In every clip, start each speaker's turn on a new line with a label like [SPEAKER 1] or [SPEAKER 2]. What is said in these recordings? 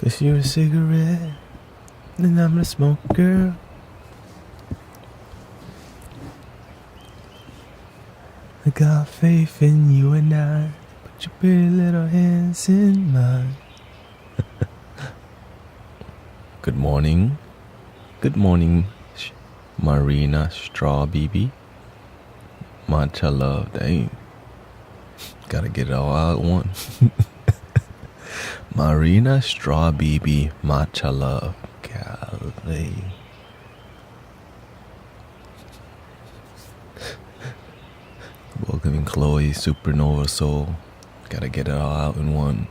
[SPEAKER 1] 'Cause you're a cigarette and I'm a smoker. I got faith in you and I. Put your pretty little hands in mine. Good morning. Good morning, Marina Straw BB. Matcha love. Dang. Gotta get it all out at once. Marina Straw BB. Matcha love. Golly. Welcoming Chloe, Supernova Soul. Gotta get it all out in one.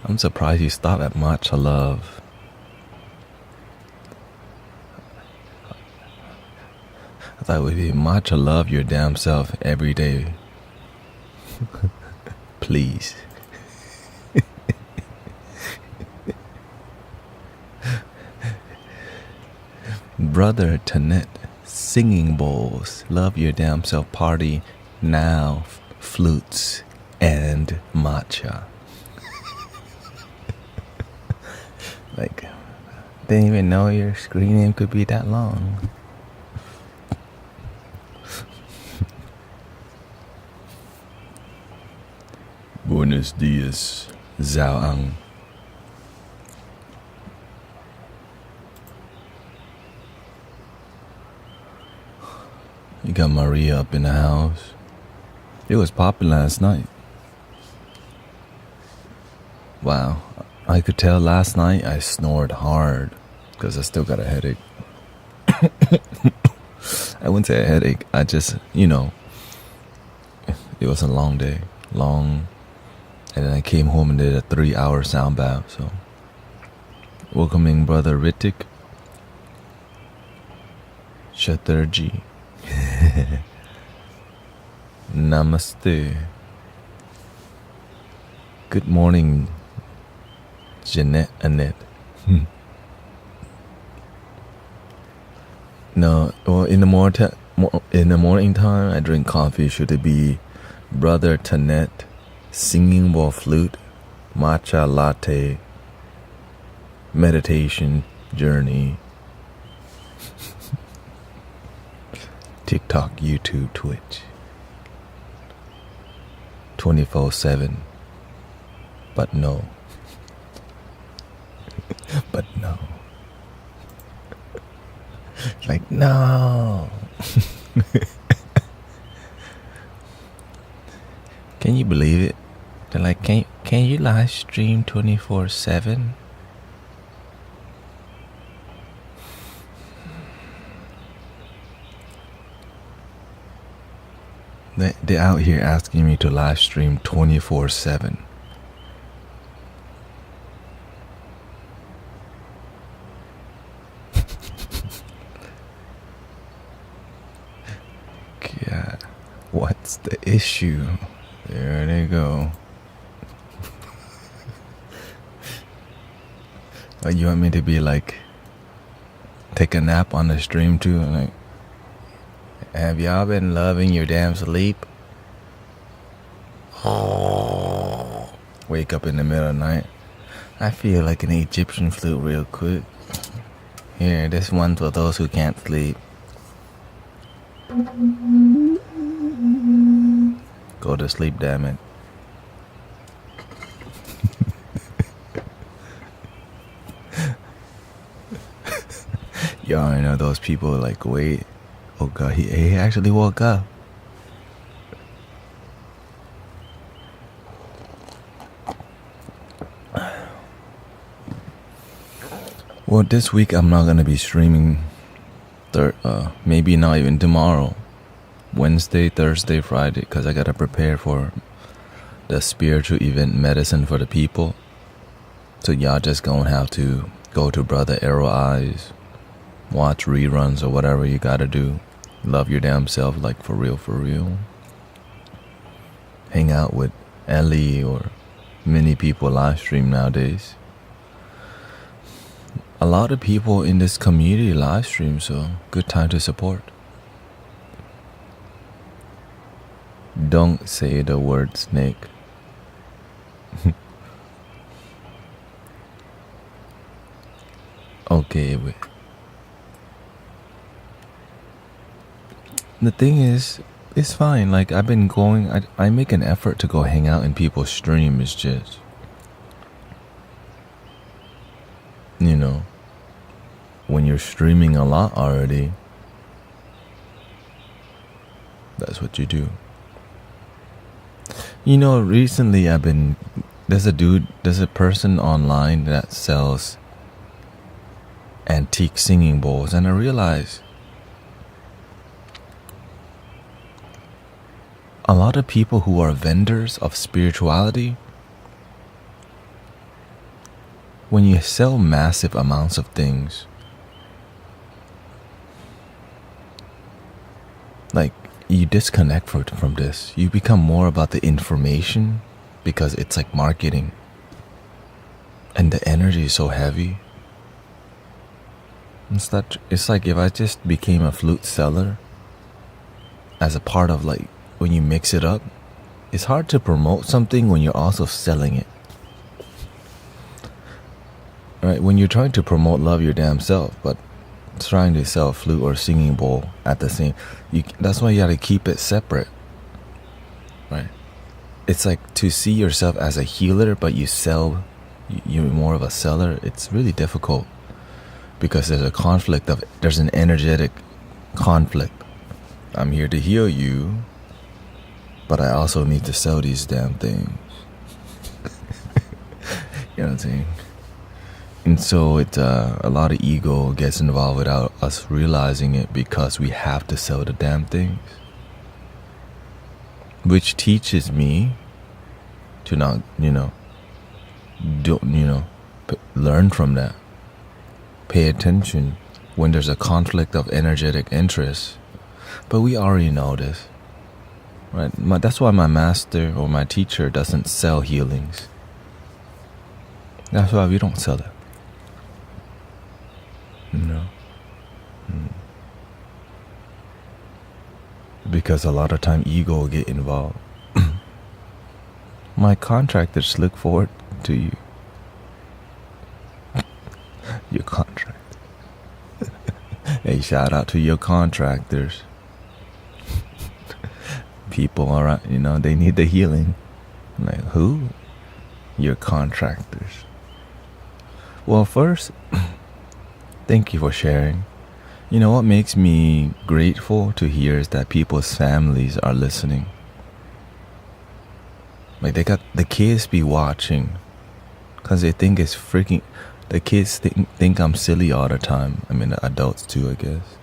[SPEAKER 1] I'm surprised you stopped at matcha love. I thought it would be matcha love your damn self every day. Please. Brother Tanet, singing bowls, love your damn self party now, flutes and matcha. Like, didn't even know your screen name could be that long. Buenos dias, Zhao Ang. You got Maria up in the house. It was popping last night. Wow. I could tell last night I snored hard because I still got a headache. I wouldn't say a headache. I just, it was a long day. Long. And then I came home and did a 3-hour sound bath. So, welcoming Brother Ritik. Shaturji. Namaste. Good morning, Jeanette Annette. No, well, in the morning time, I drink coffee. Should it be Brother Tanet, singing bowl flute, matcha latte, meditation journey, TikTok, YouTube, Twitch, 24/7. But no. But no. Like, no. Can you believe it? They're like, can you live stream 24/7? They're out here asking me to live stream 24/7. God, what's the issue? There they go. Oh, you want me to be like, take a nap on the stream too? Like, have y'all been loving your damn sleep? Oh. Wake up in the middle of the night. I feel like an Egyptian flute real quick. Here, this one's for those who can't sleep. Go to sleep, damn it. Y'all know those people like, wait. Oh God, he actually woke up. Well, this week I'm not gonna be streaming. Maybe not even tomorrow. Wednesday, Thursday, Friday, because I gotta prepare for the spiritual event, Medicine for the People. So y'all just gonna have to go to Brother Arrow Eyes, watch reruns or whatever you gotta do. Love your damn self, like for real, for real. Hang out with Ellie or many people live stream nowadays. A lot of people in this community live stream, so good time to support. Don't say the word snake. Okay, the thing is, it's fine. Like, I've been going, I make an effort to go hang out in people's stream. It's just, you know, when you're streaming a lot already, that's what you do. You know, recently there's a person online that sells antique singing bowls, and I realized a lot of people who are vendors of spirituality, when you sell massive amounts of things, like, you disconnect from this. You become more about the information because it's like marketing. And the energy is so heavy. It's like if I just became a flute seller as a part of, like, when you mix it up, it's hard to promote something when you're also selling it. Right? When you're trying to promote love your damn self, but trying to sell a flute or singing bowl at the same, that's why you gotta keep it separate. Right? It's like to see yourself as a healer, but you're more of a seller. It's really difficult because there's an energetic conflict. I'm here to heal you, but I also need to sell these damn things. You know what I'm saying? And so a lot of ego gets involved without us realizing it, because we have to sell the damn things. Which teaches me to not, learn from that. Pay attention when there's a conflict of energetic interests. But we already know this, right? That's why my master or my teacher doesn't sell healings. That's why we don't sell it. Because a lot of time ego will get involved. My contractors look forward to you. Your contract. Hey, shout out to your contractors. People are, they need the healing. I'm like, who? Your contractors. Well, first, thank you for sharing. You know what makes me grateful to hear is that people's families are listening. Like, the kids be watching because they think it's freaking. The kids think I'm silly all the time. I mean, the adults too, I guess.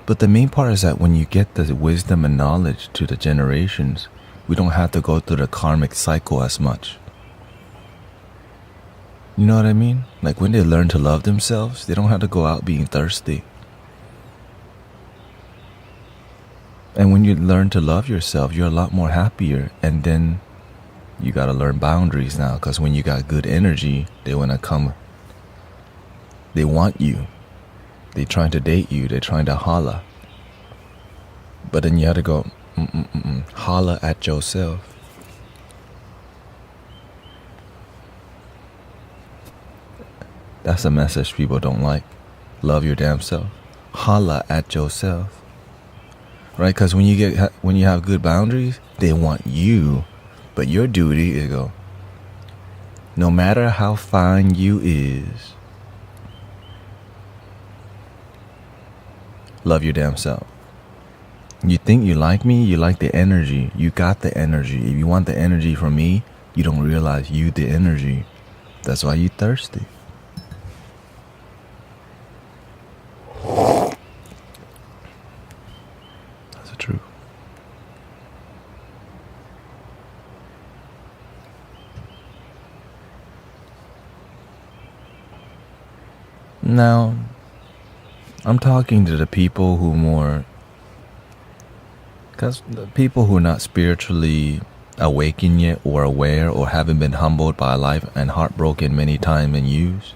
[SPEAKER 1] But the main part is that when you get the wisdom and knowledge to the generations, we don't have to go through the karmic cycle as much. You know what I mean? Like, when they learn to love themselves, they don't have to go out being thirsty. And when you learn to love yourself, you're a lot more happier. And then you gotta learn boundaries now, because when you got good energy, they wanna come. They want you. They trying to date you. They're trying to holla. But then you have to go, holla at yourself. That's a message people don't like. Love your damn self. Holla at yourself. Right? Because when you have good boundaries, they want you. But your duty is go, no matter how fine you is, love your damn self. You think you like me, you like the energy. You got the energy. If you want the energy from me, you don't realize you the energy. That's why you thirsty. That's the truth. Now, I'm talking to the people because the people who are not spiritually awakened yet or aware or haven't been humbled by life and heartbroken many times and used,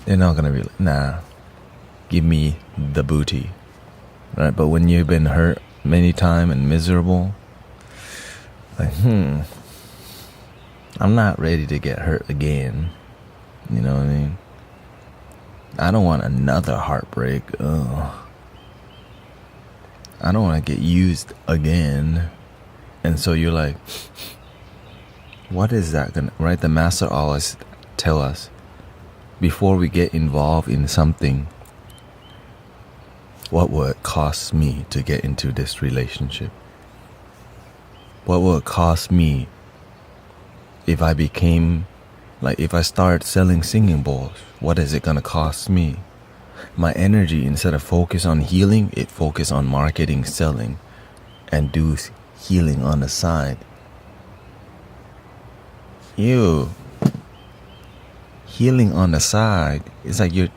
[SPEAKER 1] they're not going to be like, nah, give me the booty. Right? But when you've been hurt many times and miserable, like, I'm not ready to get hurt again. You know what I mean? I don't want another heartbreak. Ugh. I don't want to get used again. And so you're like, what is that gonna, right? The master always tell us, before we get involved in something, what will it cost me to get into this relationship? What will it cost me if I became, like if I start selling singing bowls? What is it gonna cost me? My energy, instead of focus on healing, it focus on marketing, selling, and do healing on the side. Ew. Healing on the side. It's like you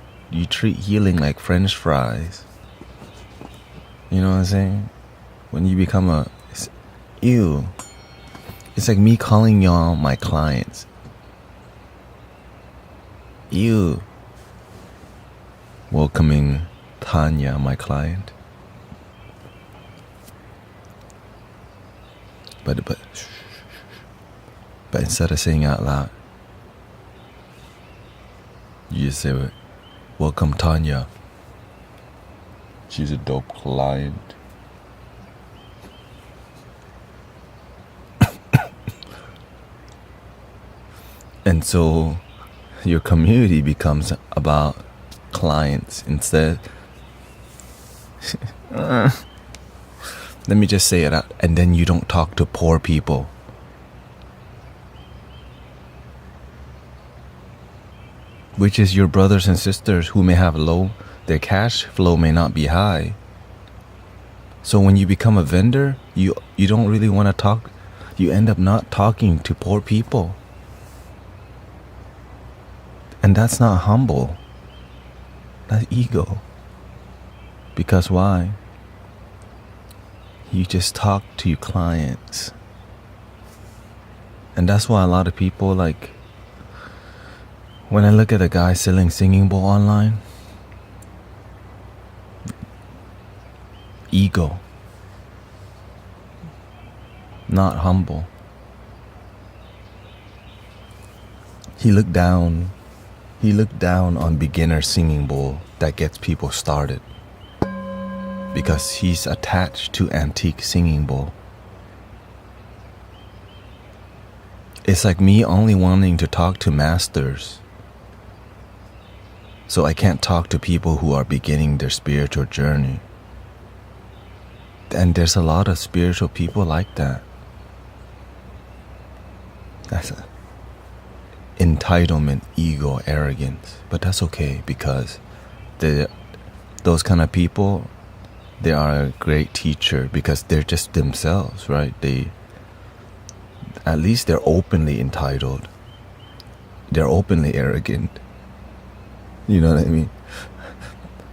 [SPEAKER 1] treat healing like French fries. You know what I'm saying? When you become ew. It's like me calling y'all my clients. Ew. Welcoming Tanya, my client. But instead of saying out loud, you just say, welcome Tanya. She's a dope client. And so your community becomes about clients instead. Let me just say it out. And then you don't talk to poor people. Which is your brothers and sisters who may have low, their cash flow may not be high. So when you become a vendor, you don't really want to talk. You end up not talking to poor people. And that's not humble. That's ego. Because why? You just talk to your clients. And that's why a lot of people, like, when I look at a guy selling singing bowl online, ego, not humble. He looked down on beginner singing bowl that gets people started because he's attached to antique singing bowl. It's like me only wanting to talk to masters. So I can't talk to people who are beginning their spiritual journey. And there's a lot of spiritual people like that. That's entitlement, ego, arrogance. But that's okay because those kind of people, they are a great teacher because they're just themselves, right? At least they're openly entitled. They're openly arrogant. You know what I mean?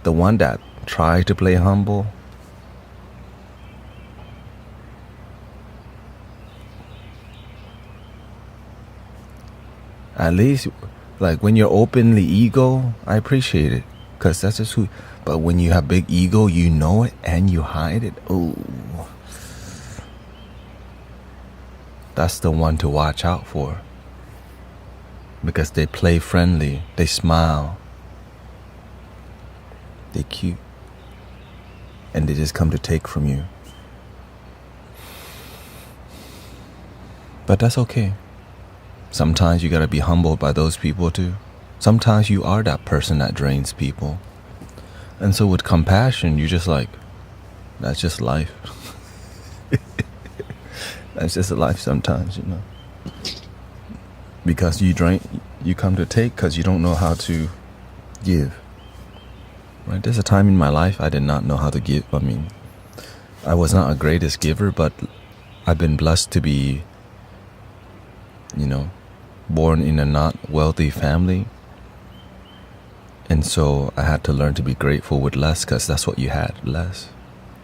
[SPEAKER 1] The one that try to play humble, at least, like when you're openly ego, I appreciate it. Because that's just who, but when you have big ego, you know it and you hide it. Oh, that's the one to watch out for. Because they play friendly, they smile, they cute, and they just come to take from you. But that's okay. Sometimes you gotta be humbled by those people too. Sometimes you are that person that drains people. And so with compassion, you're just like, that's just life. That's just life sometimes, you know. Because you come to take because you don't know how to give. Right? There's a time in my life I did not know how to give. I mean, I was not a greatest giver, but I've been blessed to be, born in a not wealthy family. And so I had to learn to be grateful with less because that's what you had, less.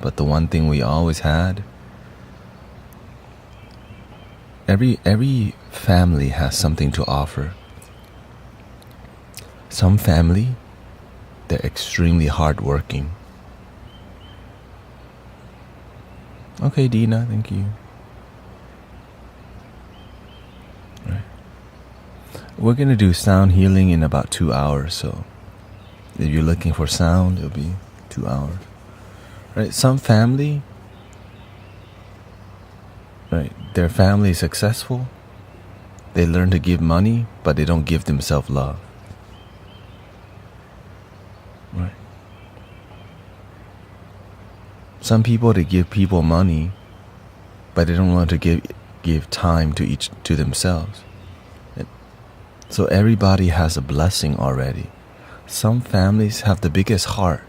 [SPEAKER 1] But the one thing we always had, every family has something to offer. Some family, they're extremely hardworking. Okay, Dina, thank you. Right. We're gonna do sound healing in about 2 hours, so if you're looking for sound, it'll be 2 hours. Right? Some family, right? Their family is successful. They learn to give money, but they don't give themselves love. Right? Some people, they give people money, but they don't want to give time to themselves. So everybody has a blessing already. Some families have the biggest heart,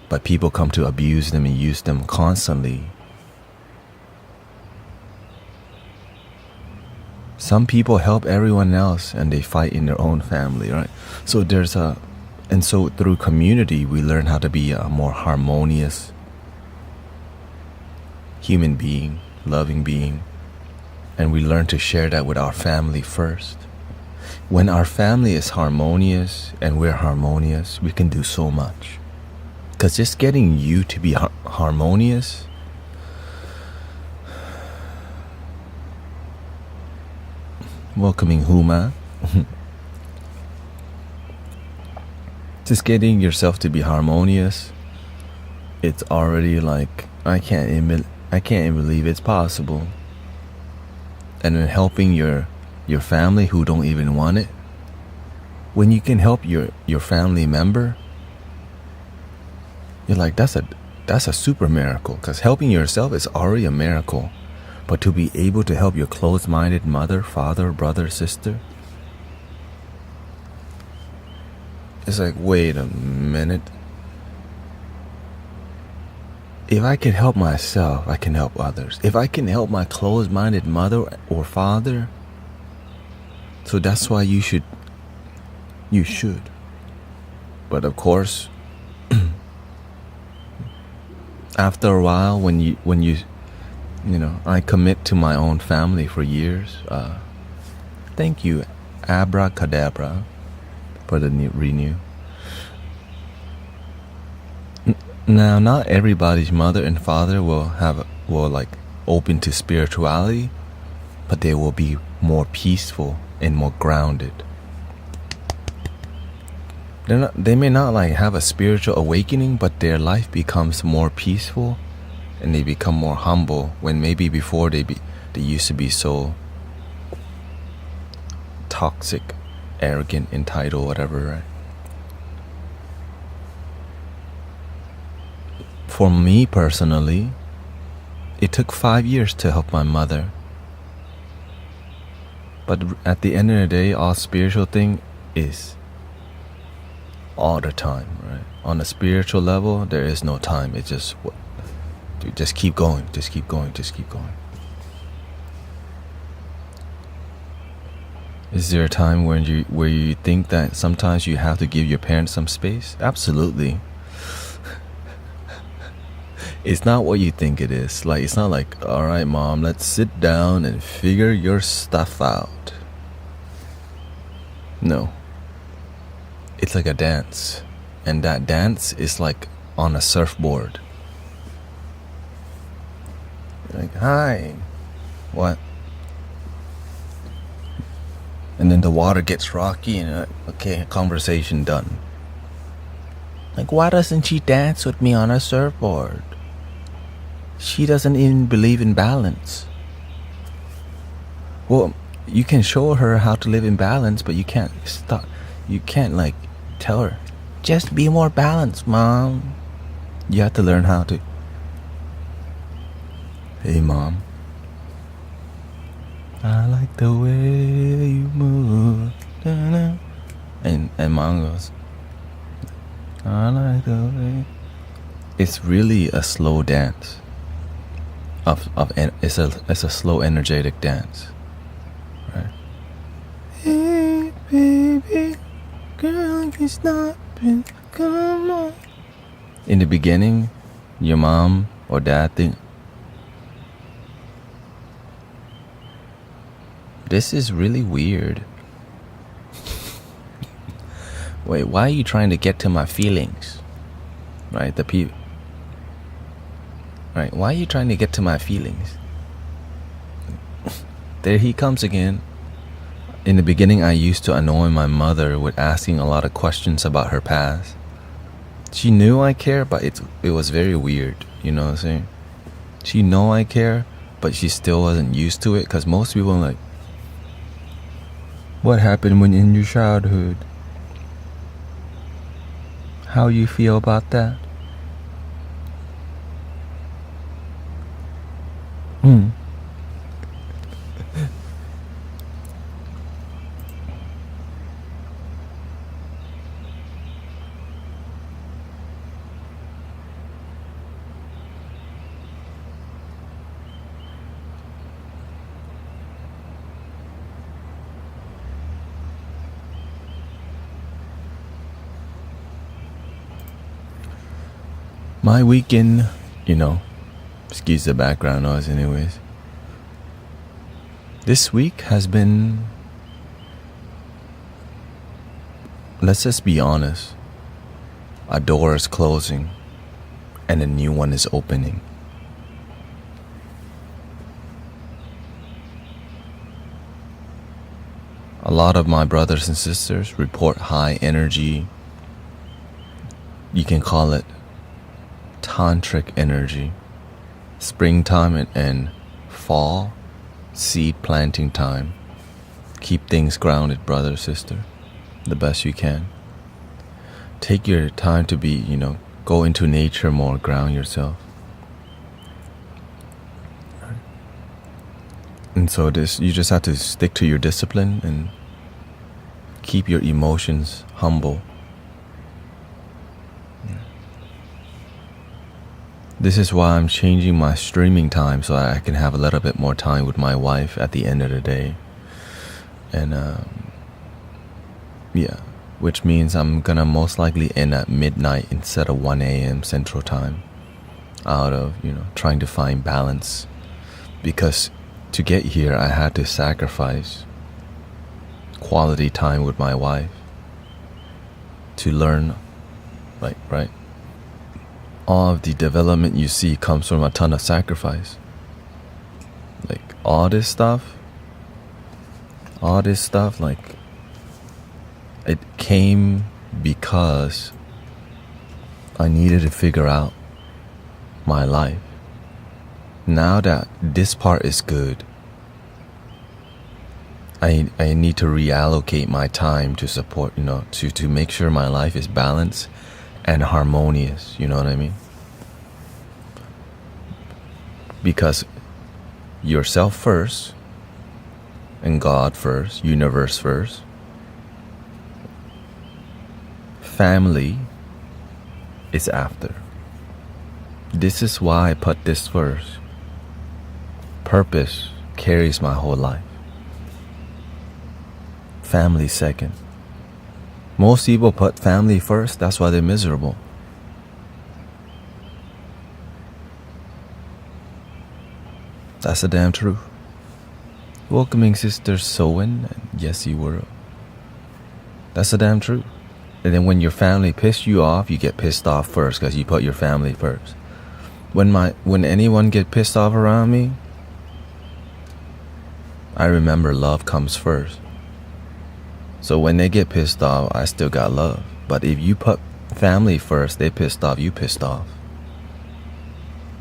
[SPEAKER 1] but people come to abuse them and use them constantly. Some people help everyone else and they fight in their own family, right? So so through community, we learn how to be a more harmonious human being, loving being, and we learn to share that with our family first. When our family is harmonious and we're harmonious, we can do so much. Because just getting you to be harmonious, welcoming Huma, just getting yourself to be harmonious, it's already like, I can't even believe it's possible. And then helping your family who don't even want it. When you can help your family member, you're like, that's a super miracle. Because helping yourself is already a miracle. But to be able to help your closed-minded mother, father, brother, sister, it's like, wait a minute. If I can help myself, I can help others. If I can help my closed-minded mother or father, so that's why you should. But of course, after a while, when you I commit to my own family for years. Thank you, Abracadabra, for the renew. Now, not everybody's mother and father will open to spirituality, but they will be more peaceful and more grounded. They may not have a spiritual awakening, but their life becomes more peaceful, and they become more humble. When maybe before they used to be so toxic, arrogant, entitled, whatever. Right? For me personally, it took 5 years to help my mother. But at the end of the day, all spiritual thing is all the time, right? On a spiritual level, there is no time. It's just, just keep going, just keep going, just keep going. Is there a time where you think that sometimes you have to give your parents some space? Absolutely. It's not what you think it is. It's not like, all right, mom, let's sit down and figure your stuff out. No. It's like a dance. And that dance is like on a surfboard. Like, hi. What? And then the water gets rocky and okay, conversation done. Like, why doesn't she dance with me on a surfboard? She doesn't even believe in balance. Well, you can show her how to live in balance, but you can't tell her, just be more balanced, mom. You have to learn how to. Hey, mom. I like the way you move. And mom goes, I like the way. It's really a slow dance. It's a slow, energetic dance, right? Hey, baby, girl, you stopping, come on. In the beginning, your mom or dad think, this is really weird. Wait, why are you trying to get to my feelings? Right, the people. Right, why are you trying to get to my feelings? There he comes again. In the beginning, I used to annoy my mother with asking a lot of questions about her past. She knew I care, but it was very weird, you know what I'm saying? She know I care, but she still wasn't used to it, because most people are like, what happened when in your childhood? How you feel about that? My weekend, excuse the background noise anyways. This week has been, let's just be honest, a door is closing and a new one is opening. A lot of my brothers and sisters report high energy. You can call it tantric energy. Springtime and fall, seed planting time. Keep things grounded, brother, sister, the best you can. Take your time to be, go into nature more, ground yourself. And so you just have to stick to your discipline and keep your emotions humble. This is why I'm changing my streaming time so I can have a little bit more time with my wife at the end of the day. And which means I'm gonna most likely end at midnight instead of 1 a.m. Central Time, out of, trying to find balance. Because to get here, I had to sacrifice quality time with my wife to learn, right? All of the development you see comes from a ton of sacrifice. All this stuff, it came because I needed to figure out my life. Now that this part is good, I need to reallocate my time to support, to make sure my life is balanced and harmonious, you know what I mean? Because yourself first, and God first, universe first, family is after. This is why I put this first. Purpose carries my whole life. Family second. Most people put family first, that's why they're miserable. That's the damn truth. Welcoming Sister Sowen and Yes You Were. That's the damn truth. And then when your family pissed you off, you get pissed off first because you put your family first. When anyone get pissed off around me, I remember love comes first. So when they get pissed off, I still got love. But if you put family first, they pissed off, you pissed off.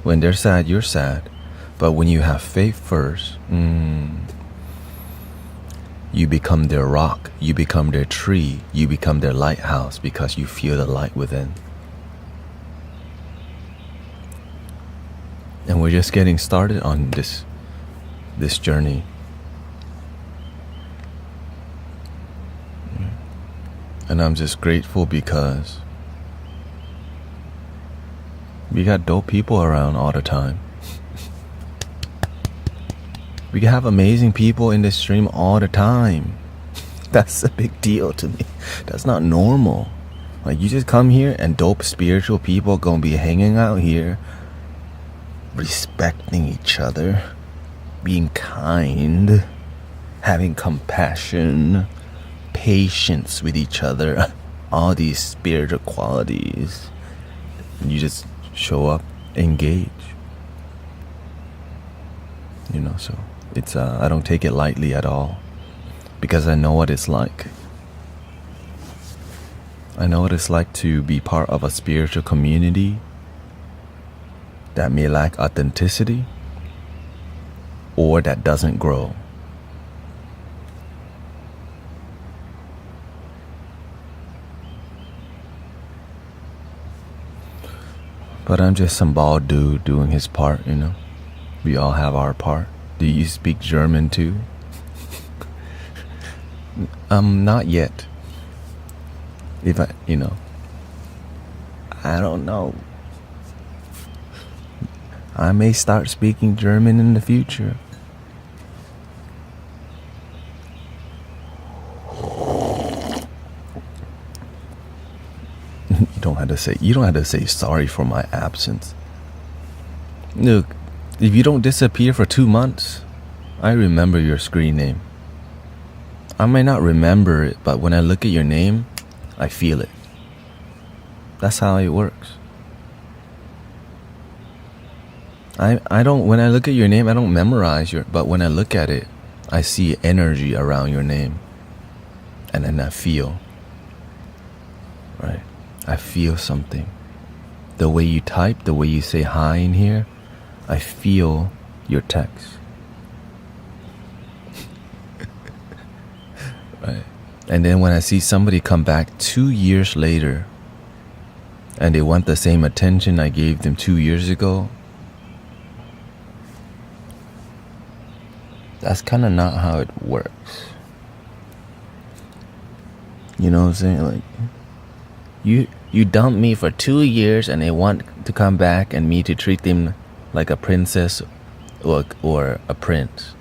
[SPEAKER 1] When they're sad, you're sad. But when you have faith first, you become their rock, you become their tree, you become their lighthouse because you feel the light within. And we're just getting started on this journey. And I'm just grateful because we got dope people around all the time. We have amazing people in this stream all the time. That's a big deal to me. That's not normal. You just come here and dope spiritual people gonna be hanging out here, respecting each other, being kind, having compassion, patience with each other, all these spiritual qualities. And you just show up, engage. So it's I don't take it lightly at all, because I know what it's like. I know what it's like to be part of a spiritual community that may lack authenticity or that doesn't grow. But I'm just some bald dude doing his part, you know. We all have our part. Do you speak German too? Not yet. If I don't know. I may start speaking German in the future. You don't have to say sorry for my absence. Look, if you don't disappear for 2 months, I remember your screen name. I may not remember it, but when I look at your name, I feel it. That's how it works. When I look at your name, I don't memorize but when I look at it, I see energy around your name. And then I feel, right? I feel something. The way you type, the way you say hi in here, I feel your text. Right? And then when I see somebody come back 2 years later and they want the same attention I gave them 2 years ago, that's kind of not how it works. You know what I'm saying? Like, you dumped me for 2 years and they want to come back and me to treat them like a princess or a prince.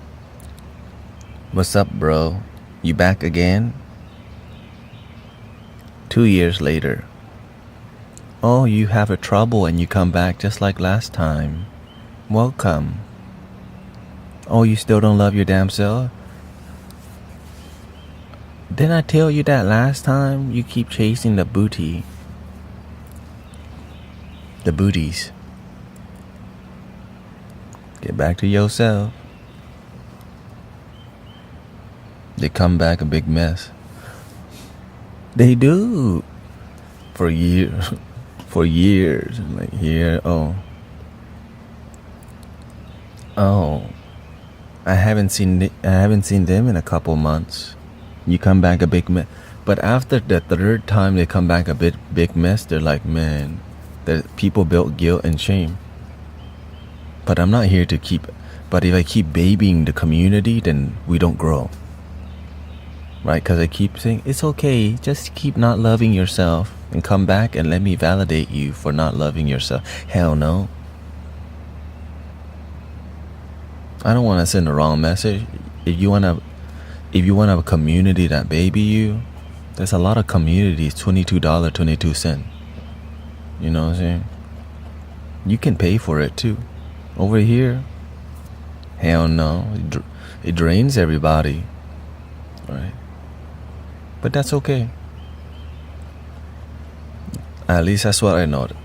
[SPEAKER 1] What's up, bro? You back again? 2 years later. Oh, you have a trouble and you come back just like last time. Welcome. Oh, you still don't love your damn self? Didn't I tell you that last time? You keep chasing the booty. The booties. Get back to yourself. They come back a big mess. They do. For years. For years. Like here, oh. I haven't seen them in a couple months. You come back a big mess. But after the third time they come back a big mess, they're like, man, the people built guilt and shame. But I'm not here to but if I keep babying the community, then we don't grow. Right? Because I keep saying, it's okay, just keep not loving yourself and come back and let me validate you for not loving yourself. Hell no. I don't want to send the wrong message. If you want a community that baby you, there's a lot of communities, $22.22. You know what I'm saying? You can pay for it too. Over here, hell no. It drains everybody. Right? But that's okay. At least that's what I noted.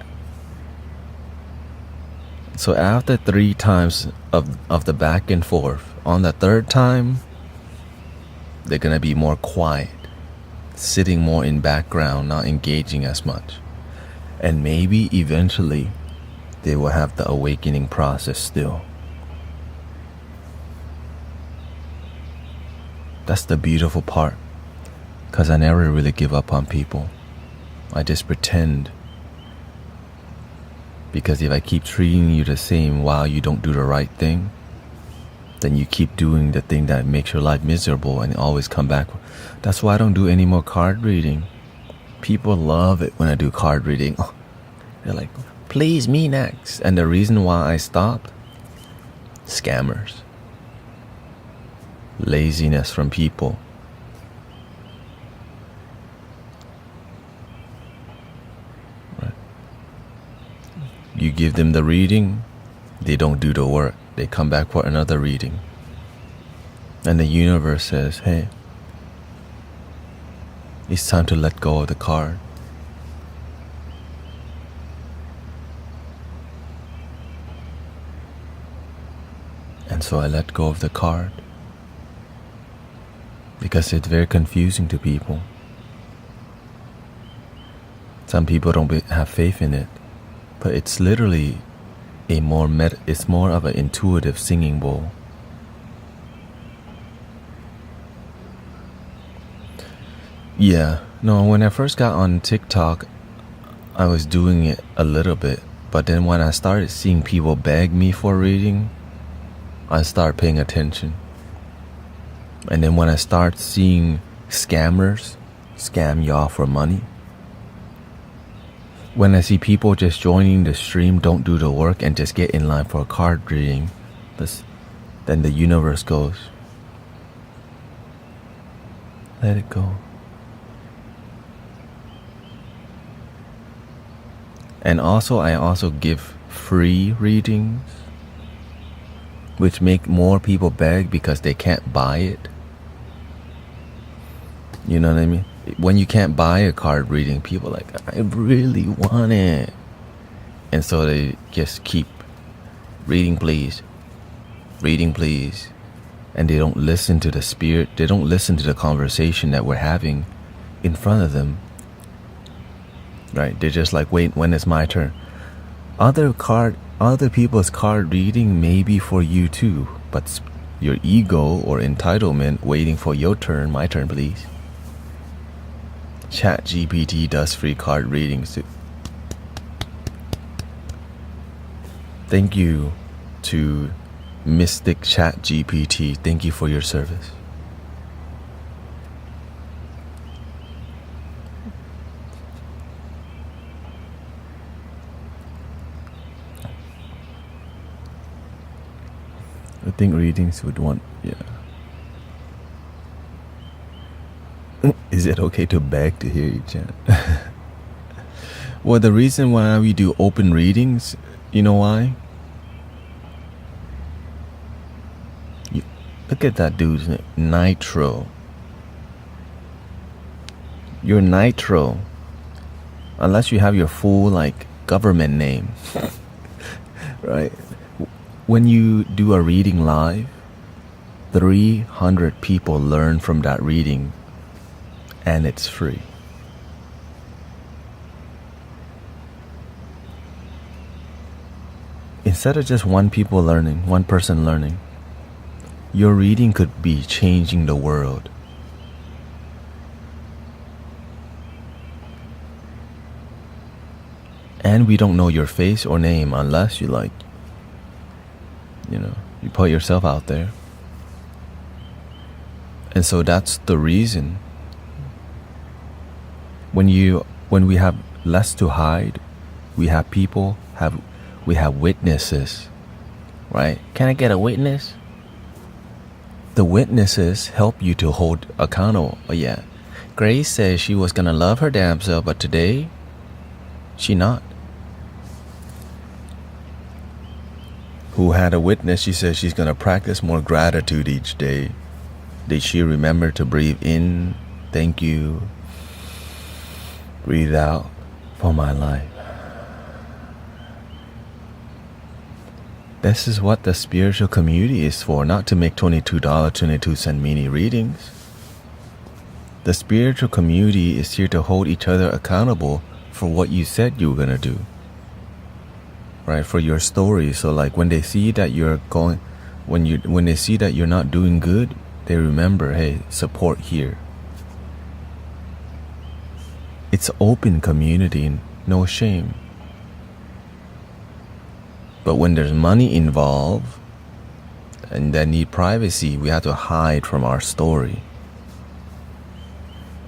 [SPEAKER 1] So after 3 times of the back and forth, on the third time, they're gonna be more quiet, sitting more in background, not engaging as much. And maybe eventually they will have the awakening process still. That's the beautiful part, because I never really give up on people. I just pretend. Because if I keep treating you the same while you don't do the right thing, then you keep doing the thing that makes your life miserable and always come back. That's why I don't do any more card reading. People love it when I do card reading. Oh, they're like, please, me next. And the reason why I stopped? Scammers. Laziness from people. Right. You give them the reading, they don't do the work. They come back for another reading. And the universe says, hey, it's time to let go of the card. And so I let go of the card. because it's very confusing to people. Some people don't have faith in it, but it's literally it's more of an intuitive singing bowl. Yeah, no, when I first got on TikTok, I was doing it a little bit, but then when I started seeing people beg me for reading, I started paying attention. And then when I start seeing scammers scam y'all for money, when I see people just joining the stream, don't do the work, and just get in line for a card reading, then the universe goes, let it go. And also, I also give free readings, which make more people beg because they can't buy it. You know what I mean? When you can't buy a card reading, people are like, I really want it. And so they just keep reading please, and they don't listen to the spirit, they don't listen to the conversation that we're having in front of them. Right? They're just like, wait, when is my turn? Other people's card reading may be for you too, but your ego or entitlement waiting for your turn, my turn please. ChatGPT does free card readings too. Thank you to Mystic ChatGPT. Thank you for your service. I think readings would want, yeah. Is it okay to beg to hear you chant? Well, the reason why we do open readings, you know why? Look at that dude's name, Nitro. You're Nitro. Unless you have your full, like, government name. Right? When you do a reading live, 300 people learn from that reading, and it's free. Instead of just one person learning, your reading could be changing the world. And we don't know your face or name unless you you put yourself out there. And so that's the reason. When we have less to hide, we have witnesses, right? Can I get a witness? The witnesses help you to hold accountable. Oh yeah, Grace says she was gonna love her damn self, but today, she not. Who had a witness? She says she's gonna practice more gratitude each day. Did she remember to breathe in? Thank you. Breathe out for my life. This is what the spiritual community is for, not to make $22.22 mini readings. The spiritual community is here to hold each other accountable for what you said you were gonna do. Right, for your story. So like when they see that when they see that you're not doing good, they remember, hey, support here. It's open community, no shame. But when there's money involved and they need privacy, we have to hide from our story.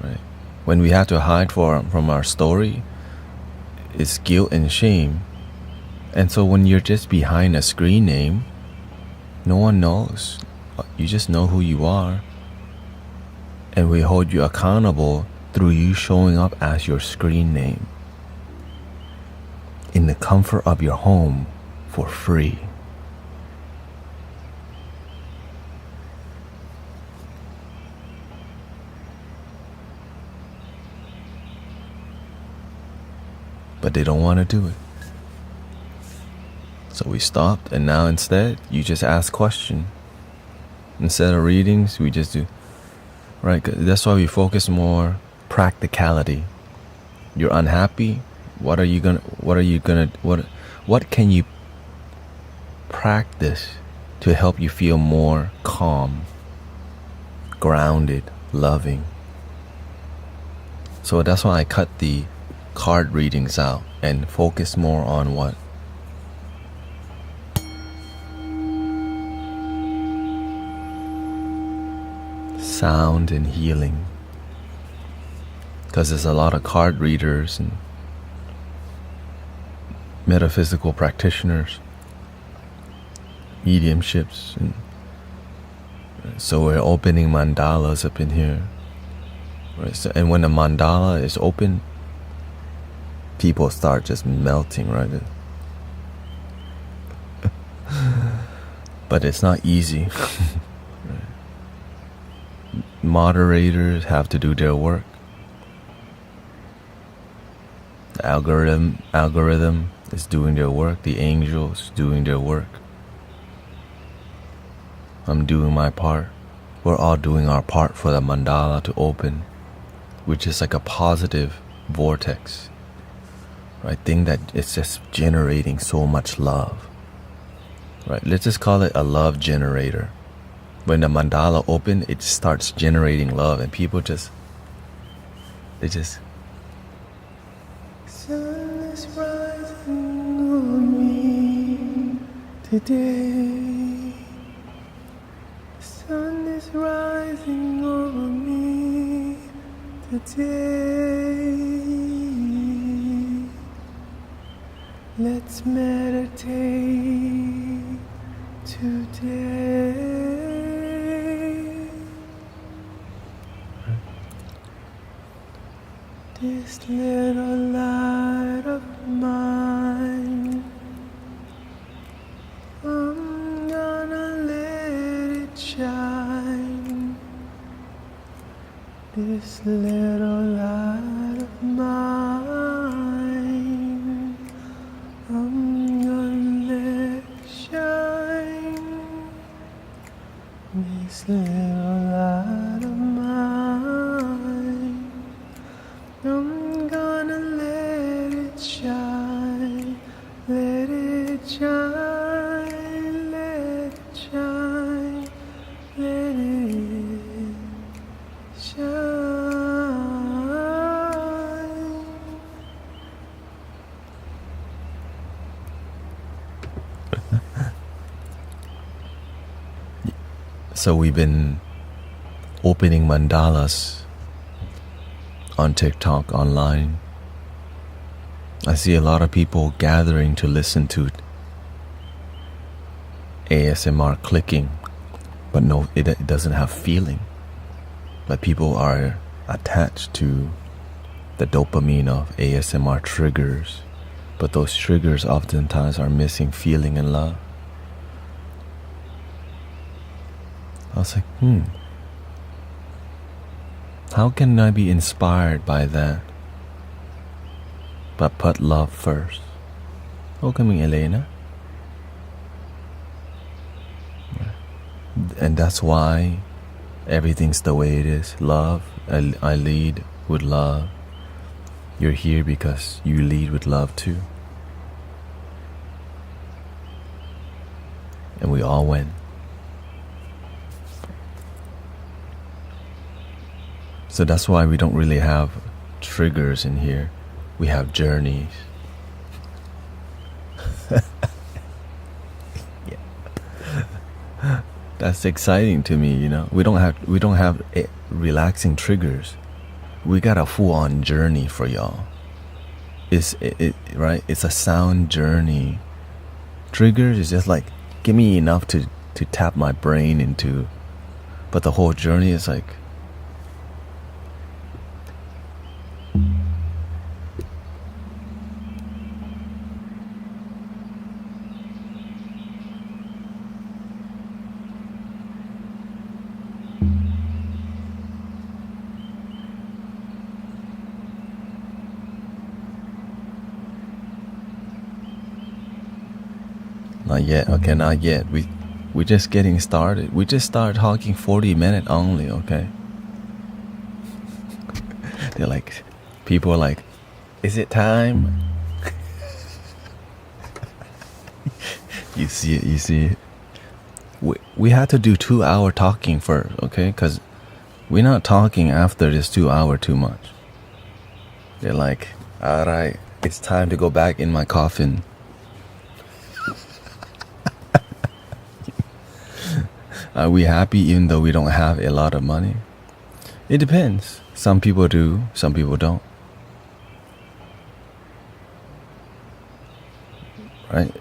[SPEAKER 1] Right? When we have to hide from our story, it's guilt and shame. And so when you're just behind a screen name, no one knows. You just know who you are. And we hold you accountable through you showing up as your screen name in the comfort of your home for free. But they don't want to do it. So we stopped, and now instead, you just ask questions. Instead of readings, we just do, right? That's why we focus more practicality. You're unhappy. What can you practice to help you feel more calm, grounded, loving? So that's why I cut the card readings out and focus more on what? Sound and healing. Because there's a lot of card readers and metaphysical practitioners, mediumships, and so we're opening mandalas up in here. Right? So, and when the mandala is open, people start just melting, right? But it's not easy. Moderators have to do their work. The algorithm is doing their work. The angels doing their work. I'm doing my part. We're all doing our part for the mandala to open, which is like a positive vortex, right? Thing that it's just generating so much love, right? Let's just call it a love generator. When the mandala open, it starts generating love, and people they just. Sun is rising on me today. Sun is rising over me today. Let's meditate today. This little light of mine, I'm gonna let it shine. This little light of mine, I'm gonna let it shine. This little light of mine, I'm gonna let it shine, let it shine, let it shine, let it shine. So we've been opening mandalas on TikTok online. I see a lot of people gathering to listen to ASMR clicking, but no, it doesn't have feeling. But people are attached to the dopamine of ASMR triggers, but those triggers oftentimes are missing feeling and love. I was like, how can I be inspired by that? But put love first. Welcoming Elena. And that's why everything's the way it is. Love. I lead with love. You're here because you lead with love too. And we all win. So that's why we don't really have triggers in here. We have journeys. Yeah. That's exciting to me, you know. We don't have relaxing triggers. We got a full-on journey for y'all. Right? It's a sound journey. Triggers is just like, give me enough to tap my brain into, but the whole journey is like, not yet. Okay, not yet. We're just getting started. We just started talking 40 minutes only, okay? They're like, people are like, is it time? You see it, you see it. We had to do 2 hour talking first, okay? Because we're not talking after this 2 hour too much. They're like, all right, it's time to go back in my coffin. Are we happy even though we don't have a lot of money? It depends. Some people do, some people don't. Right?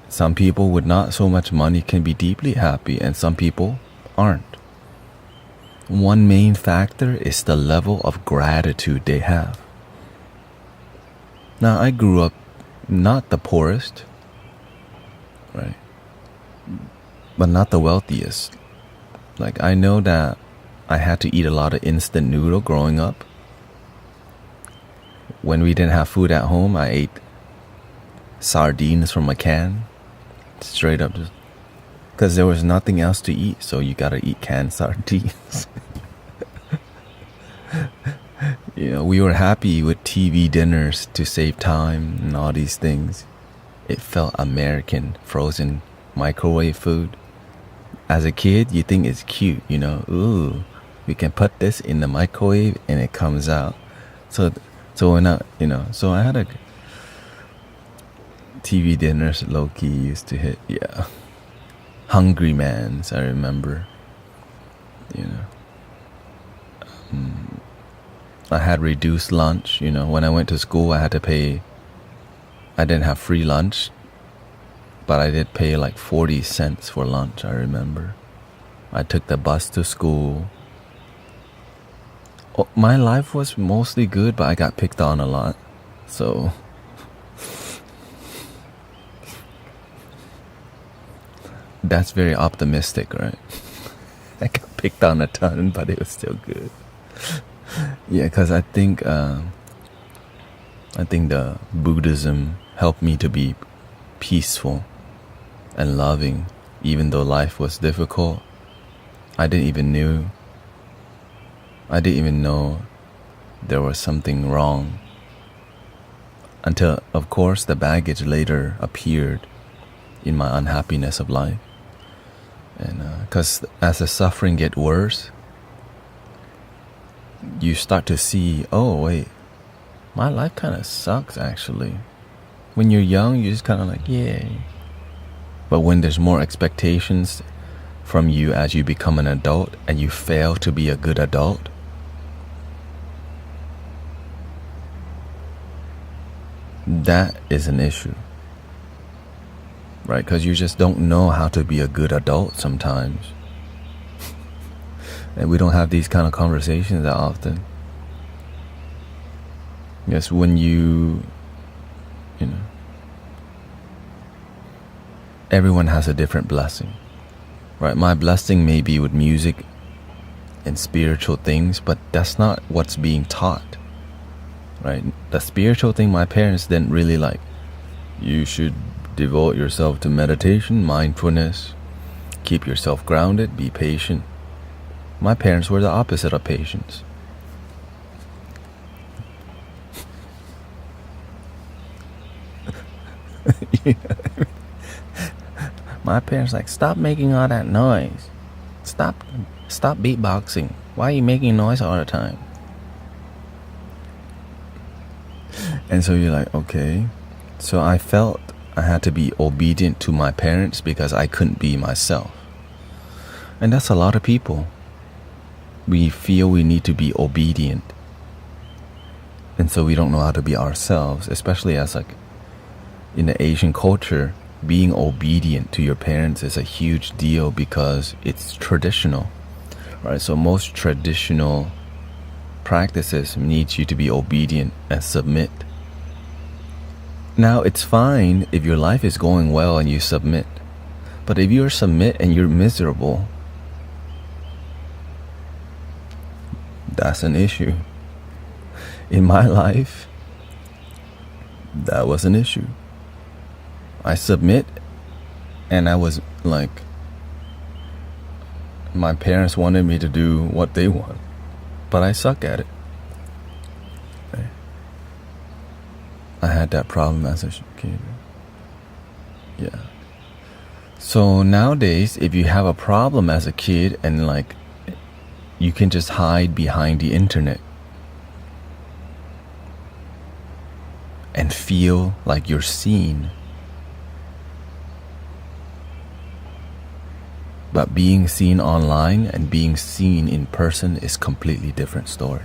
[SPEAKER 1] Some people with not so much money can be deeply happy, and some people aren't. One main factor is the level of gratitude they have. Now, I grew up not the poorest, right? But not the wealthiest. Like, I know that I had to eat a lot of instant noodle growing up. When we didn't have food at home, I ate sardines from a can. Straight up, just because there was nothing else to eat, so you gotta eat canned sardines. You know, we were happy with TV dinners to save time and all these things. It felt American, frozen microwave food. As a kid, you think it's cute, you know. Ooh, we can put this in the microwave and it comes out. So when I, you know, so I had a TV dinners low-key used to hit, yeah. Hungry Man's, I remember. You know. I had reduced lunch, you know. When I went to school, I had to pay. I didn't have free lunch, but I did pay like 40 cents for lunch, I remember. I took the bus to school. Oh, my life was mostly good, but I got picked on a lot. So that's very optimistic, right? I got picked on a ton, but it was still good. Yeah, because I think the Buddhism helped me to be peaceful and loving, even though life was difficult. I didn't even know there was something wrong until, of course, the baggage later appeared in my unhappiness of life. And because as the suffering get worse, you start to see, oh wait, my life kind of sucks actually. When you're young, you're just kind of like, yay. But when there's more expectations from you as you become an adult and you fail to be a good adult, that is an issue. Right? Because you just don't know how to be a good adult sometimes. And we don't have these kind of conversations that often. Yes, when you know, everyone has a different blessing. Right? My blessing may be with music and spiritual things, but that's not what's being taught. Right? The spiritual thing my parents didn't really like. You should devote yourself to meditation, mindfulness, keep yourself grounded, be patient. My parents were the opposite of patience. My parents like, stop making all that noise. Stop beatboxing. Why are you making noise all the time? And so you're like, okay. So I felt I had to be obedient to my parents because I couldn't be myself. And that's a lot of people. We feel we need to be obedient. And so we don't know how to be ourselves, especially as like in the Asian culture, being obedient to your parents is a huge deal because it's traditional. Right? So most traditional practices need you to be obedient and submit. Now, it's fine if your life is going well and you submit. But if you submit and you're miserable, that's an issue. In my life, that was an issue. I submit and I was like, my parents wanted me to do what they want, but I suck at it. I had that problem as a kid. Yeah. So nowadays, if you have a problem as a kid and like, you can just hide behind the internet and feel like you're seen. But being seen online and being seen in person is completely different story.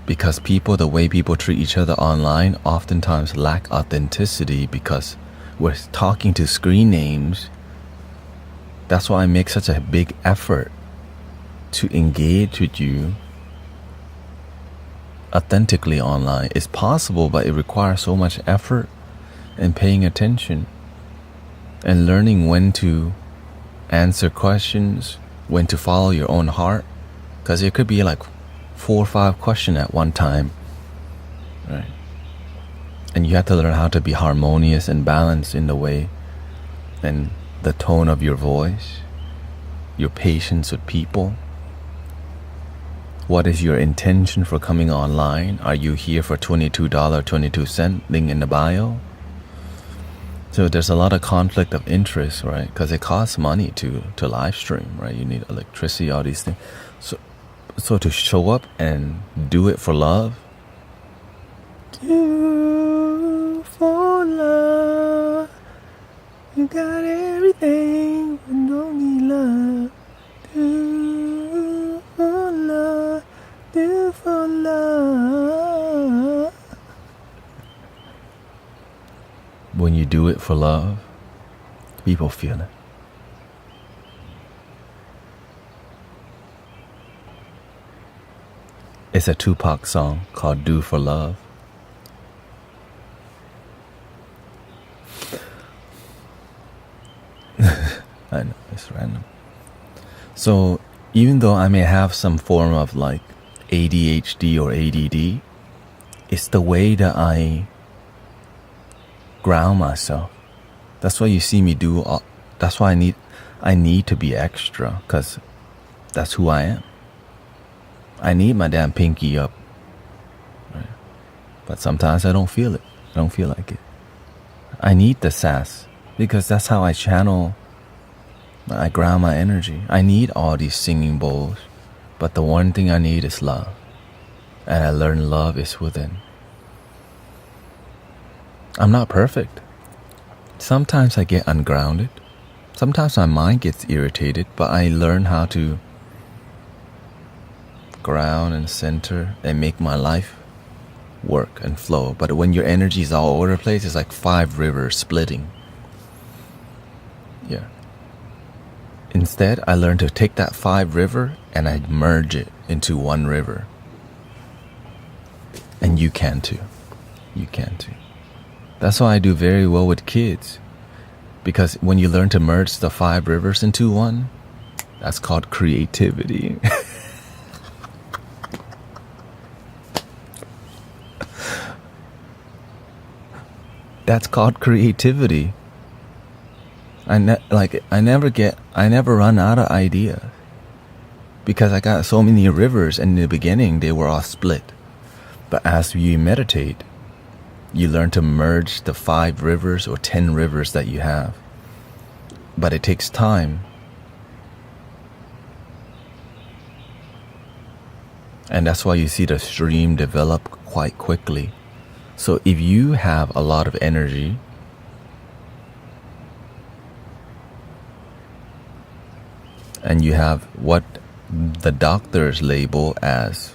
[SPEAKER 1] Because the way people treat each other online oftentimes lack authenticity because we're talking to screen names. That's why I make such a big effort to engage with you authentically online. It's possible, but it requires so much effort and paying attention and learning when to answer questions, when to follow your own heart, because it could be like 4 or 5 questions at one time, right? And you have to learn how to be harmonious and balanced in the way and the tone of your voice, your patience with people. What is your intention for coming online? Are you here for $22.22 link in the bio? So there's a lot of conflict of interest, right? Because it costs money to live stream, right? You need electricity, all these things. So to show up and do it for love. Do for love. You got everything, but don't need love. Do for love. Do for love. When you do it for love, people feel it. It's a Tupac song called Do for Love. I know, it's random. So even though I may have some form of like ADHD or ADD, it's the way that I ground myself. That's why you see me do all, that's why I need to be extra, because that's who I am. I need my damn pinky up, right? But sometimes I don't feel it. I don't feel like it. I need the sass because that's how I channel, I ground my energy. I need all these singing bowls, but the one thing I need is love. And I learned love is within. I'm not perfect. Sometimes I get ungrounded. Sometimes my mind gets irritated, but I learn how to ground and center and make my life work and flow. But when your energy is all over the place, it's like 5 rivers splitting. Yeah. Instead, I learned to take that 5 river and I merge it into 1 river. And you can too. You can too. That's why I do very well with kids. Because when you learn to merge the 5 rivers into 1, that's called creativity. That's called creativity. I never run out of ideas. Because I got so many rivers, and in the beginning they were all split. But as you meditate, you learn to merge the 5 rivers or 10 rivers that you have. But it takes time. And that's why you see the stream develop quite quickly. So if you have a lot of energy, and you have what the doctors label as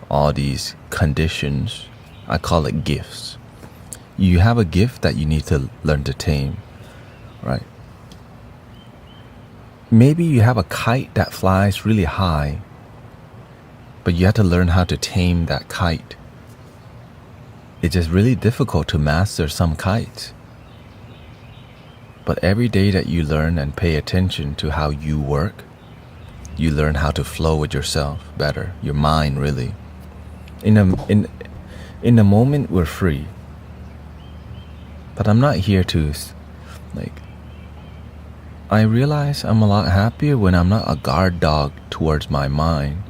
[SPEAKER 1] all these conditions, I call it gifts. You have a gift that you need to learn to tame, right? Maybe you have a kite that flies really high, but you have to learn how to tame that kite. It's just really difficult to master some kites. But every day that you learn and pay attention to how you work, you learn how to flow with yourself better, your mind really. In the moment, we're free. But I'm not here to, I realize I'm a lot happier when I'm not a guard dog towards my mind.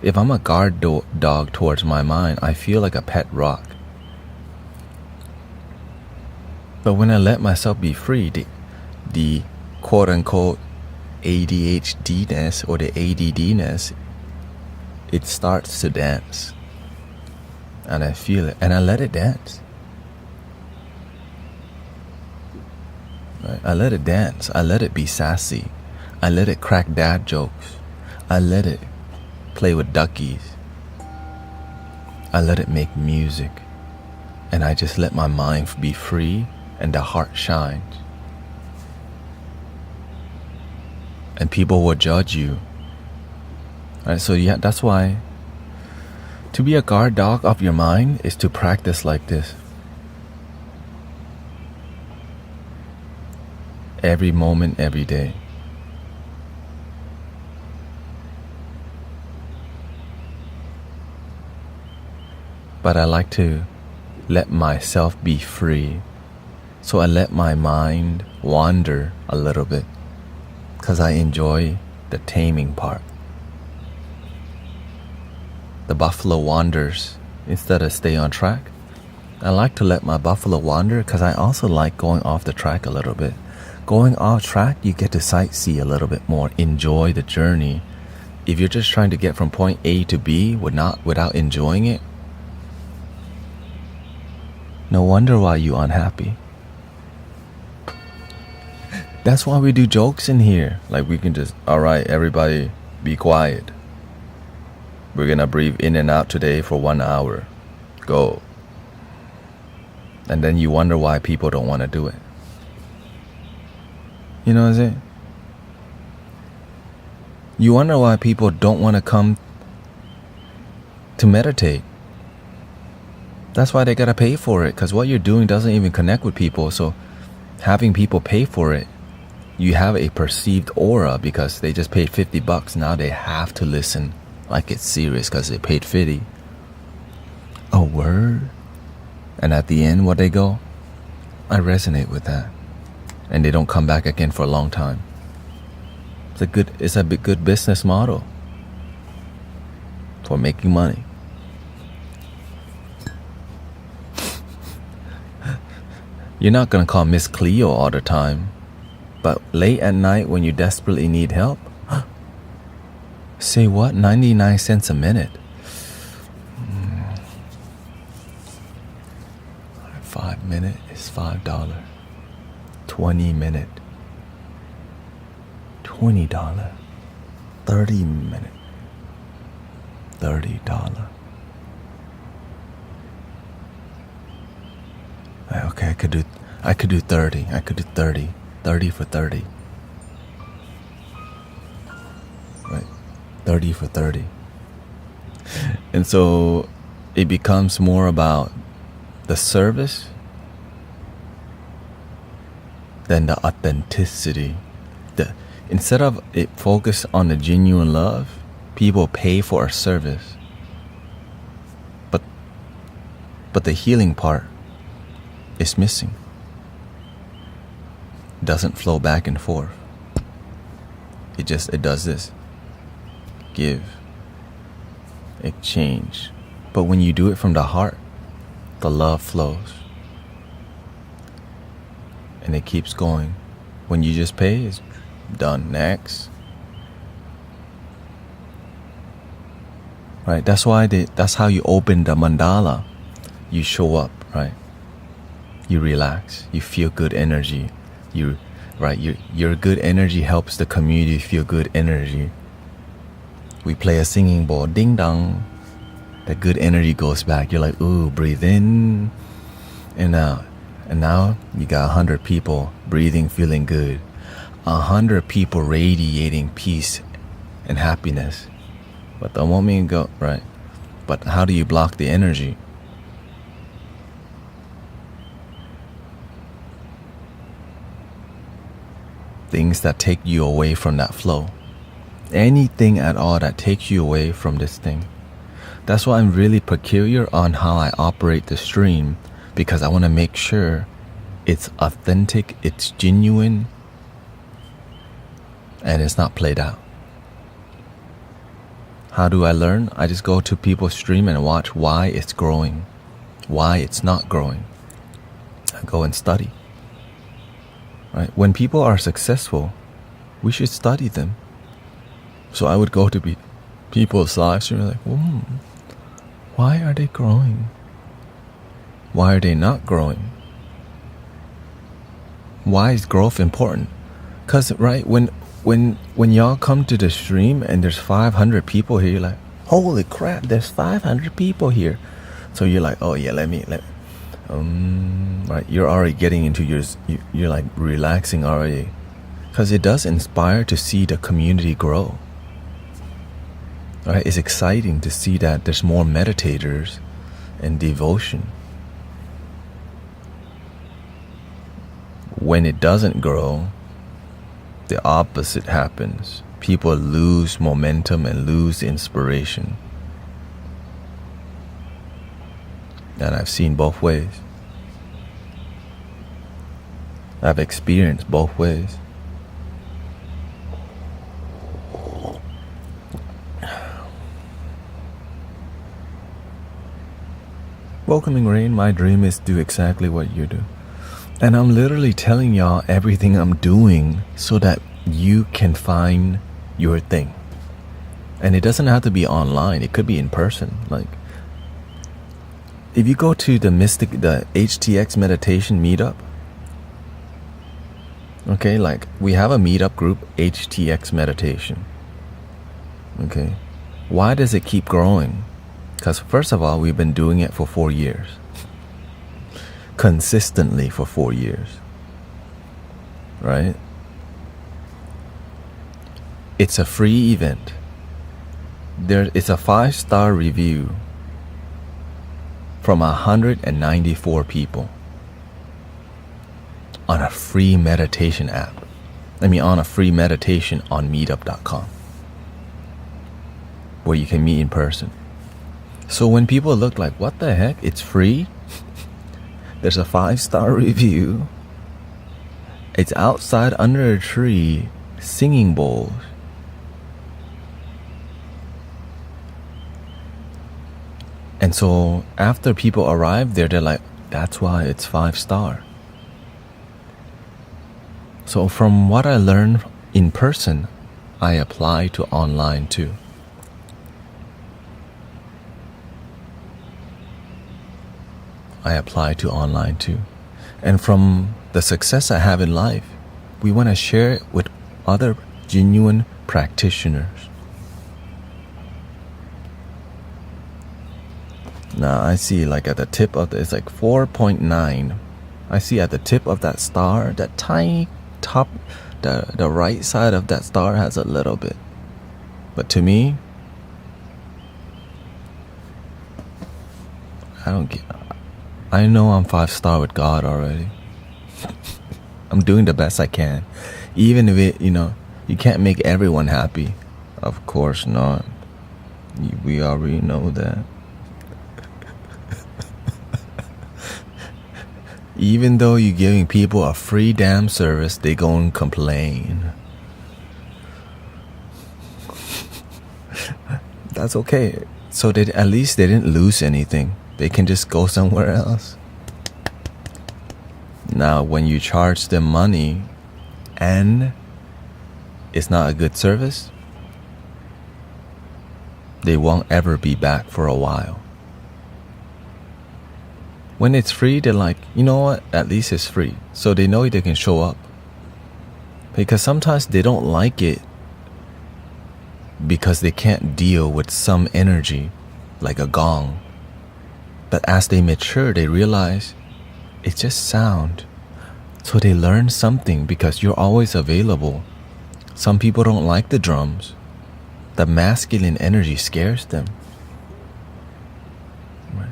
[SPEAKER 1] If I'm a guard dog towards my mind, I feel like a pet rock. But when I let myself be free, the quote-unquote ADHD-ness or the ADD-ness, it starts to dance. And I feel it, and I let it dance. Right? I let it dance. I let it be sassy. I let it crack dad jokes. I let it play with duckies. I let it make music. And I just let my mind be free and the heart shines. And people will judge you. Right? So yeah, that's why to be a guard dog of your mind is to practice like this. Every moment, every day. But I like to let myself be free. So I let my mind wander a little bit because I enjoy the taming part. The buffalo wanders instead of stay on track. I like to let my buffalo wander because I also like going off the track a little bit. Going off track, you get to sightsee a little bit more, enjoy the journey. If you're just trying to get from point A to B without enjoying it, no wonder why you're unhappy. That's why we do jokes in here. Like we can just, all right, everybody be quiet. We're gonna breathe in and out today for 1 hour. Go. And then you wonder why people don't want to do it. You know what I'm saying? You wonder why people don't want to come to meditate. That's why they gotta pay for it, because what you're doing doesn't even connect with people. So having people pay for it, you have a perceived aura because they just paid $50. Now they have to listen like it's serious because they paid 50. A word? And at the end, what they go? I resonate with that. And they don't come back again for a long time. It's a good business model for making money. You're not gonna call Miss Cleo all the time, but late at night when you desperately need help, say what? 99 cents a minute. 5 minutes is $5. 20 minute, $20. 30 minute, $30. Okay, I could do 30. I could do 30. 30 for 30. Right? 30 for 30. And so it becomes more about the service than the authenticity. Instead of it focus on the genuine love, people pay for a service. But the healing part is missing. It doesn't flow back and forth. It does this. Give. Exchange. But when you do it from the heart, the love flows. And it keeps going. When you just pay, it's done. Next. Right? That's how you open the mandala. You show up, right? You relax. You feel good energy. Your good energy helps the community feel good energy. We play a singing bowl, ding dong. The good energy goes back. You're like, ooh, breathe in and out. And now you got 100 people breathing, feeling good. 100 people radiating peace and happiness. But the moment you go, right? But how do you block the energy? Things that take you away from that flow. Anything at all that takes you away from this thing. That's why I'm really peculiar on how I operate the stream, because I want to make sure it's authentic, it's genuine, and it's not played out. How do I learn? I just go to people's stream and watch why it's growing, why it's not growing. I go and study. Right? When people are successful, we should study them. So I would go to people's live stream like, why are they growing? Why are they not growing? Why is growth important? Because, right, when y'all come to the stream and there's 500 people here, you're like, holy crap, there's 500 people here. So you're like, oh yeah, let me right, you're already getting into you're like relaxing already. Because it does inspire to see the community grow. Right? It's exciting to see that there's more meditators and devotion. When it doesn't grow, the opposite happens. People lose momentum and lose inspiration. And I've seen both ways. I've experienced both ways. Welcoming Rain, my dream is to do exactly what you do. And I'm literally telling y'all everything I'm doing so that you can find your thing. And it doesn't have to be online. It could be in person. Like, if you go to the HTX meditation meetup, okay, like we have a meetup group, HTX meditation. Okay, why does it keep growing? Because first of all, we've been doing it for 4 years. Consistently for 4 years. Right? It's a free event. It's a 5-star review from 194 people on a free meditation app. On a free meditation on meetup.com, where you can meet in person. So when people look like, what the heck, it's free? There's a 5-star review. It's outside under a tree, singing bowls. And so after people arrive there, they're like, that's why it's 5-star. So from what I learned in person, I apply to online too. And from the success I have in life, we want to share it with other genuine practitioners. Now I see like at the tip of it's like 4.9. I see at the tip of that star, that tiny top, the right side of that star has a little bit. But to me, I know I'm 5-star with God already. I'm doing the best I can. Even if it, you can't make everyone happy. Of course not. We already know that. Even though you're giving people a free damn service, they go and complain. That's okay. So at least they didn't lose anything. They can just go somewhere else. Now, when you charge them money and it's not a good service, they won't ever be back for a while. When it's free, they're like, you know what? At least it's free. So they know they can show up. Because sometimes they don't like it because they can't deal with some energy, like a gong. But as they mature, they realize it's just sound. So they learn something because you're always available. Some people don't like the drums. The masculine energy scares them. Right?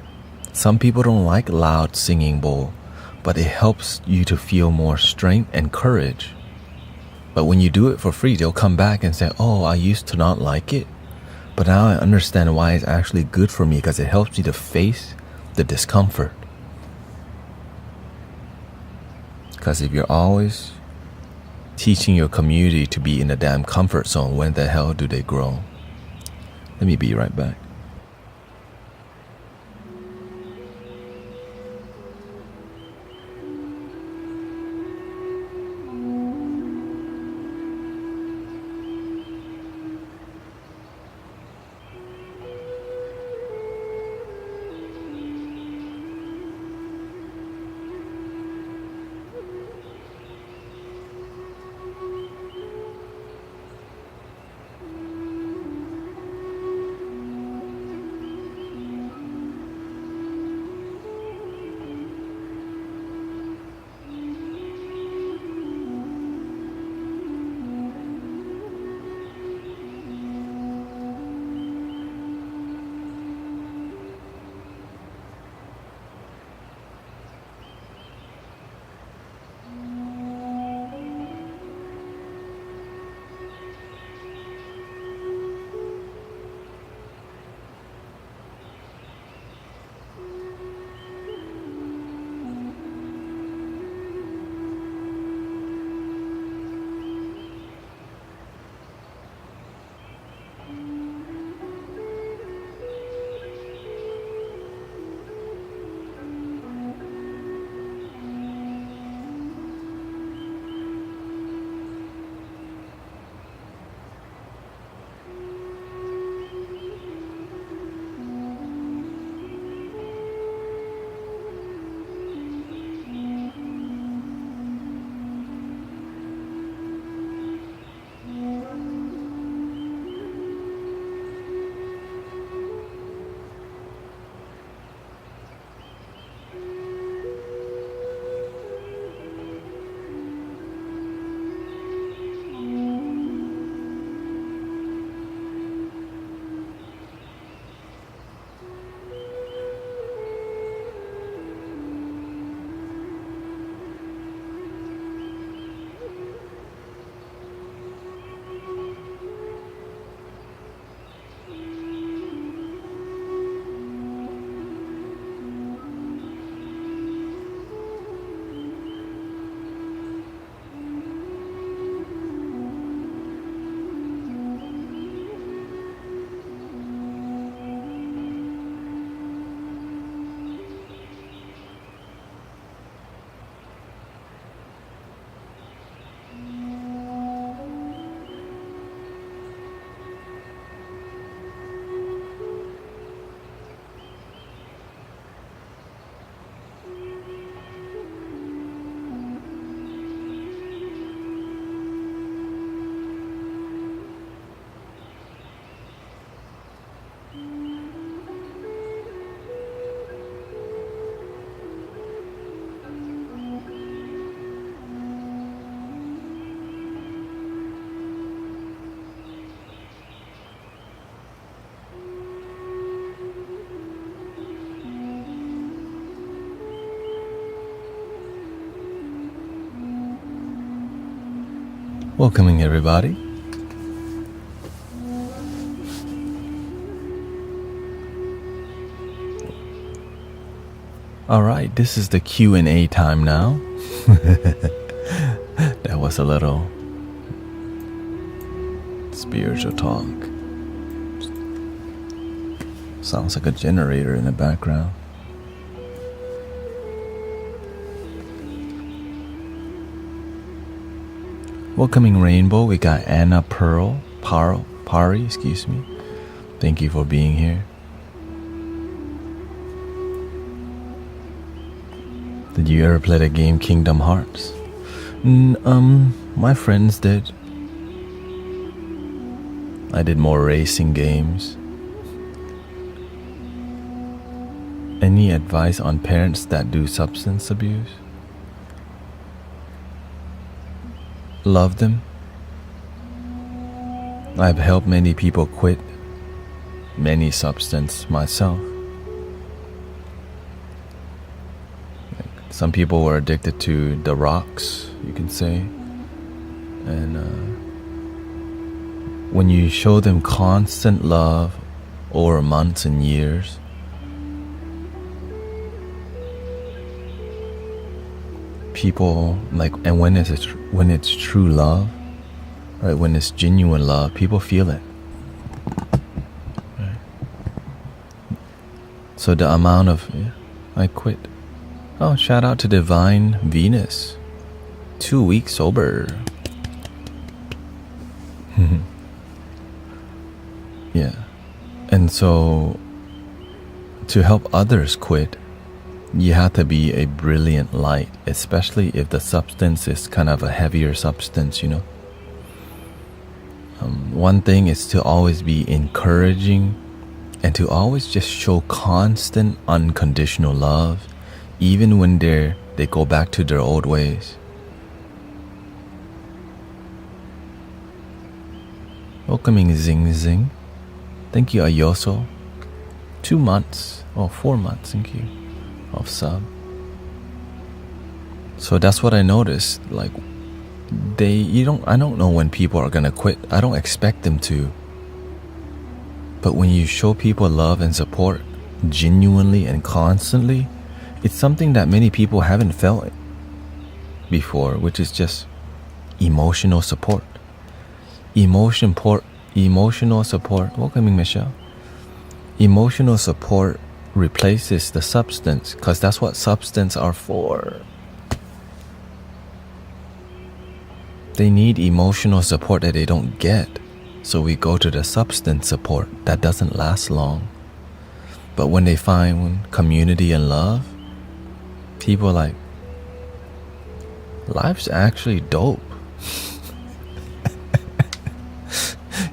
[SPEAKER 1] Some people don't like loud singing bowl, but it helps you to feel more strength and courage. But when you do it for free, they'll come back and say, oh, I used to not like it, but now I understand why it's actually good for me because it helps you to face the discomfort. Because if you're always teaching your community to be in a damn comfort zone, when the hell do they grow? Let me be right back. Welcoming everybody. All right, this is the Q&A time now. That was a little spiritual talk. Sounds like a generator in the background. Welcoming Rainbow, we got Anna Pari, excuse me. Thank you for being here. Did you ever play the game Kingdom Hearts? My friends did. I did more racing games. Any advice on parents that do substance abuse? Love them. I've helped many people quit many substances myself. Some people were addicted to the rocks, you can say. And when you show them constant love over months and years, people and when it's true love, right? When it's genuine love, people feel it. So the amount of I quit. Oh, shout out to Divine Venus. 2 weeks sober. Yeah. And so to help others quit, you have to be a brilliant light, especially if the substance is kind of a heavier substance, you know. One thing is to always be encouraging and to always just show constant unconditional love, even when they go back to their old ways. Welcoming Zing Zing. Thank you, Ayoso. 2 months or 4 months, thank you, of sub. So that's what I noticed. Like I don't know when people are gonna quit. I don't expect them to. But when you show people love and support genuinely and constantly, it's something that many people haven't felt before, which is just emotional support. Emotional support. Welcoming Michelle. Emotional support replaces the substance, because that's what substance are for. They need emotional support that they don't get. So we go to the substance support that doesn't last long. But when they find community and love, people are like, life's actually dope.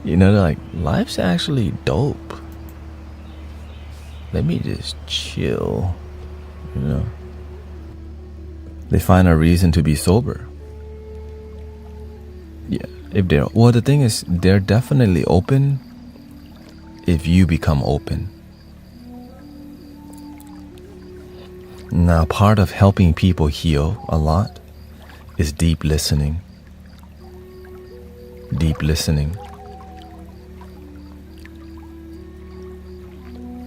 [SPEAKER 1] You know, they're like, life's actually dope. Let me just chill. You know, they find a reason to be sober. Yeah, the thing is, they're definitely open if you become open. Now, part of helping people heal a lot is deep listening. Deep listening.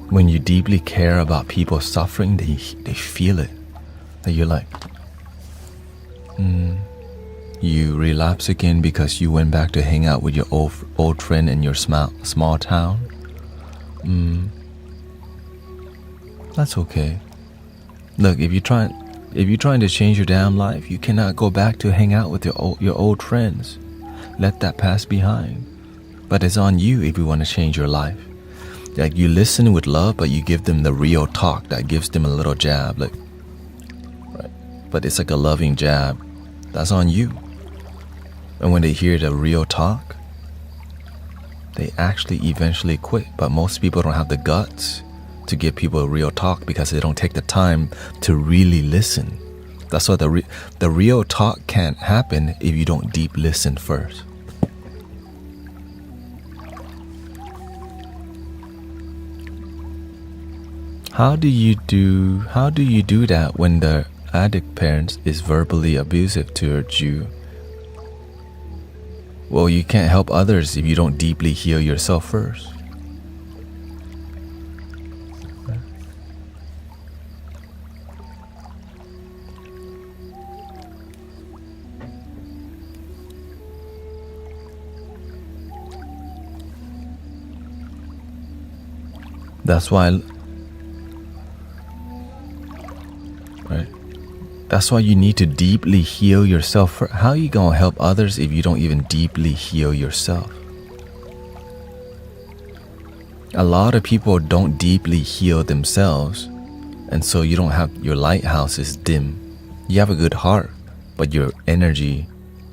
[SPEAKER 1] When you deeply care about people suffering, they feel it. And you're like, you relapse again because you went back to hang out with your old friend in your small town. That's okay. Look, if you're trying to change your damn life, you cannot go back to hang out with your old friends. Let that pass behind. But it's on you if you want to change your life. Like, you listen with love, but you give them the real talk that gives them a little jab, like, right? But it's like a loving jab. That's on you. And when they hear the real talk, they actually eventually quit. But most people don't have the guts to give people a real talk because they don't take the time to really listen. That's why the real talk can't happen if you don't deep listen first. How do you do that when the addict parent is verbally abusive towards you? Well, you can't help others if you don't deeply heal yourself first. That's why, right? That's why you need to deeply heal yourself. How are you going to help others if you don't even deeply heal yourself? A lot of people don't deeply heal themselves, and so you don't have, your lighthouse is dim. You have a good heart, but your energy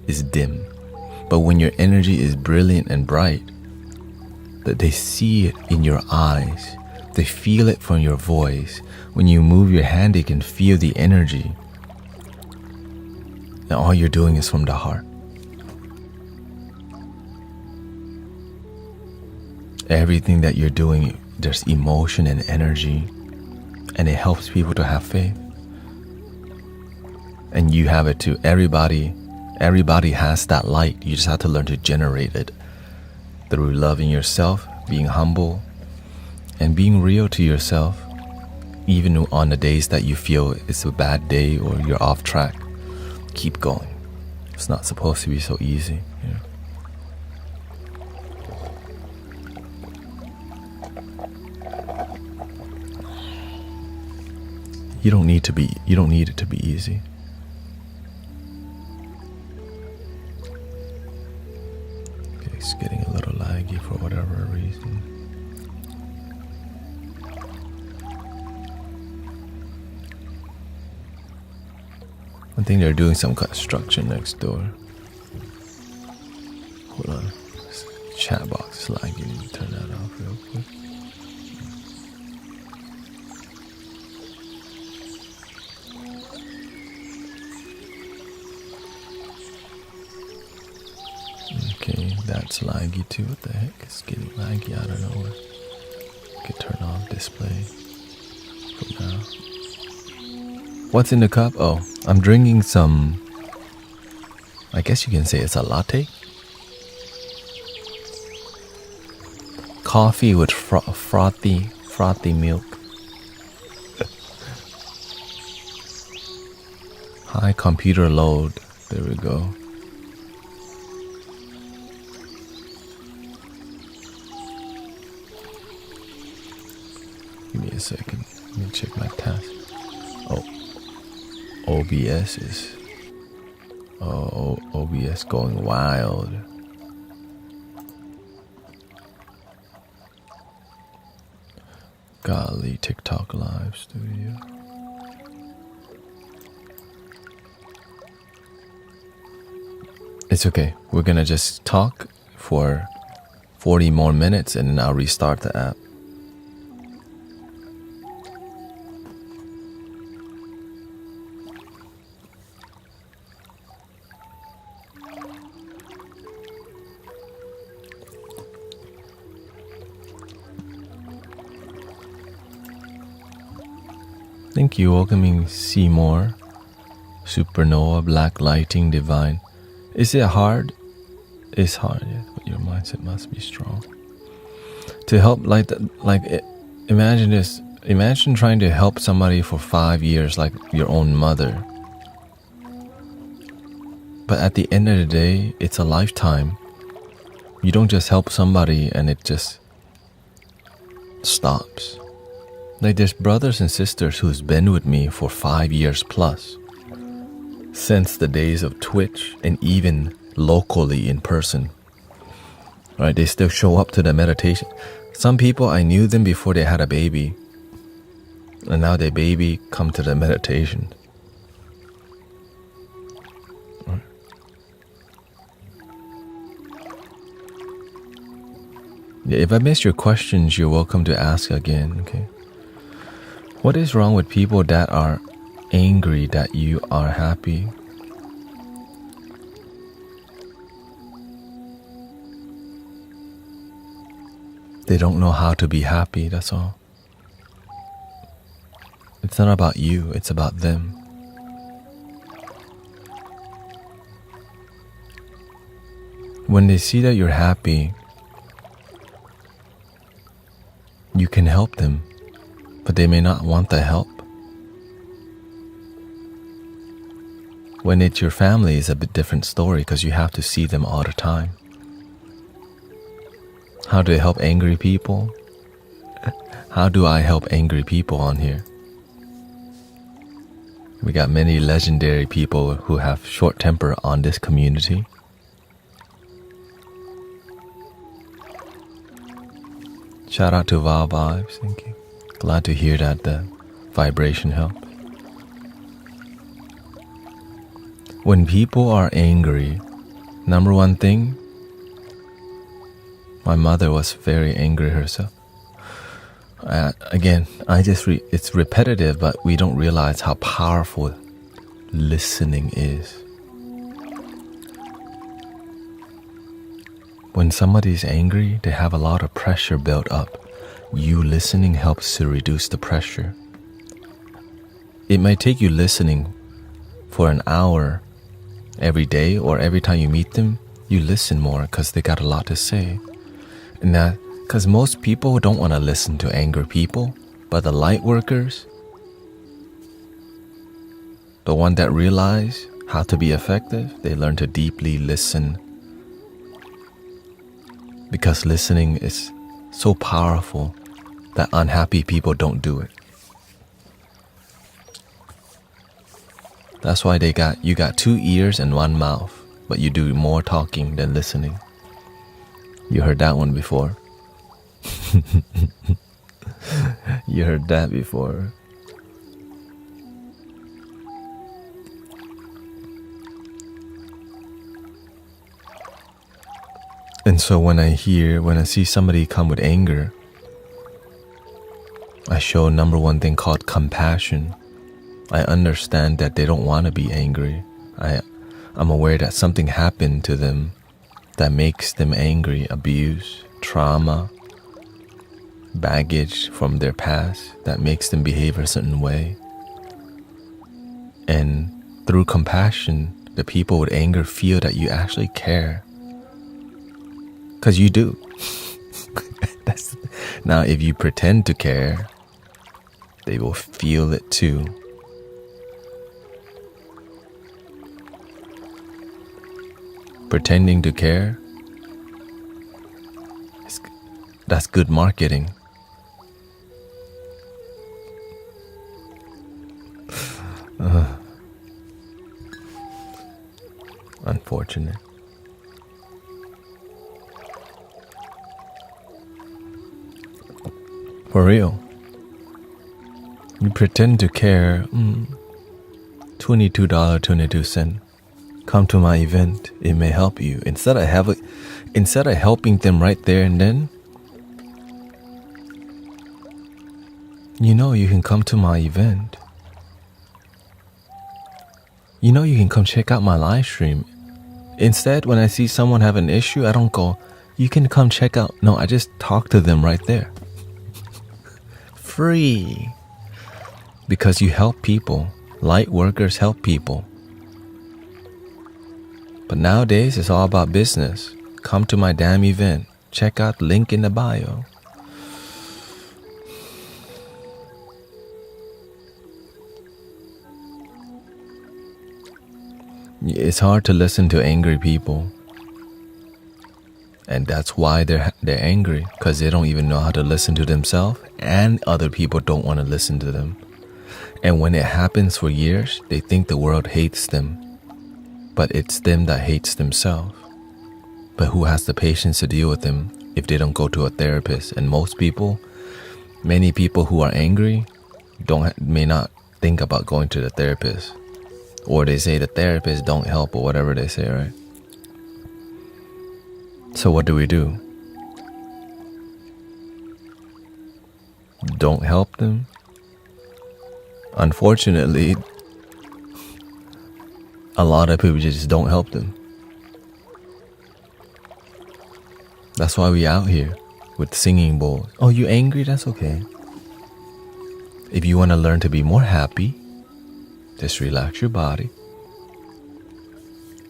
[SPEAKER 1] is dim. But when your energy is brilliant and bright, that they see it in your eyes, they feel it from your voice. When you move your hand, they can feel the energy. And all you're doing is from the heart. Everything that you're doing, there's emotion and energy, and it helps people to have faith. And you have it too. Everybody has that light. You just have to learn to generate it through loving yourself, being humble, and being real to yourself. Even on the days that you feel it's a bad day or you're off track, keep going. It's not supposed to be so easy, you know? You don't need it to be easy. Okay, it's getting a little laggy for whatever reason. I think they're doing some construction next door. Hold on. This chat box is lagging. Let me turn that off real quick. Okay, that's laggy too. What the heck? It's getting laggy out of nowhere. Okay, turn off display for now. What's in the cup? Oh, I'm drinking some, I guess you can say it's a latte. Coffee with frothy milk. High computer load. There we go. Give me a second. Let me check my task. Oh, OBS is... Oh, OBS going wild. Golly, TikTok live studio. It's okay. We're gonna just talk for 40 more minutes and then I'll restart the app. Thank you, welcoming Seymour, Supernova, Black Lighting, Divine. Is it hard? It's hard, yeah, but your mindset must be strong. To help, imagine this. Imagine trying to help somebody for 5 years, like your own mother. But at the end of the day, it's a lifetime. You don't just help somebody and it just stops. Like there's brothers and sisters who's been with me for 5 years plus. Since the days of Twitch and even locally in person. Right? They still show up to the meditation. Some people, I knew them before they had a baby. And now their baby come to the meditation. Right. Yeah, if I missed your questions, you're welcome to ask again, okay? What is wrong with people that are angry that you are happy? They don't know how to be happy, that's all. It's not about you, it's about them. When they see that you're happy, you can help them. But they may not want the help. When it's your family, it's a bit different story because you have to see them all the time. How do I help angry people? How do I help angry people on here? We got many legendary people who have short temper on this community. Shout out to Val Vibes, thank you. Glad to hear that the vibration helps. When people are angry, number one thing, my mother was very angry herself. Again, it's repetitive, but we don't realize how powerful listening is. When somebody's angry, they have a lot of pressure built up. You listening helps to reduce the pressure. It might take you listening for an hour every day, or every time you meet them, you listen more because they got a lot to say. And that, because most people don't want to listen to angry people, but the light workers, the one that realize how to be effective, they learn to deeply listen. Because listening is so powerful that unhappy people don't do it. That's why you got 2 ears and 1 mouth, but you do more talking than listening. You heard that one before. You heard that before. And so when I see somebody come with anger, I show number one thing called compassion. I understand that they don't want to be angry. I'm aware that something happened to them that makes them angry, abuse, trauma, baggage from their past that makes them behave a certain way. And through compassion, the people with anger feel that you actually care. Because you do. Now, if you pretend to care, they will feel it too. Pretending to care, that's good marketing. Unfortunate. For real. You pretend to care. $22.22. Come to my event. It may help you. Instead of helping them right there and then, you can come to my event. You can come check out my live stream. Instead, when I see someone have an issue, I don't go, you can come check out. No, I just talk to them right there. Free. Because you help people. Light workers help people. But nowadays, it's all about business. Come to my damn event. Check out link in the bio. It's hard to listen to angry people. And that's why they're angry. Because they don't even know how to listen to themselves. And other people don't want to listen to them. And when it happens for years, they think the world hates them. But it's them that hates themselves. But who has the patience to deal with them if they don't go to a therapist? And many people who are angry may not think about going to the therapist. Or they say the therapist don't help or whatever they say, right? So what do? Don't help them? Unfortunately, a lot of people just don't help them. That's why we out here with singing bowls. Oh, you angry? That's okay. If you want to learn to be more happy, just relax your body.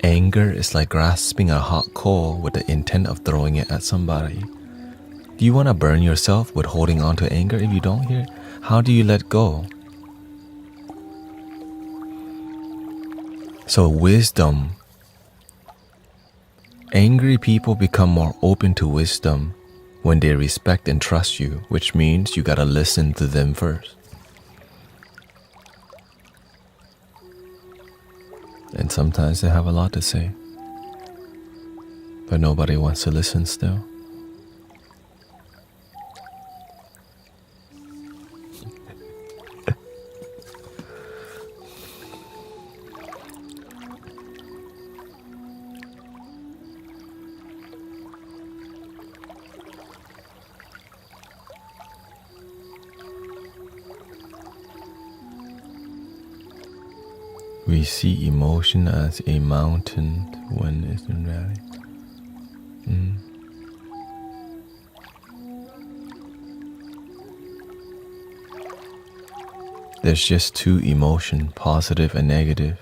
[SPEAKER 1] Anger is like grasping a hot coal with the intent of throwing it at somebody. Do you want to burn yourself with holding on to anger if you don't hear? How do you let go? So wisdom. Angry people become more open to wisdom when they respect and trust you, which means you gotta listen to them first. And sometimes they have a lot to say, but nobody wants to listen still. We see emotion as a mountain when it's in valley. There's just 2 emotions, positive and negative.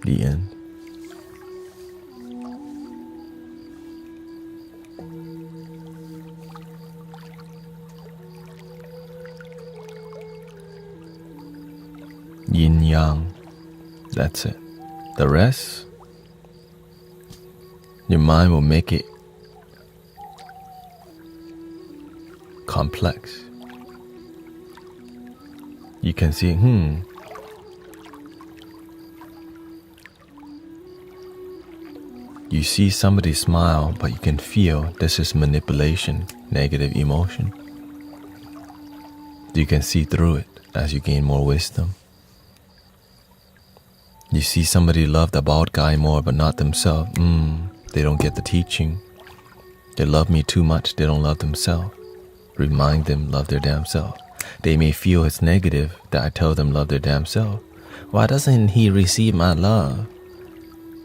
[SPEAKER 1] The end. Yin yang. That's it. The rest, your mind will make it complex. You can see, you see somebody smile, but you can feel this is manipulation, negative emotion. You can see through it as you gain more wisdom. You see somebody love the bald guy more but not themselves. They don't get the teaching. They love me too much, they don't love themselves. Remind them, love their damn self. They may feel it's negative that I tell them love their damn self. Why doesn't he receive my love?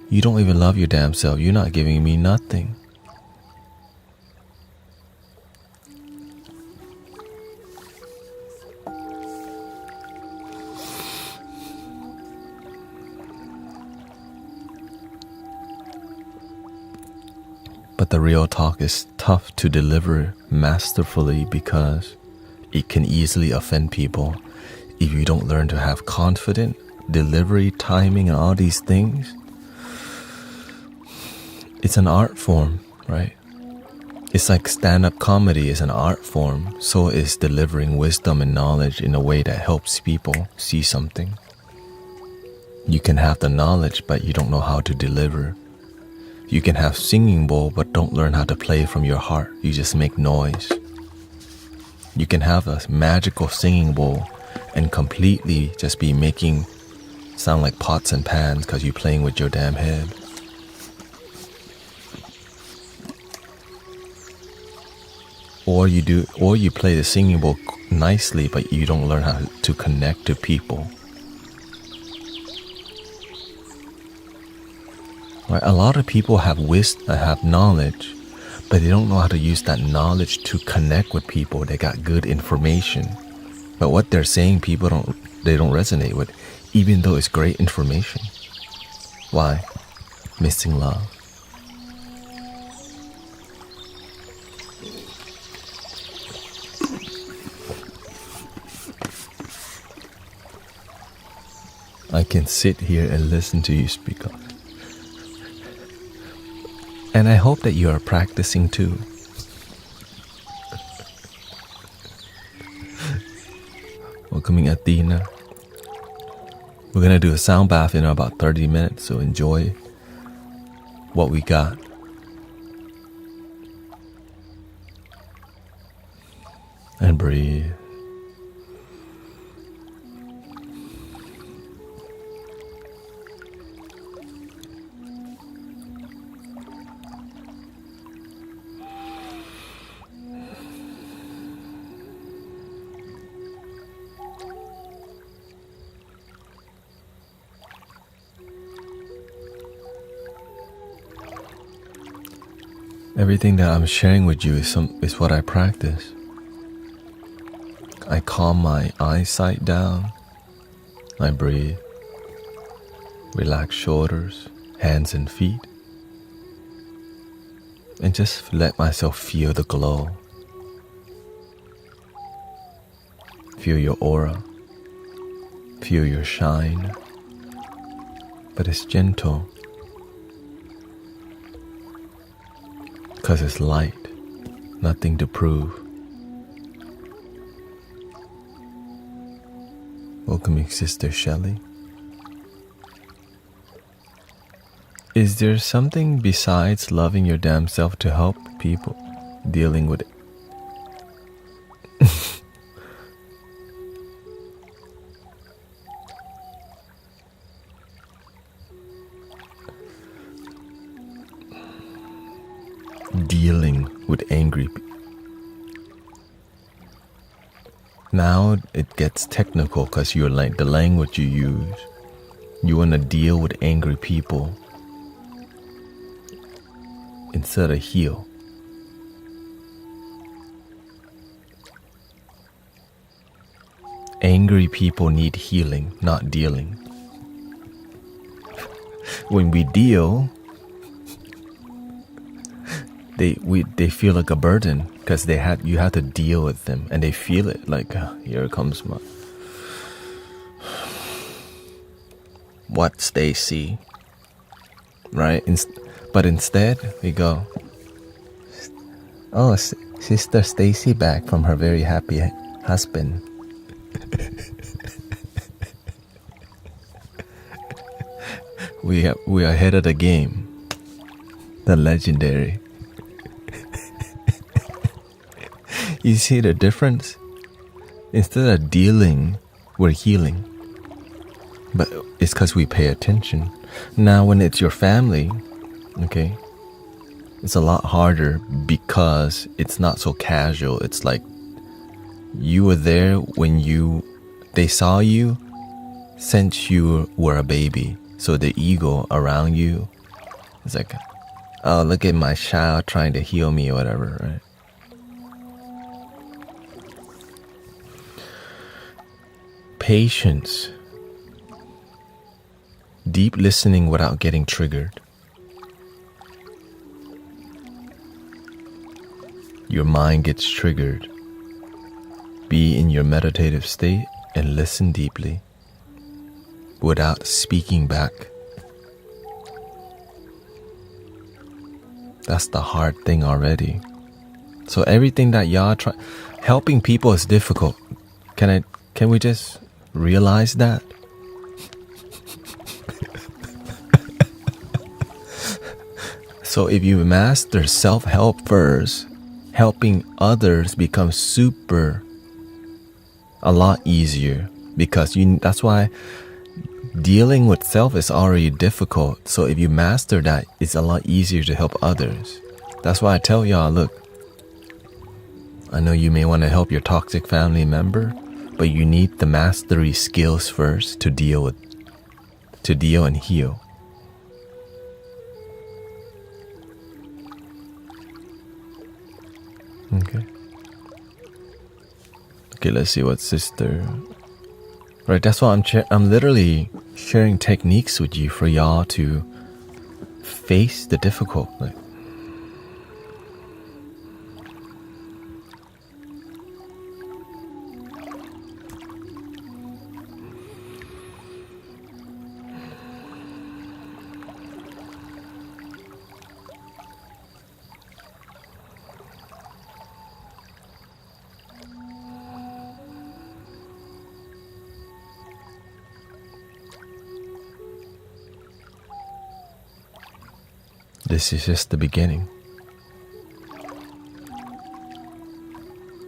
[SPEAKER 1] You don't even love your damn self. You're not giving me nothing. But the real talk is tough to deliver masterfully because it can easily offend people if you don't learn to have confident delivery, timing, and all these things. It's an art form, right? It's like stand-up comedy is an art form, so is delivering wisdom and knowledge in a way that helps people see something. You can have the knowledge, but you don't know how to deliver. You can have singing bowl, but don't learn how to play from your heart. You just make noise. You can have a magical singing bowl and completely just be making sound like pots and pans because you're playing with your damn head. Or you play the singing bowl nicely, but you don't learn how to connect to people. Right? A lot of people have knowledge, but they don't know how to use that knowledge to connect with people. They got good information, but what they're saying people don't resonate with, even though it's great information. Why? Missing love. I can sit here and listen to you speak up. And I hope that you are practicing too. Welcoming Athena. We're going to do a sound bath in about 30 minutes, so enjoy what we got. And breathe. Everything that I'm sharing with you is what I practice. I calm my eyesight down. I breathe. Relax shoulders, hands and feet. And just let myself feel the glow. Feel your aura. Feel your shine. But it's gentle. Because it's light, nothing to prove. Welcoming Sister Shelley. Is there something besides loving your damn self to help people dealing with it? Dealing with angry people. Now it gets technical because you're like the language you use. You want to deal with angry people instead of heal. Angry people need healing, not dealing. When we deal, they feel like a burden because you have to deal with them, and they feel it like here comes my what Stacy, right? But instead we go, oh, Sister Stacy back from her very happy husband. we are ahead of the game. The legendary. You see the difference? Instead of dealing, we're healing. But it's because we pay attention. Now when it's your family, okay, it's a lot harder because it's not so casual. It's like you were there when they saw you since you were a baby. So the ego around you is like, oh, look at my child trying to heal me or whatever, right? Patience. Deep listening without getting triggered. Your mind gets triggered. Be in your meditative state and listen deeply without speaking back. That's the hard thing already. So everything that y'all try, helping people is difficult. Can we just realize that? So if you master self-help first, helping others becomes a lot easier, because that's why dealing with self is already difficult. So if you master that, it's a lot easier to help others. That's why I tell y'all, look, I know you may want to help your toxic family member, but you need the mastery skills first to deal and heal. Okay, let's see what sister. Right, that's why I'm literally sharing techniques with you for y'all to face the difficult. Like, this is just the beginning.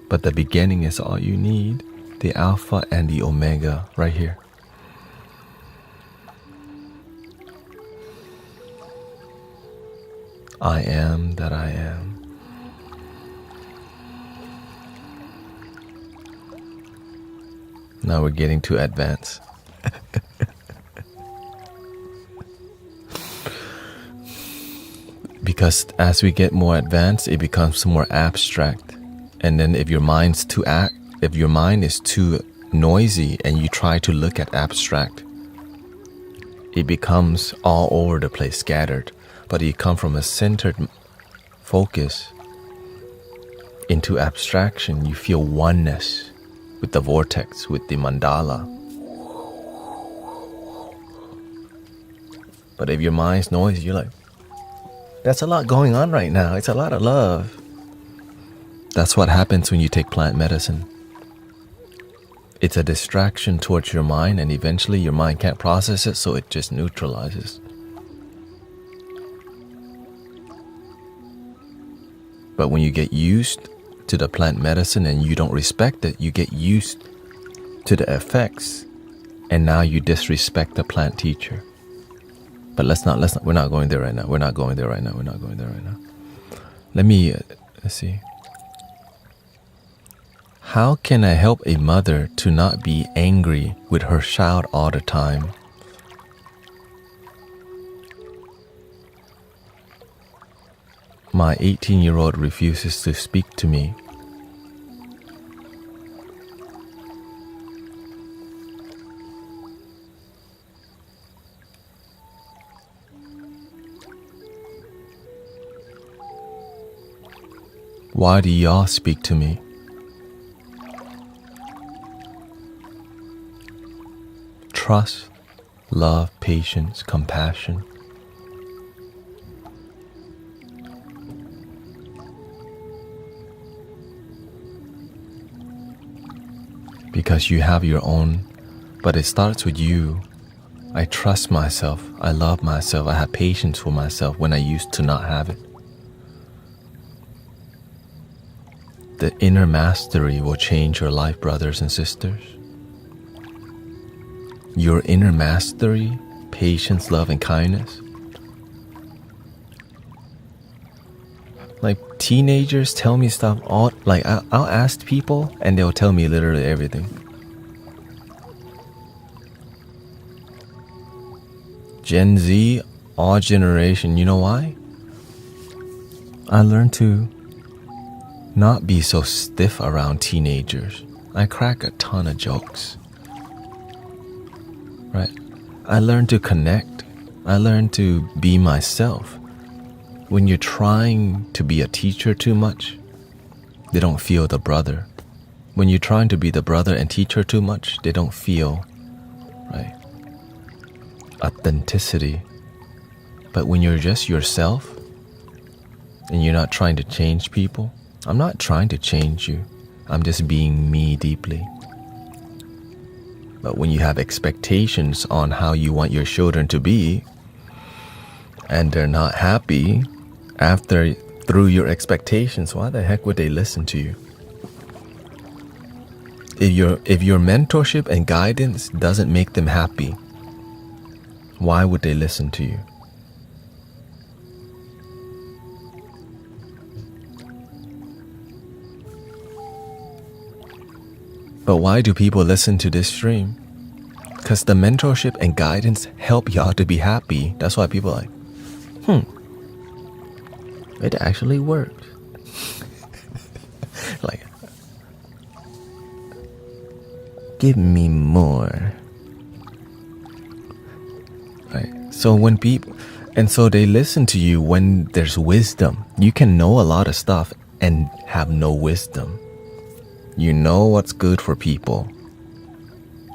[SPEAKER 1] But the beginning is all you need. The Alpha and the Omega right here. I am that I am. Now we're getting too advanced. Because as we get more advanced, it becomes more abstract. And then if your mind is too noisy and you try to look at abstract, it becomes all over the place, scattered. But you come from a centered focus into abstraction, you feel oneness with the vortex, with the mandala. But if your mind's noisy, you're like, that's a lot going on right now. It's a lot of love. That's what happens when you take plant medicine. It's a distraction towards your mind, and eventually your mind can't process it, so it just neutralizes. But when you get used to the plant medicine and you don't respect it, you get used to the effects, and now you disrespect the plant teacher. But we're not going there right now. Let's see. How can I help a mother to not be angry with her child all the time? My 18-year-old refuses to speak to me. Why do y'all speak to me? Trust, love, patience, compassion. Because you have your own, but it starts with you I trust myself. I love myself. I have patience for myself when I used to not have it. The inner mastery will change your life, brothers and sisters. Your inner mastery, patience, love, and kindness. Like teenagers tell me stuff all like I'll ask people and they'll tell me literally everything. Gen Z, all generation, you know why? I learned to not be so stiff around teenagers. I crack a ton of jokes. Right? I learned to connect. I learned to be myself. When you're trying to be a teacher too much, they don't feel the brother. When you're trying to be the brother and teacher too much, they don't feel, right, authenticity. But when you're just yourself and you're not trying to change people, I'm not trying to change you. I'm just being me deeply. But when you have expectations on how you want your children to be, and they're not happy through your expectations, why the heck would they listen to you? If your mentorship and guidance doesn't make them happy, why would they listen to you? But why do people listen to this stream? Because the mentorship and guidance help y'all to be happy. That's why people are like, it actually worked. Like, give me more. Right? So when people, and so they listen to you when there's wisdom. You can know a lot of stuff and have no wisdom. You know what's good for people,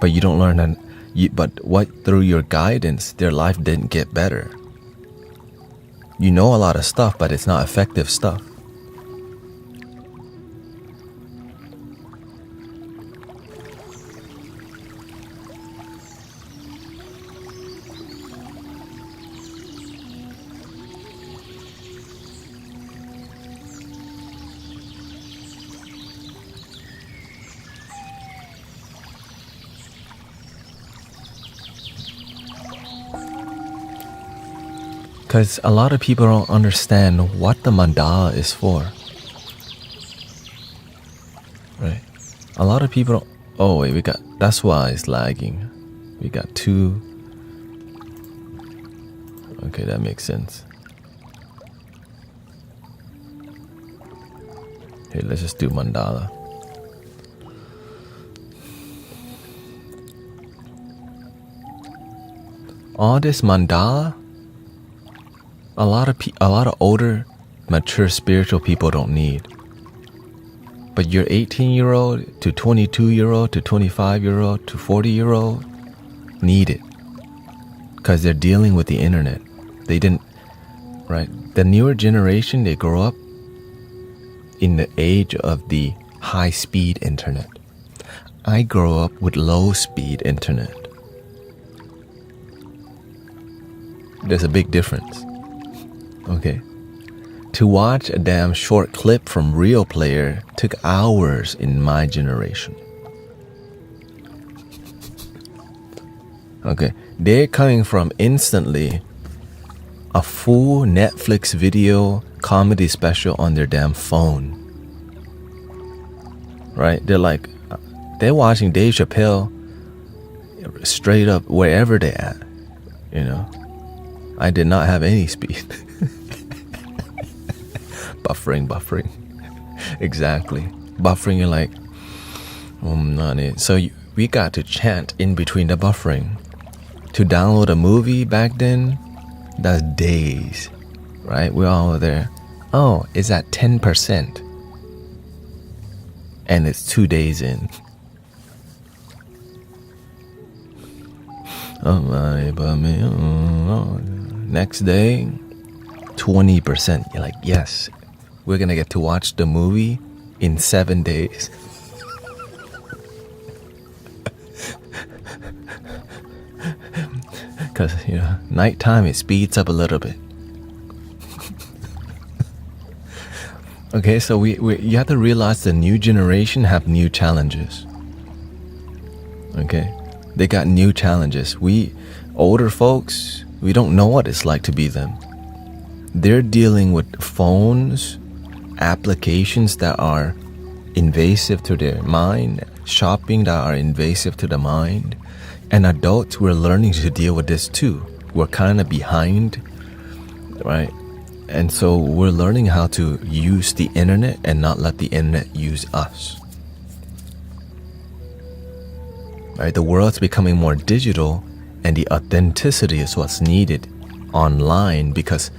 [SPEAKER 1] but you don't learn that. But what through your guidance, their life didn't get better. You know a lot of stuff, but it's not effective stuff. Because a lot of people don't understand what the mandala is for. Right? A lot of people don't. Oh, wait, that's why it's lagging. We got two. Okay, that makes sense. Hey, let's just do mandala. All this mandala, a lot of older, mature spiritual people don't need. But your 18-year-old to 22-year-old to 25-year-old to 40-year-old need it. Because they're dealing with the internet. They didn't, right? The newer generation, they grow up in the age of the high-speed internet. I grew up with low-speed internet. There's a big difference. Okay. To watch a damn short clip from Real Player took hours in my generation. Okay. They're coming from instantly a full Netflix video comedy special on their damn phone. Right? They're watching Dave Chappelle straight up wherever they're at. You know? I did not have any speed. Buffering. Exactly. Buffering, you're like, not it. So we got to chant in between the buffering. To download a movie back then, that's days. Right? We're all there. Oh, it's at 10%. And it's 2 days in. Next day, 20%. You're like, yes, we're gonna get to watch the movie in 7 days. because nighttime it speeds up a little bit. Okay, so you have to realize the new generation have new challenges. Okay, they got new challenges. We older folks, we don't know what it's like to be them. They're dealing with phones, applications that are invasive to their mind, shopping that are invasive to the mind, and adults, we're learning to deal with this too. We're kind of behind, right? And so we're learning how to use the internet and not let the internet use us. Right? The world's becoming more digital, and the authenticity is what's needed online, because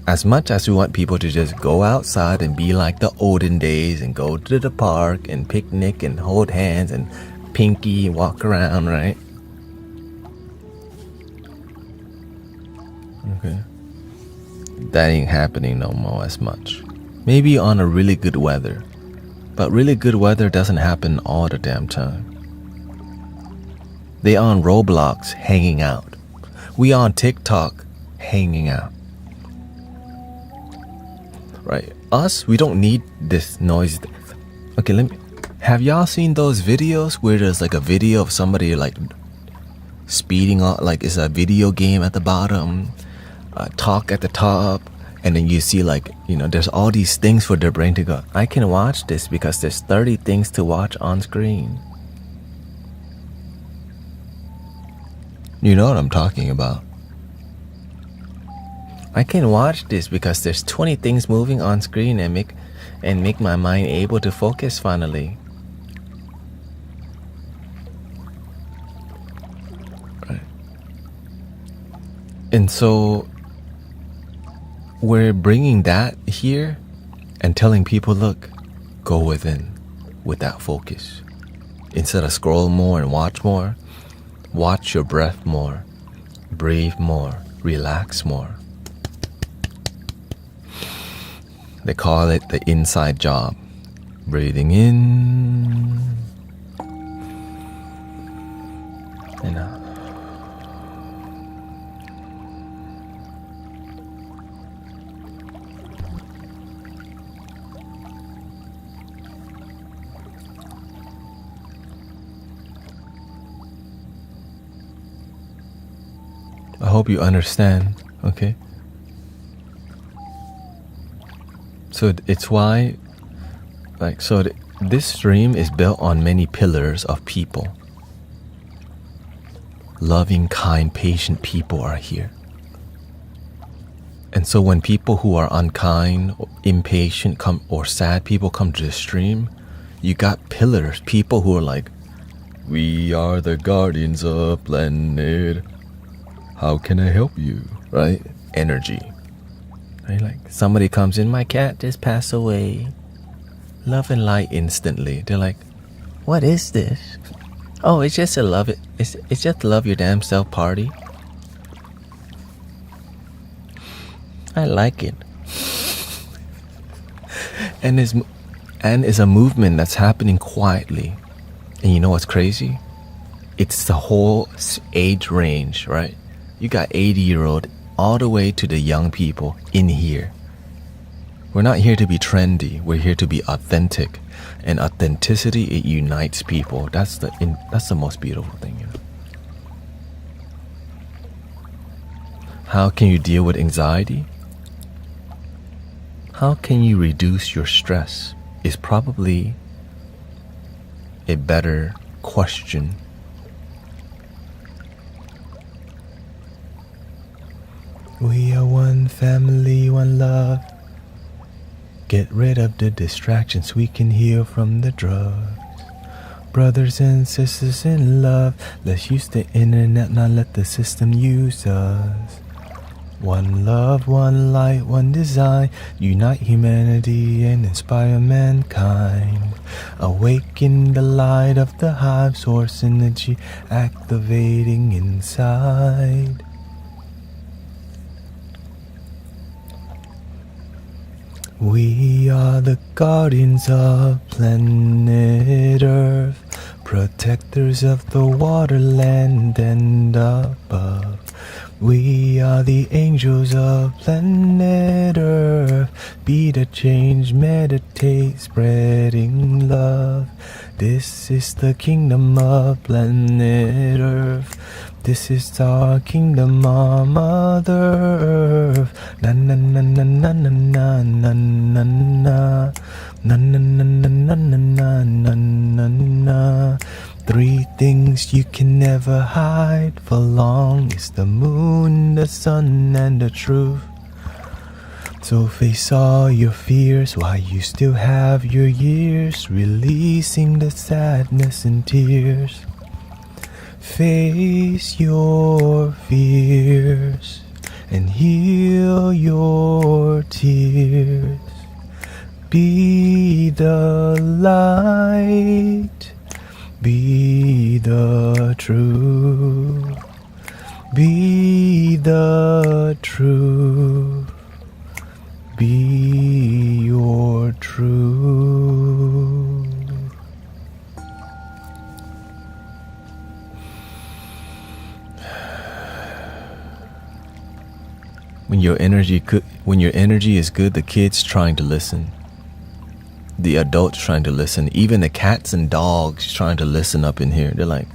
[SPEAKER 1] as much as we want people to just go outside and be like the olden days and go to the park and picnic and hold hands and pinky walk around, right? Okay. That ain't happening no more as much. Maybe on a really good weather, but really good weather doesn't happen all the damn time. They on Roblox hanging out. We on TikTok hanging out. Right? Us, we don't need this noise. Okay, have y'all seen those videos where there's like a video of somebody like speeding off, like it's a video game at the bottom, talk at the top, and then you see like, there's all these things for their brain to go, I can watch this because there's 30 things to watch on screen. You know what I'm talking about. I can watch this because there's 20 things moving on screen and make my mind able to focus finally. Right. And so we're bringing that here and telling people, look, go within with that focus. Instead of scroll more and watch more, watch your breath more, breathe more, relax more. They call it the inside job. Breathing in and out. I hope you understand, okay? So it's why, this stream is built on many pillars of people. Loving, kind, patient people are here. And so when people who are unkind, or impatient or sad people come to the stream, you got pillars, people who are like, we are the guardians of planet. How can I help you? Right? Energy. Right? Like somebody comes in, my cat just passed away. Love and light instantly. They're like, what is this? Oh, it's just a love it. It's just love your damn self party. I like it. And it's a movement that's happening quietly. And you know what's crazy? It's the whole age range, right? You got 80-year-old all the way to the young people in here. We're not here to be trendy. We're here to be authentic. And authenticity, it unites people. That's the most beautiful thing, you know. How can you deal with anxiety? How can you reduce your stress is probably a better question. We are one family, one love. Get rid of the distractions, we can heal from the drugs. Brothers and sisters in love, let's use the internet, not let the system use us. One love, one light, one design, unite humanity and inspire mankind. Awaken the light of the hive source energy, activating inside. We are the guardians of planet Earth, protectors of the water, land, and above. We are the angels of planet Earth. Be the change, meditate, spreading love. This is the kingdom of planet Earth. This is our kingdom on Mother Earth. Na na na na na na na na na na na na na na na na na na. Three things you can never hide for long is the moon, the sun, and the truth. So face all your fears while you still have your years, releasing the sadness and tears. Face your fears and heal your tears. Be the light, be the truth, be the truth, be your truth. When your energy is good, the kids trying to listen. The adults trying to listen. Even the cats and dogs trying to listen up in here. They're like,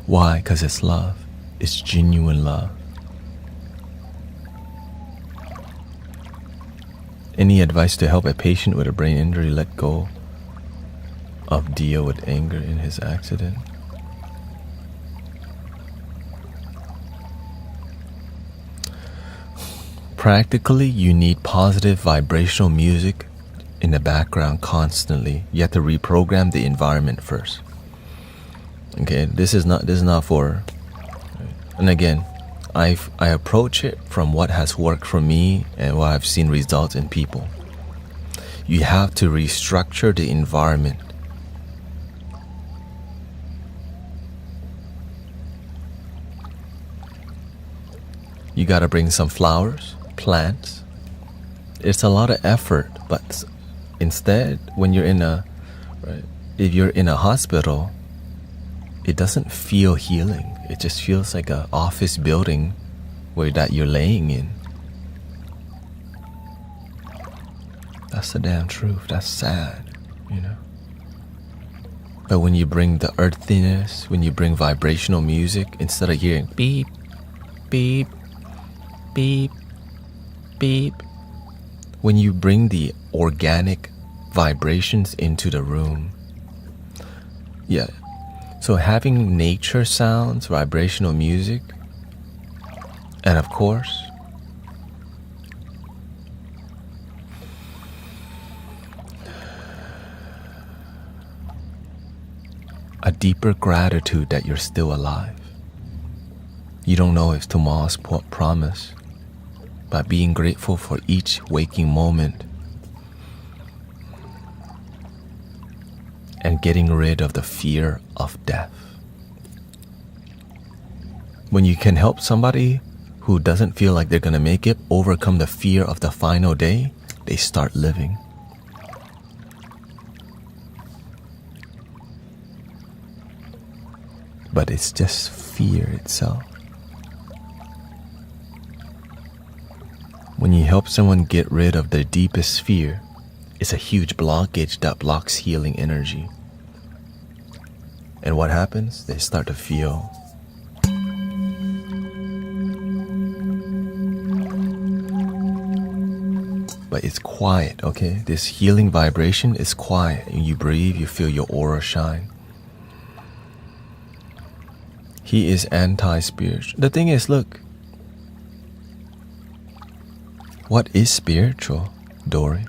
[SPEAKER 1] why? Because it's love. It's genuine love. Any advice to help a patient with a brain injury let go of deal with anger in his accident? Practically, you need positive vibrational music in the background constantly. You have to reprogram the environment first. Okay, this is not for. And again, I approach it from what has worked for me and what I've seen results in people. You have to restructure the environment. You gotta bring some flowers, plants. It's a lot of effort, but instead, when you're if you're in a hospital, it doesn't feel healing. It just feels like an office building that you're laying in. That's the damn truth. That's sad, you know. But when you bring the earthiness, when you bring vibrational music, instead of hearing beep, beep, beep, beep, when you bring the organic vibrations into the room, yeah. So having nature sounds, vibrational music, and of course, a deeper gratitude that you're still alive. You don't know if tomorrow's promise, but being grateful for each waking moment and getting rid of the fear of death. When you can help somebody who doesn't feel like they're gonna make it overcome the fear of the final day, they start living. But it's just fear itself. When you help someone get rid of their deepest fear, it's a huge blockage that blocks healing energy. And what happens? They start to feel. But it's quiet, okay? This healing vibration is quiet. And you breathe, you feel your aura shine. He is anti-spiritual. The thing is, look. What is spiritual, Dory?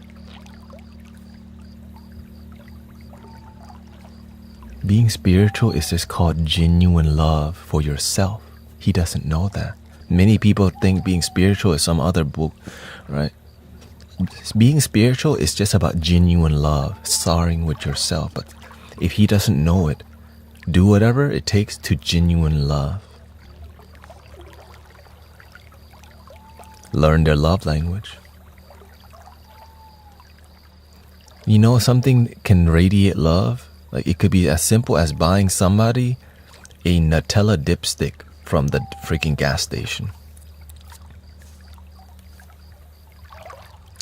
[SPEAKER 1] Being spiritual is just called genuine love for yourself. He doesn't know that. Many people think being spiritual is some other book, right? Being spiritual is just about genuine love, starring with yourself. But if he doesn't know it, do whatever it takes to genuine love. Learn their love language. You know, something can radiate love. Like it could be as simple as buying somebody a Nutella dipstick from the freaking gas station.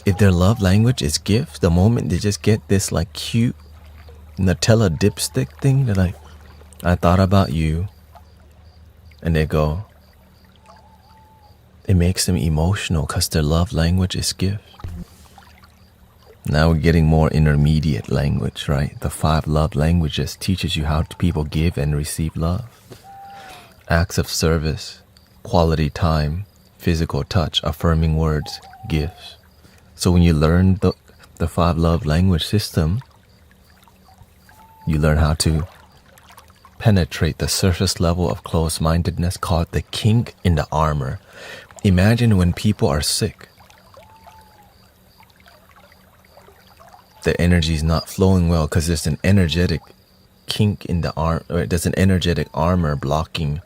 [SPEAKER 1] If their love language is gifts, the moment they just get this like cute Nutella dipstick thing, they're like, I thought about you. And they go, it makes them emotional because their love language is gifts. Now we're getting more intermediate language, right? The 5 love languages teaches you how people give and receive love. Acts of service, quality time, physical touch, affirming words, gifts. So when you learn the 5 love language system, you learn how to penetrate the surface level of closed-mindedness called the kink in the armor. Imagine when people are sick. The energy is not flowing well because there's an energetic kink in the arm, or there's an energetic armor blocking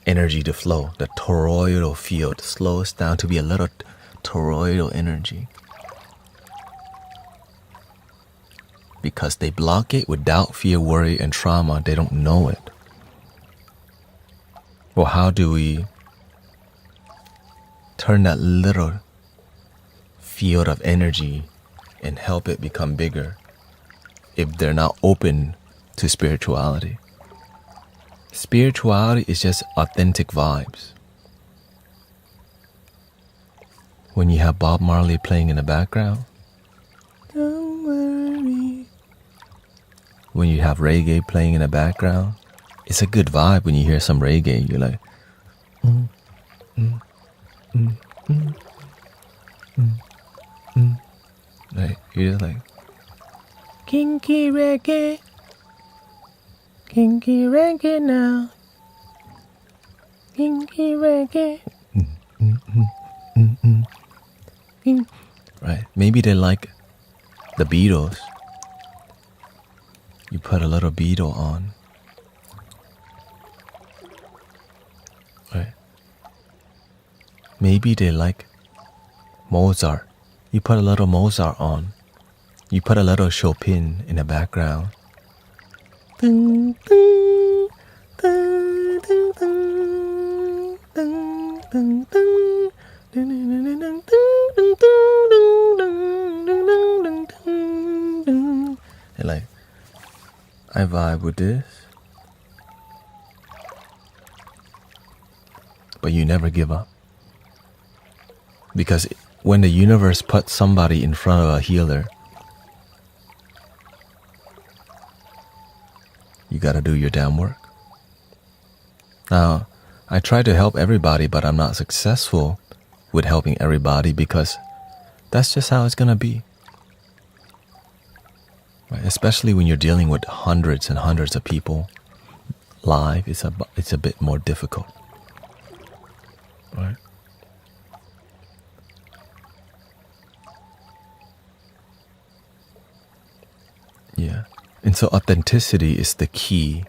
[SPEAKER 1] energy to flow. The toroidal field slows down to be a little toroidal energy. Because they block it with doubt, fear, worry, and trauma, they don't know it. Well, how do we turn that little field of energy and help it become bigger if they're not open to spirituality? Spirituality is just authentic vibes. When you have Bob Marley playing in the background, don't worry. When you have reggae playing in the background, it's a good vibe. When you hear some reggae, you're like, Right, you're just like, kinky reggae now, kinky reggae. Right, maybe they like the Beatles. You put a little Beatle on. Right. Maybe they like Mozart. You put a little Mozart on. You put a little Chopin in the background. Dun, dun, dun, dun, dun, dun, dun, dun, dun, dun. And like, I vibe with this. But you never give up. Because when the universe puts somebody in front of a healer, you gotta do your damn work. Now, I try to help everybody, but I'm not successful with helping everybody because that's just how it's gonna be. Right? Especially when you're dealing with hundreds and hundreds of people live, it's a bit more difficult. Right? Yeah. And so authenticity is the key.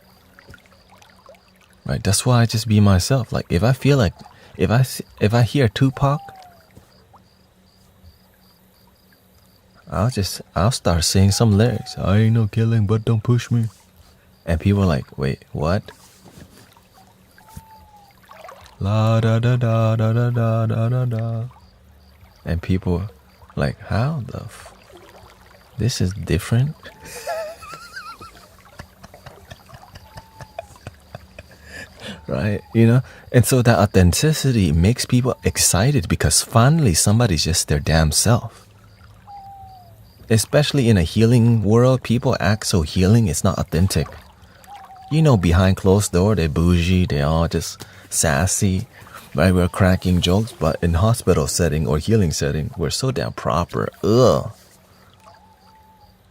[SPEAKER 1] Right? That's why I just be myself. Like if I feel like if I hear Tupac, I'll start saying some lyrics. I ain't no killing, but don't push me. And people are like, wait, what? La da da da da da da da da da. And people like, how the this is different. Right? You know? And so that authenticity makes people excited because finally somebody's just their damn self. Especially in a healing world, people act so healing, it's not authentic. You know, behind closed door, they're bougie, they're all just sassy, right? We're cracking jokes, but in hospital setting or healing setting, we're so damn proper. Ugh.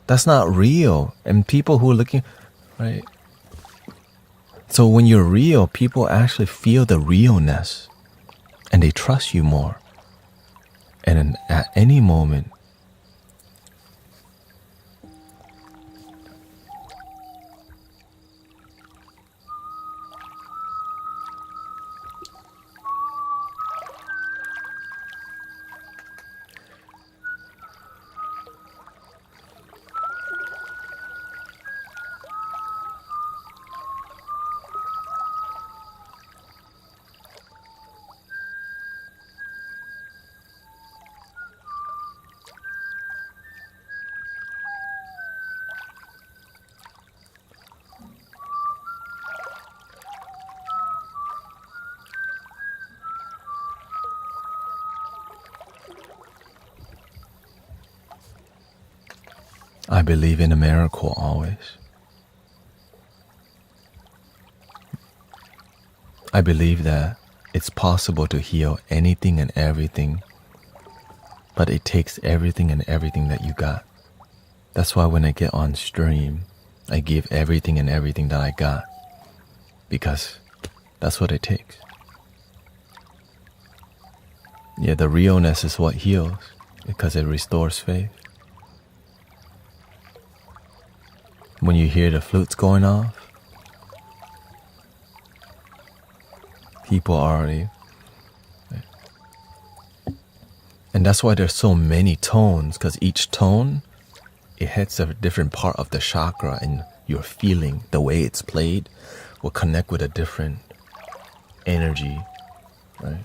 [SPEAKER 1] That's not real. And people who are looking, right? So when you're real, people actually feel the realness and they trust you more. And then at any moment, I believe in a miracle always. I believe that it's possible to heal anything and everything, but it takes everything and everything that you got. That's why when I get on stream, I give everything and everything that I got, because that's what it takes. Yeah, the realness is what heals, because it restores faith. When you hear the flutes going off, people are already... And that's why there's so many tones, because each tone, it hits a different part of the chakra, and your feeling, the way it's played, will connect with a different energy, right?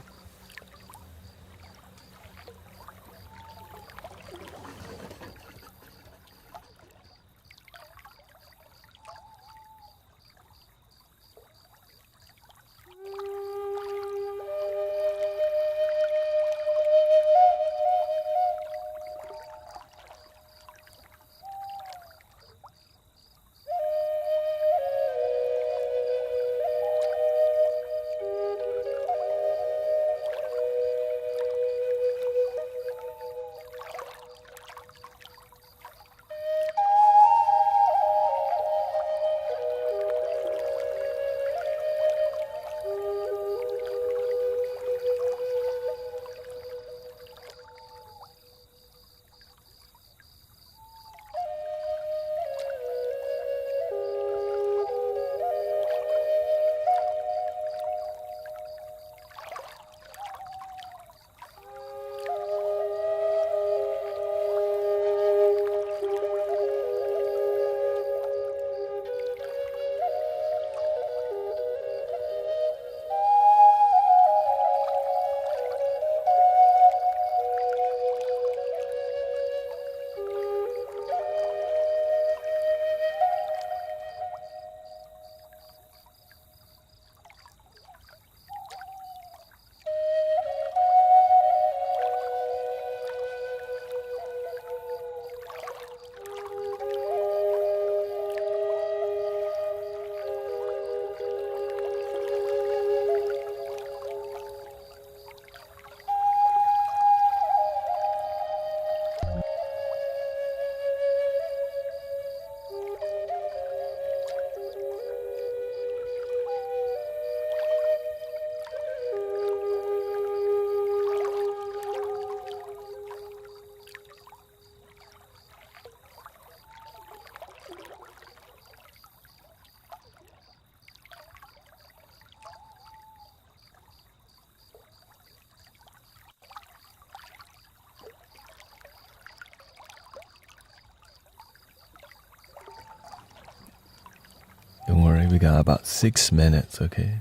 [SPEAKER 1] Don't worry, we got about 6 minutes, okay?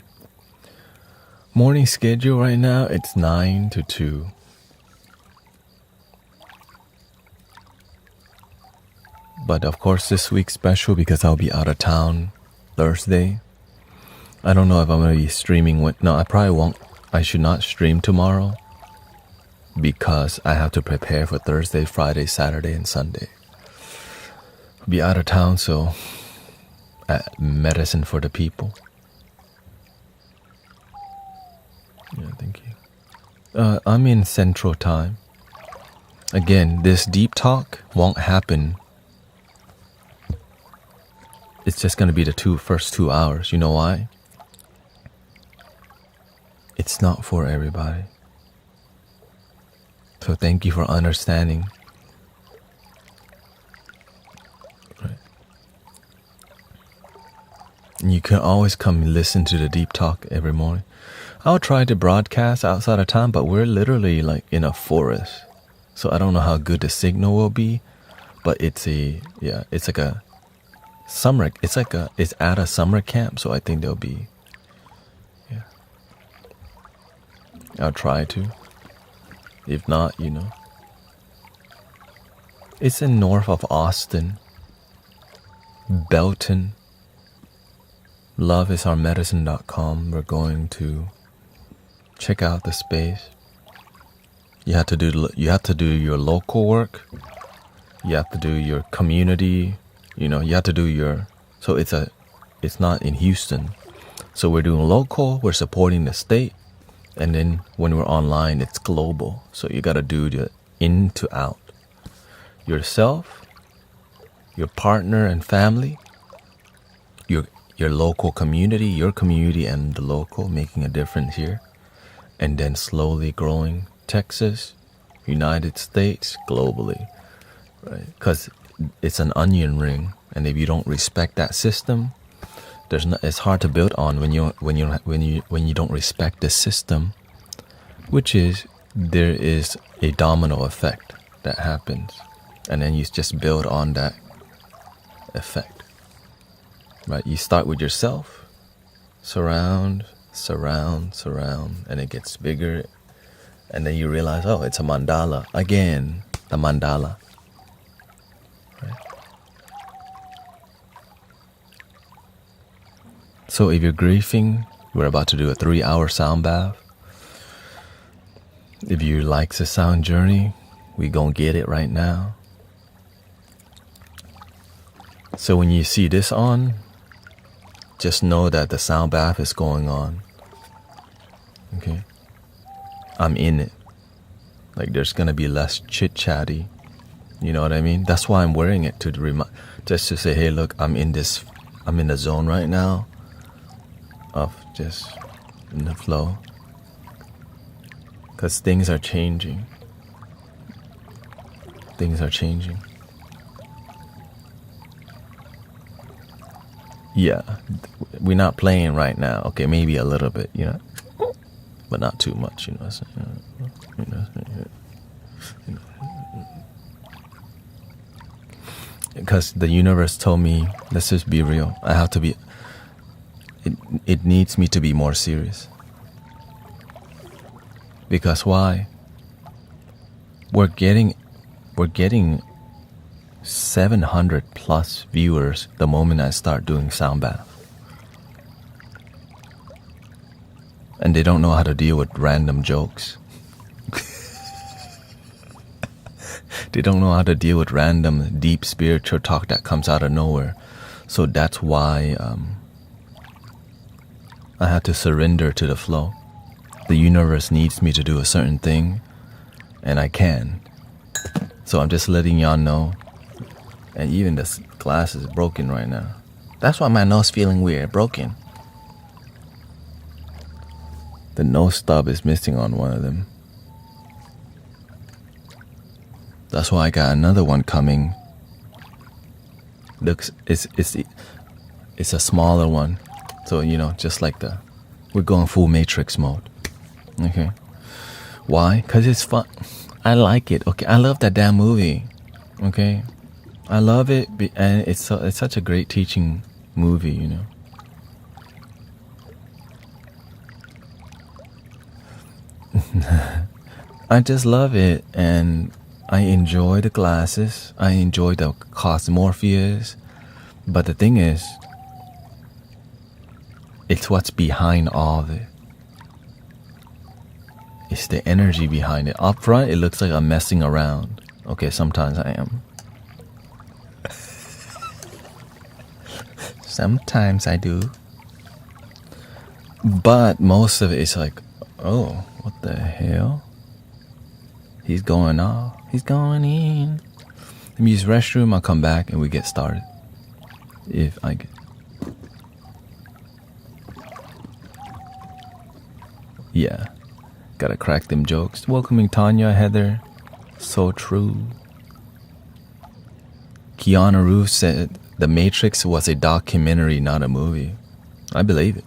[SPEAKER 1] Morning schedule right now, it's 9 to 2. But of course this week's special because I'll be out of town Thursday. I don't know if I'm going to be streaming. No, I probably won't. I should not stream tomorrow because I have to prepare for Thursday, Friday, Saturday, and Sunday. I'll be out of town, so medicine for the people. Yeah, thank you. I'm in Central Time. Again, this deep talk won't happen. It's just going to be the first 2 hours. You know why? It's not for everybody. So thank you for understanding. Right. And you can always come listen to the deep talk every morning. I'll try to broadcast outside of town, but we're literally like in a forest. So I don't know how good the signal will be, but it's like a summer, it's at a summer camp, so I think there'll be, yeah. I'll try to. If not, It's in north of Austin. Belton. LoveisOurmedicine.com. We're going to check out the space. You have to do your local work, You have to do your community, you have to do your, so it's not in Houston. So we're doing local, we're supporting the state, and then when we're online, it's global. So you got to do the in to out. Yourself, your partner and family, your local community, your community and the local, making a difference here. And then slowly growing Texas, United States, globally, right? Because it's an onion ring, and if you don't respect that system, it's hard to build on when you don't respect the system, which is there is a domino effect that happens, and then you just build on that effect, right? You start with yourself, surround, and it gets bigger, and then you realize, oh, it's a mandala again, the mandala, right? So if you're grieving, we're about to do a 3-hour sound bath. If you like the sound journey, we gonna get it right now. So when you see this on, just know that the sound bath is going on. Okay? I'm in it. Like, there's gonna be less chit-chatty. You know what I mean? That's why I'm wearing it, just to say, hey, look, I'm in the zone right now of just in the flow. Because things are changing. Yeah, we're not playing right now. Okay, maybe a little bit, but not too much, Because the universe told me, let's just be real. I have to be. It needs me to be more serious. Because why? We're getting 700 plus viewers the moment I start doing sound bath. And they don't know how to deal with random jokes. They don't know how to deal with random deep spiritual talk that comes out of nowhere. So that's why I had to surrender to the flow. The universe needs me to do a certain thing, and I can. So I'm just letting y'all know. And even this glass is broken right now. That's why my nose feeling weird, broken. The nose stub is missing on one of them. That's why I got another one coming. Looks, it's a smaller one. So, just like we're going full Matrix mode. Okay. Why? Because it's fun. I like it. Okay. I love that damn movie. Okay. I love it, and it's such a great teaching movie, I just love it, and I enjoy the glasses. I enjoy the cosmorpheus. But the thing is, it's what's behind all of it. It's the energy behind it. Up front, it looks like I'm messing around. Okay, sometimes I am. Sometimes I do. But most of it is like, oh, what the hell? He's going off. He's going in. Let me use restroom. I'll come back and we get started. If I get. Yeah. Gotta crack them jokes. Welcoming Tanya, Heather. So true. Keanu Reeves said The Matrix was a documentary, not a movie. I believe it.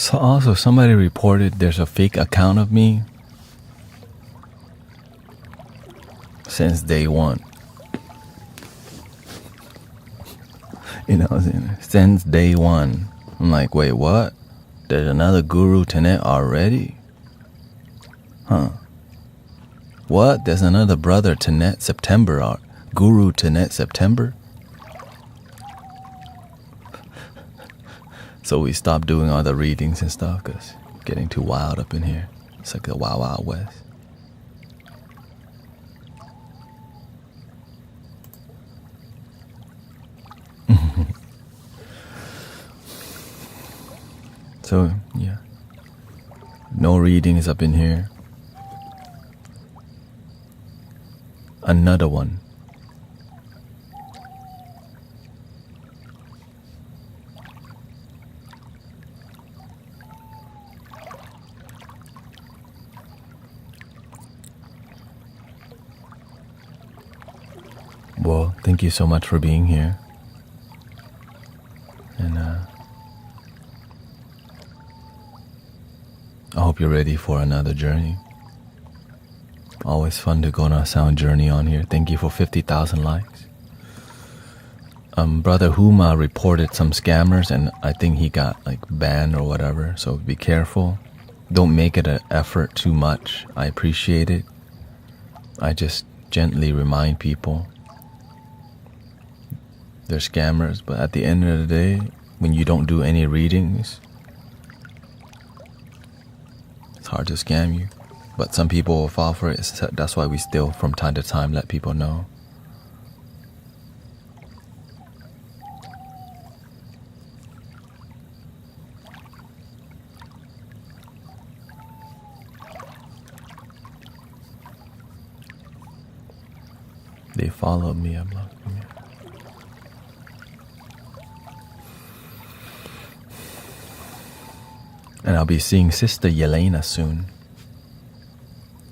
[SPEAKER 1] So also, somebody reported there's a fake account of me since day one. You know what I'm saying? Since day one. I'm like, wait, what? There's another Guru Tanet already? Huh. What? There's another brother Tanet September, or Guru Tanet September? So we stopped doing all the readings and stuff because it's getting too wild up in here. It's like the Wild Wild West. So, yeah. No readings up in here. Another one. Well, thank you so much for being here. And I hope you're ready for another journey. Always fun to go on a sound journey on here. Thank you for 50,000 likes. Brother Huma reported some scammers and I think he got like banned or whatever. So be careful. Don't make it an effort too much. I appreciate it. I just gently remind people they're scammers, but at the end of the day, when you don't do any readings, it's hard to scam you. But some people will fall for it. That's why we still, from time to time, let people know. They followed me. I'm like, yeah. And I'll be seeing Sister Yelena soon.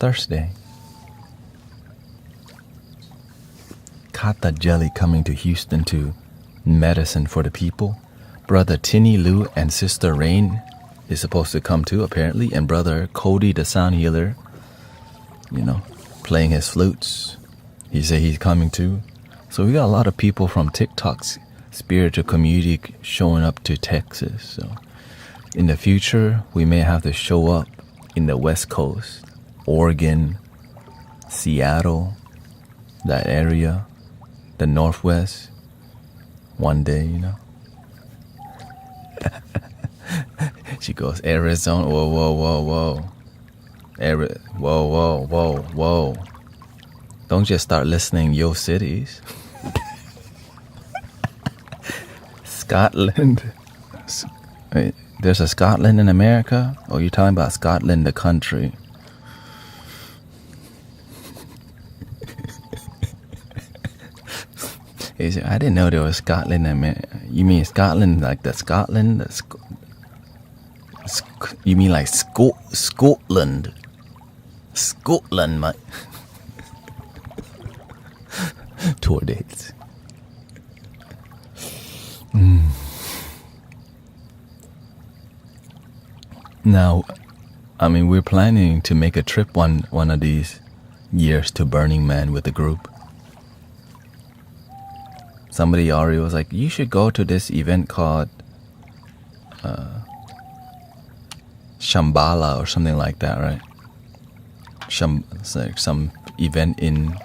[SPEAKER 1] Thursday. Kata Jelly coming to Houston to medicine for the people. Brother Tinny Lou and Sister Rain is supposed to come too, apparently. And Brother Cody, the sound healer, playing his flutes. He said he's coming too. So we got a lot of people from TikTok's spiritual community showing up to Texas. So in the future, we may have to show up in the West Coast, Oregon, Seattle, that area, the Northwest, one day, She goes, Arizona, whoa. Whoa. Don't just start listening yo cities. Scotland. Wait, there's a Scotland in America? Or you're talking about Scotland, the country? I didn't know there was Scotland in America. You mean Scotland like the Scotland? You mean like Scotland? Scotland, mate. Tour dates. Now, we're planning to make a trip one of these years to Burning Man with the group. Somebody already was like, you should go to this event called Shambhala or something like that, right? It's like some event in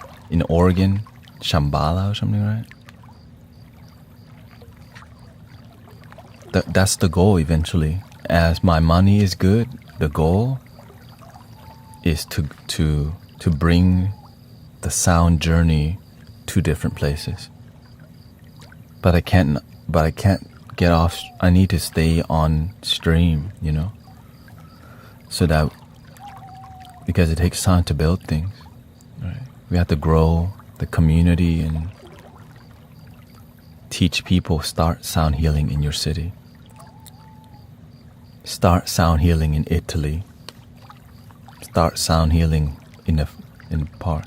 [SPEAKER 1] Oregon, Shambhala or something, right? That's the goal eventually. As my money is good, the goal is to bring the sound journey to different places. But I can't get off. I need to stay on stream, so that, because it takes time to build things, right? We have to grow the community and teach people. Start sound healing in your city. Start sound healing in Italy. Start sound healing in the park,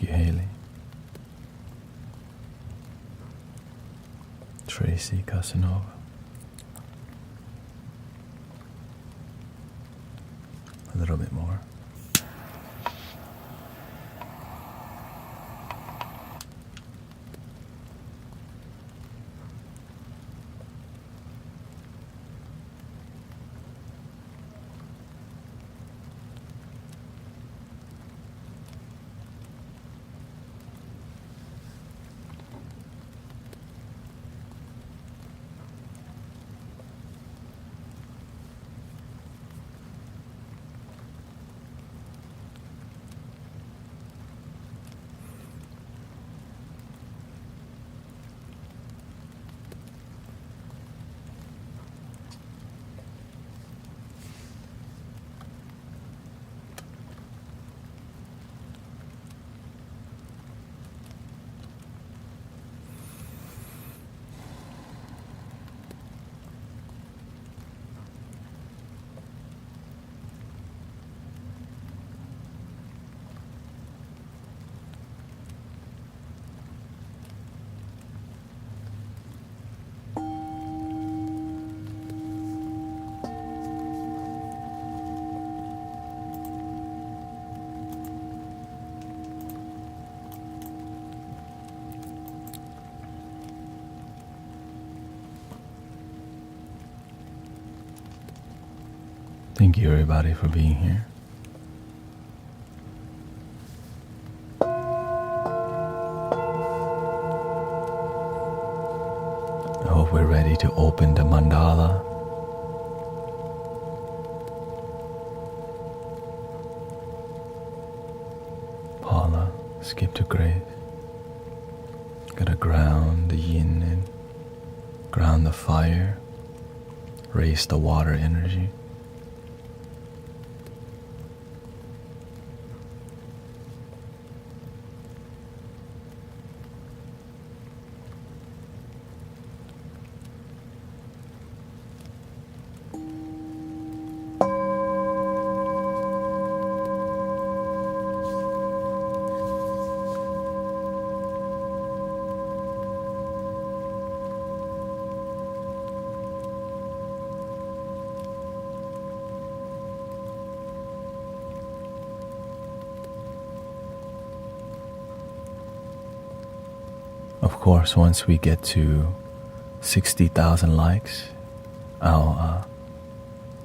[SPEAKER 1] you, Haley. Tracy Casanova. A little bit more. Thank you, everybody, for being here. I hope we're ready to open the mandala. Paula, skip to grave. Gotta ground the yin and ground the fire, raise the water energy. Of course, once we get to 60,000 likes, I'll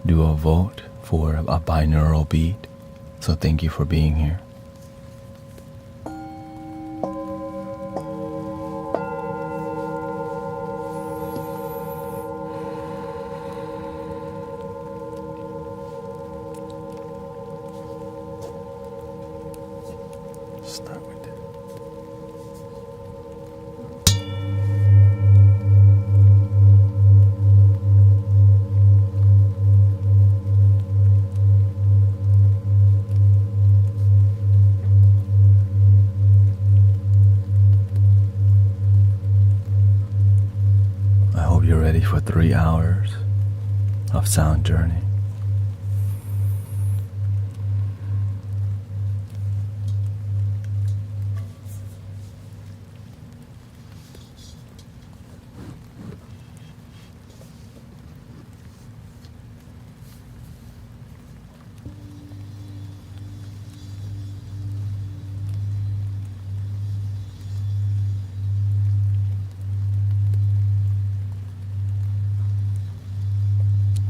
[SPEAKER 1] do a vote for a binaural beat. So thank you for being here. Start with it. You're ready for 3 hours of sound journey.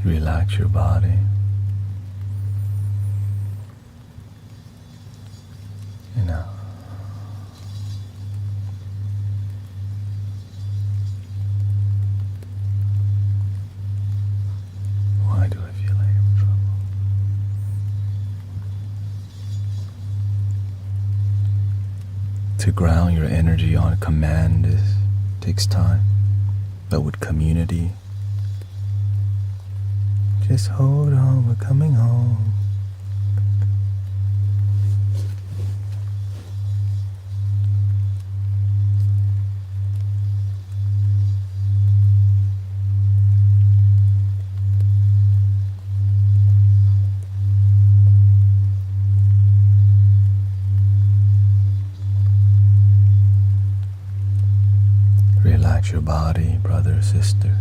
[SPEAKER 1] Relax your body. In out. Why do I feel like I'm in trouble? To ground your energy on command takes time, but with community, just hold on, we're coming home. Relax your body, brother, sister.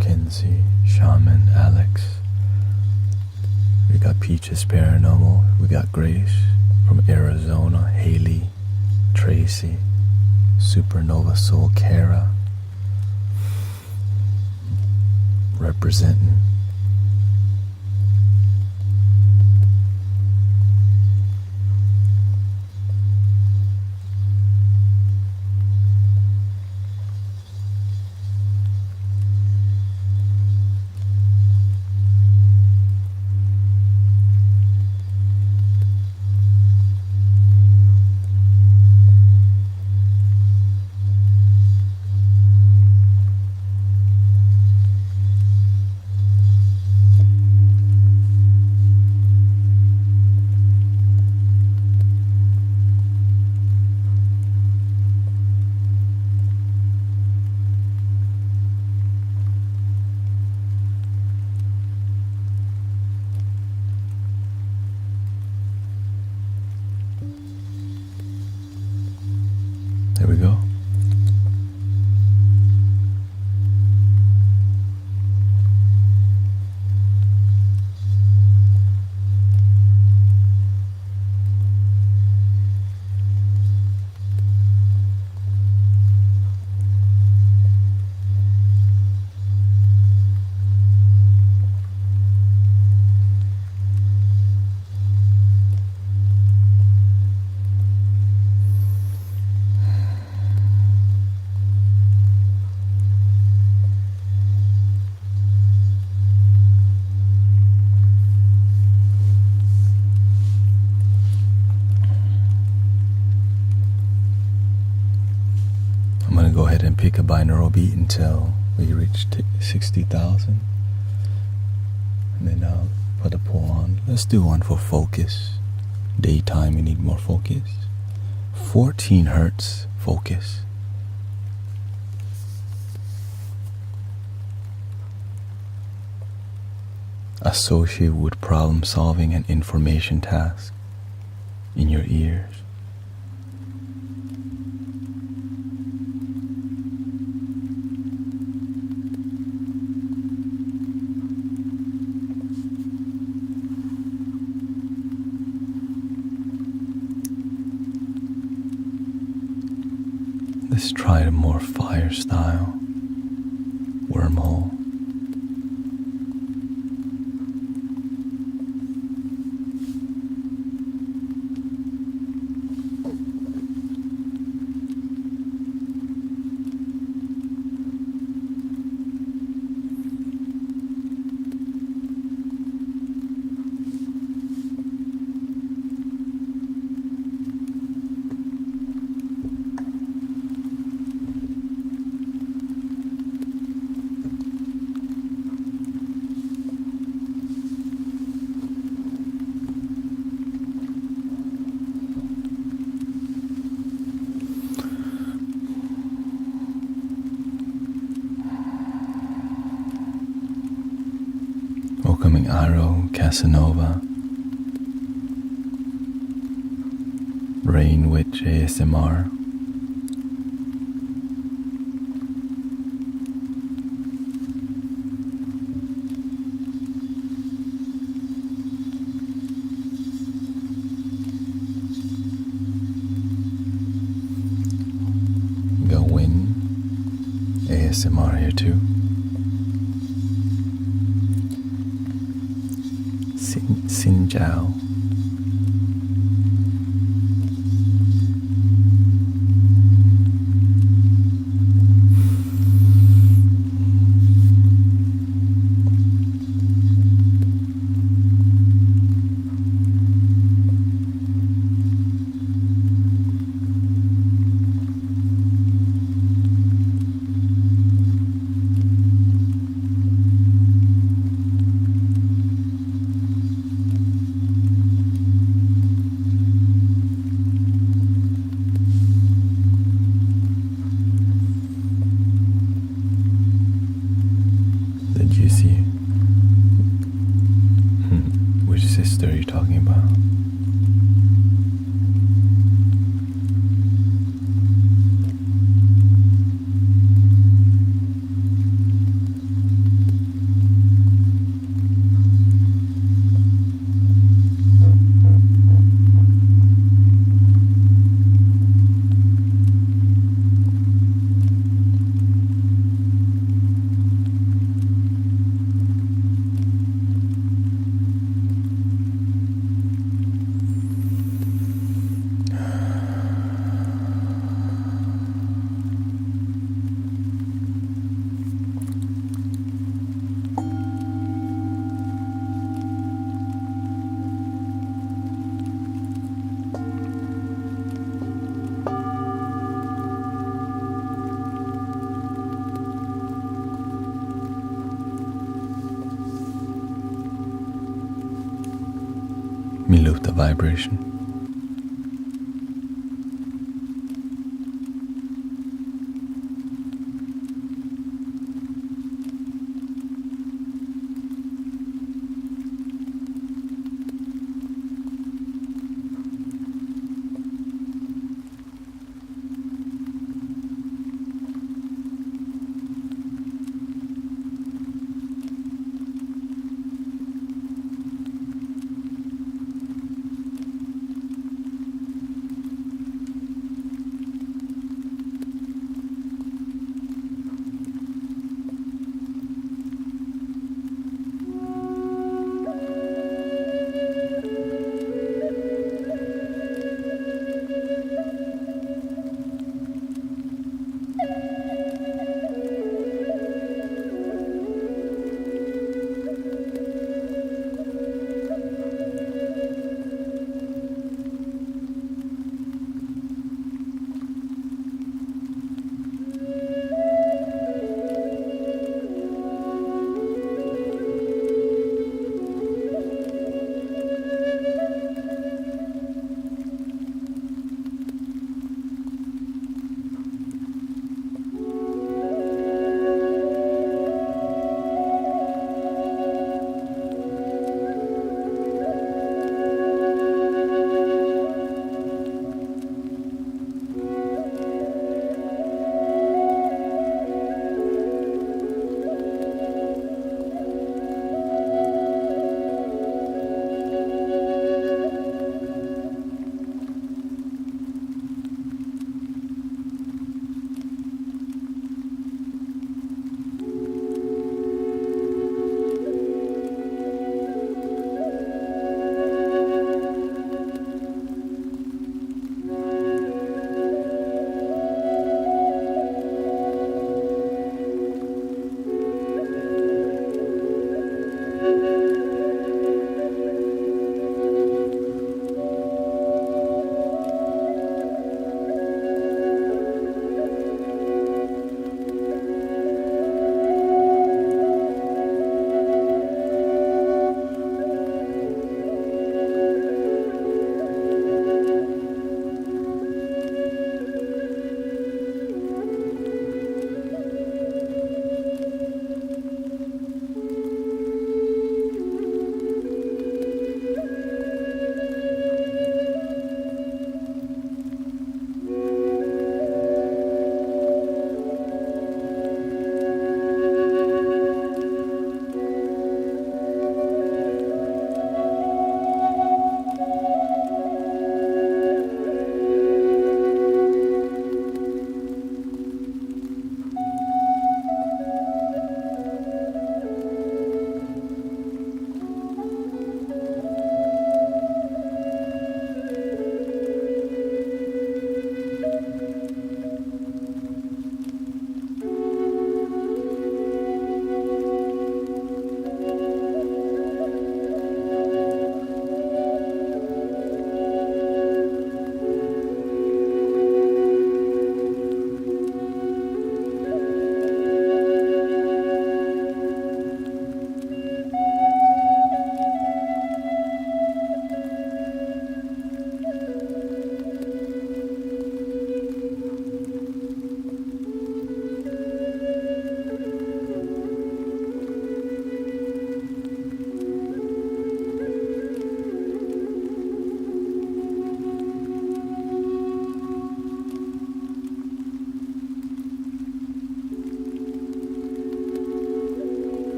[SPEAKER 1] Kinsey, Shaman, Alex. We got Peaches Paranormal. We got Grace from Arizona, Haley, Tracy, Supernova Soul, Kara. Representing. There we go. I'm going to go ahead and pick a binaural beat until we reach 60,000. And then I'll put a pull on. Let's do one for focus. Daytime, you need more focus. 14 hertz focus. Associated with problem solving and information tasks in your ears. Let's try a more fire style wormhole. Welcoming Arrow, Casanova, Rain Witch ASMR, Go Win ASMR here too. Xin Jiao. with the vibration.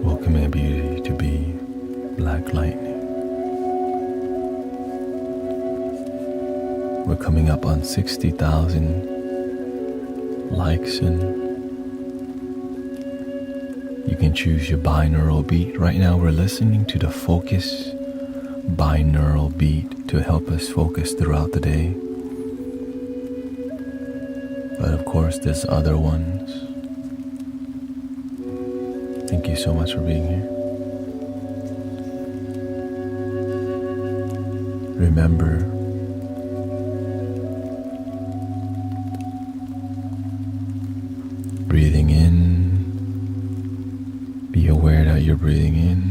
[SPEAKER 1] Welcoming beauty to be black lightning. We're coming up on 60,000 likes, and you can choose your binaural beat. Right now we're listening to the focus binaural beat to help us focus throughout the day. But of course, there's other ones. Thank you so much for being here. Remember, breathing in, be aware that you're breathing in.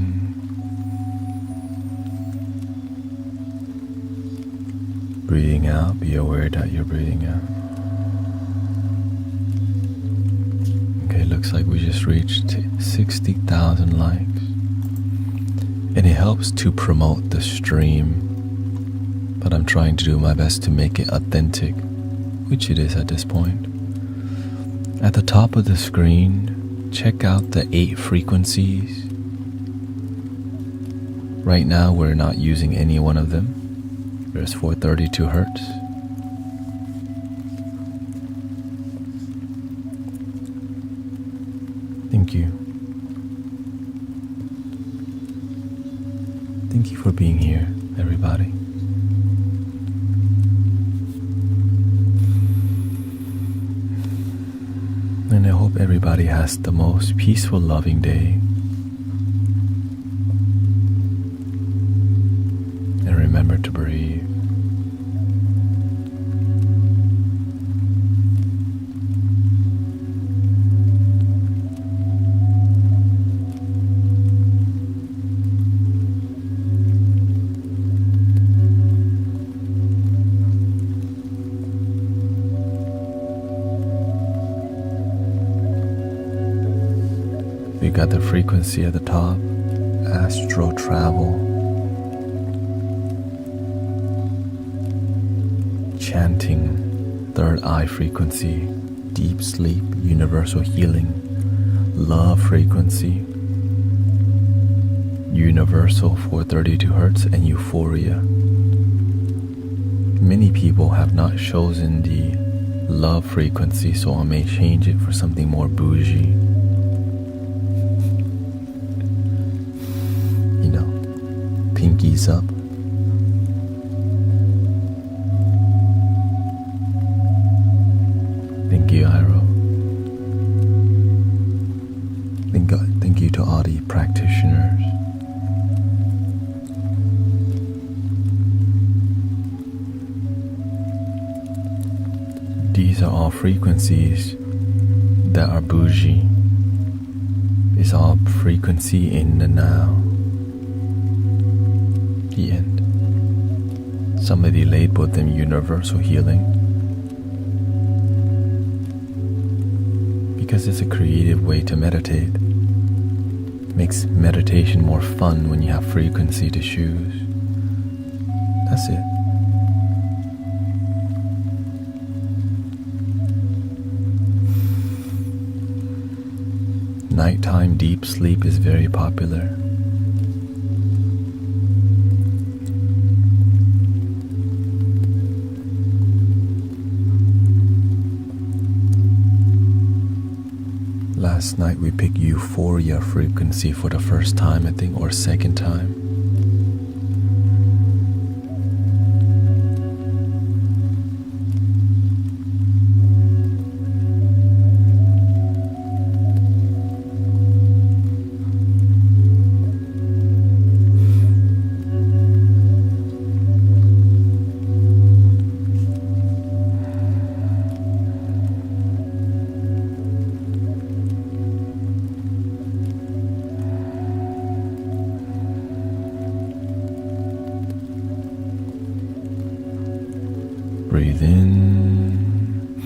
[SPEAKER 1] Breathing out, be aware that you're breathing out. Okay, looks like we just reached 60,000 likes. And it helps to promote the stream, but I'm trying to do my best to make it authentic, which it is at this point. At the top of the screen, check out the 8 frequencies. Right now, we're not using any one of them. There's 432 hertz. Thank you. Thank you for being here, everybody. And I hope everybody has the most peaceful, loving day. And remember to breathe. You got the frequency at the top, astral travel, chanting, third eye frequency, deep sleep, universal healing, love frequency, universal 432 hertz, and euphoria. Many people have not chosen the love frequency, so I may change it for something more bougie. Pinkies up. Thank you, Iro. Thank you to all the practitioners. These are all frequencies that are bougie. It's all frequency in the now. The end. Somebody labeled them universal healing because it's a creative way to meditate. Makes meditation more fun when you have frequency to choose. That's it. Nighttime deep sleep is very popular. Last night we picked euphoria frequency for the first time, I think, or second time. Breathe in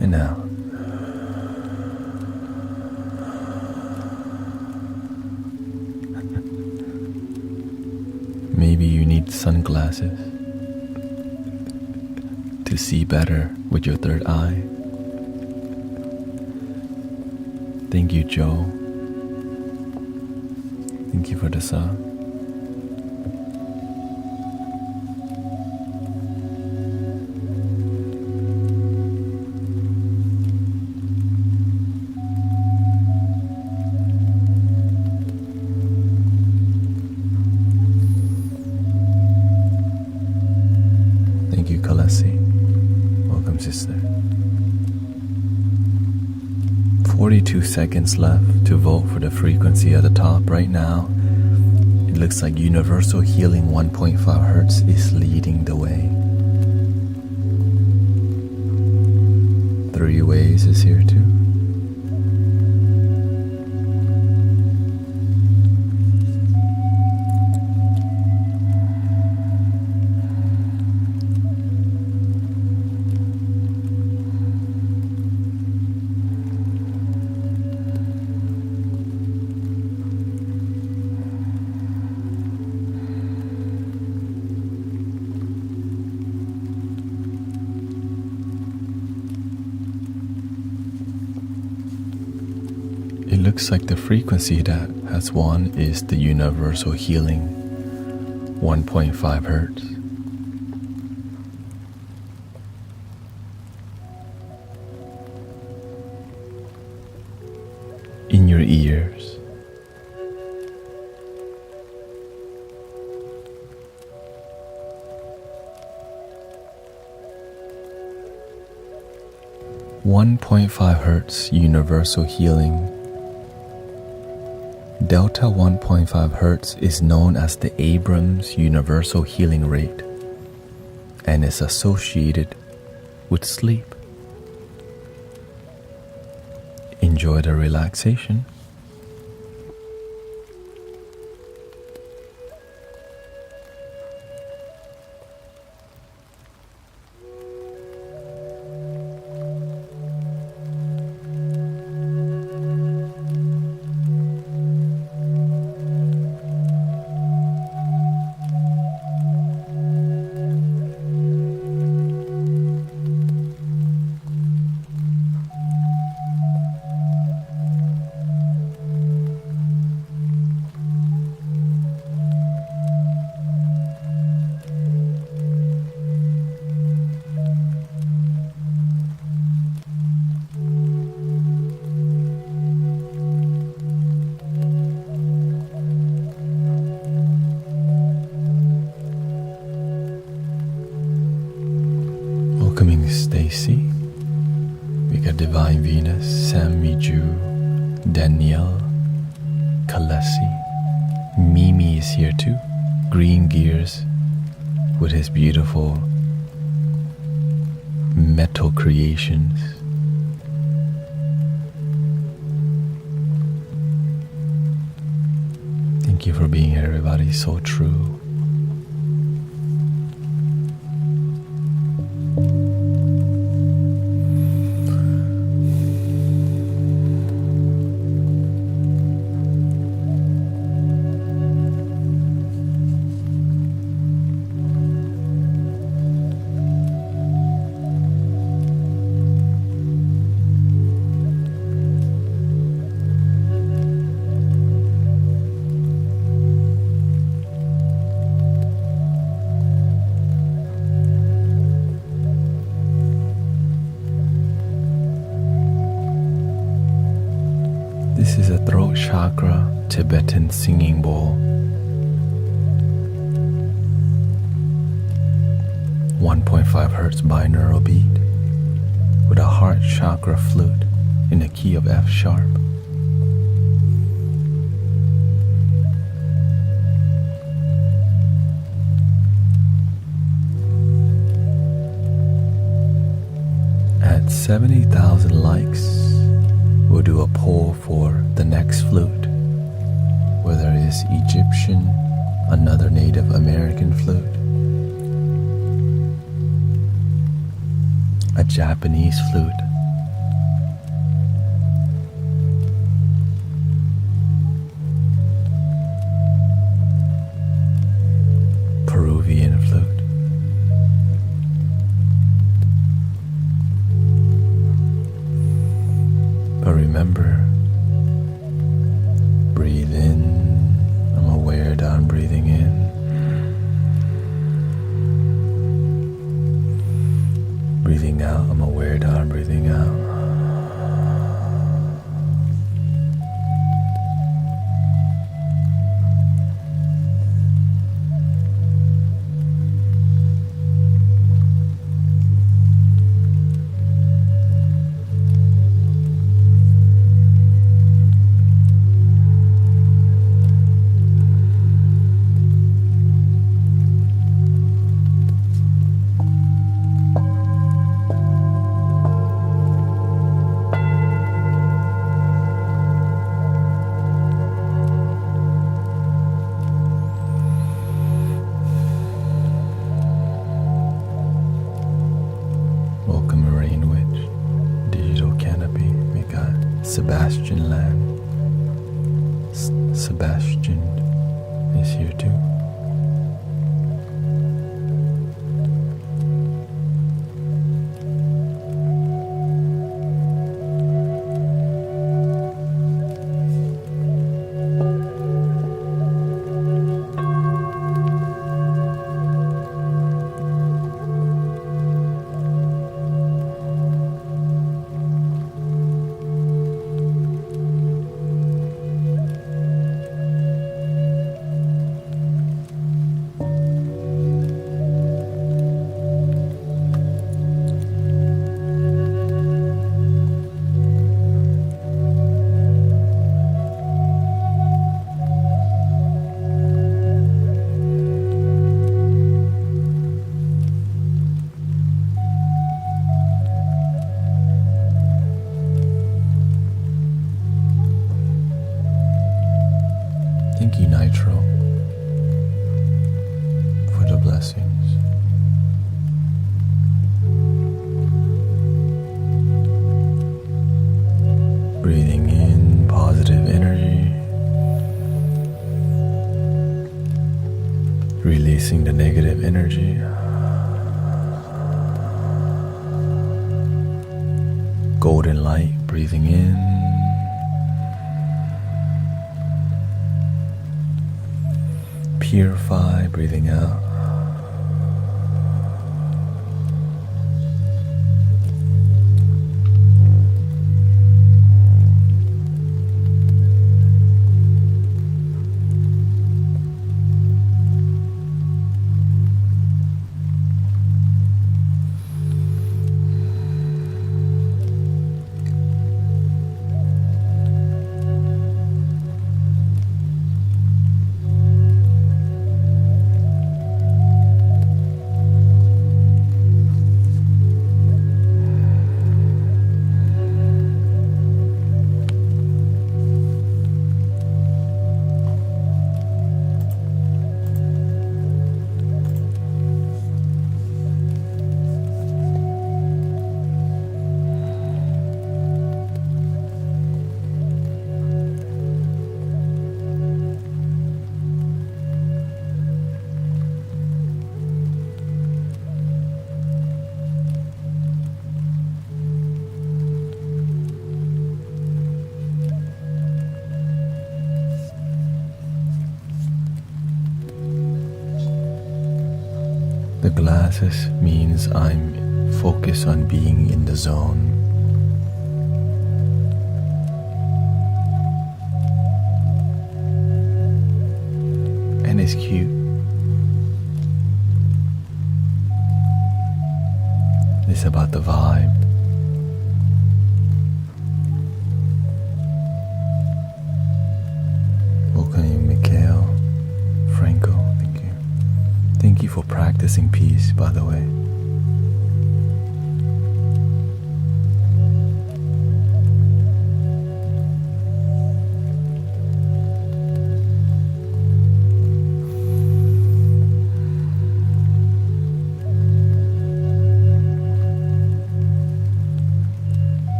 [SPEAKER 1] and out. Maybe you need sunglasses to see better with your third eye. Thank you, Joe. Thank you for the sub. Thank you, Kalesi. Welcome, 42 seconds left to vote for the frequency at the top. Right now, it looks like Universal Healing 1.5 Hertz is leading the way. 3 Ways is here too. It looks like the frequency that has won is the Universal Healing 1.5 Hertz. In your ears, .5 Hertz Universal Healing. Delta 1.5 Hertz is known as the Abrams Universal Healing Rate and is associated with sleep. Enjoy the relaxation. Welcoming Stacy, we got Divine Venus, Sammy Ju, Danielle, Kalesi, Mimi is here too, Green Gears with his beautiful metal creations. Thank you for being here, everybody, so true. This is a throat chakra Tibetan singing bowl. 1.5 Hertz binaural beat with a heart chakra flute in the key of F sharp. At 70,000 likes, we'll do a poll for the next flute, whether it is Egyptian, another Native American flute, a Japanese flute, Peruvian flute, but remember, breathe in, I'm aware that I'm breathing in. Breathing out, I'm aware that I'm breathing out. Sebastian Land. Sebastian is here too. Thank you, Nitro, for the blessings. Breathing in positive energy, releasing the negative energy. Golden light, breathing in. Purify, breathing out. The glasses means I'm focused on being in the zone. And it's cute. It's about the vibe. Welcome, Mikhail, Franco. Thank you for practicing peace, by the way.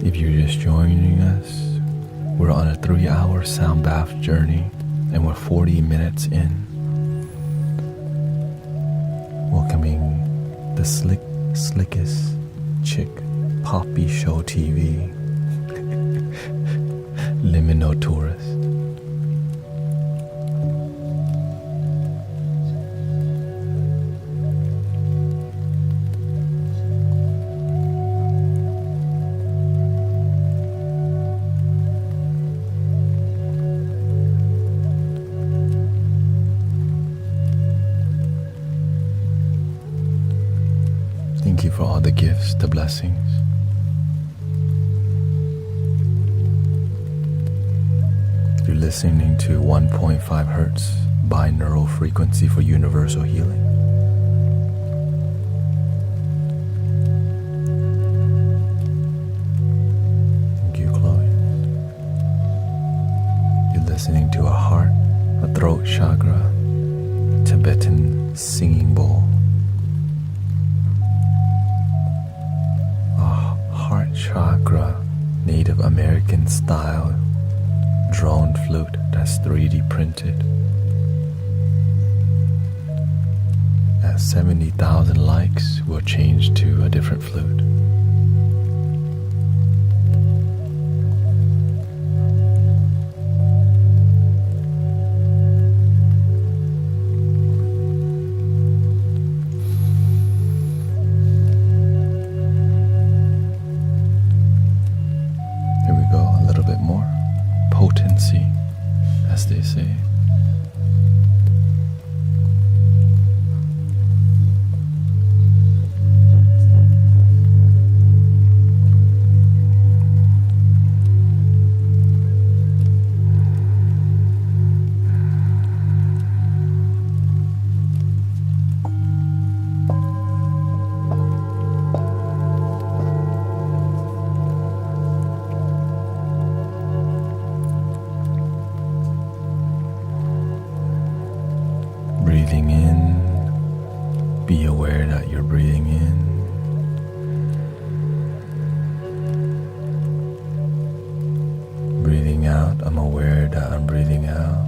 [SPEAKER 1] If you're just joining us, we're on a 3-hour sound bath journey and we're 40 minutes in. Welcoming the slickest chick, Poppy Show TV, Liminal Tourist. Thank you for all the gifts, the blessings. You're listening to 1.5 hertz binaural frequency for universal healing. Thank you, Chloe. You're listening to a heart, a throat chakra, Tibetan singing bowl. A heart chakra, Native American style drone flute that's 3D printed. At 70,000 likes, we'll change to a different flute. Here we go, a little bit more potency, as they say. Breathing in, be aware that you're breathing in. Breathing out, I'm aware that I'm breathing out.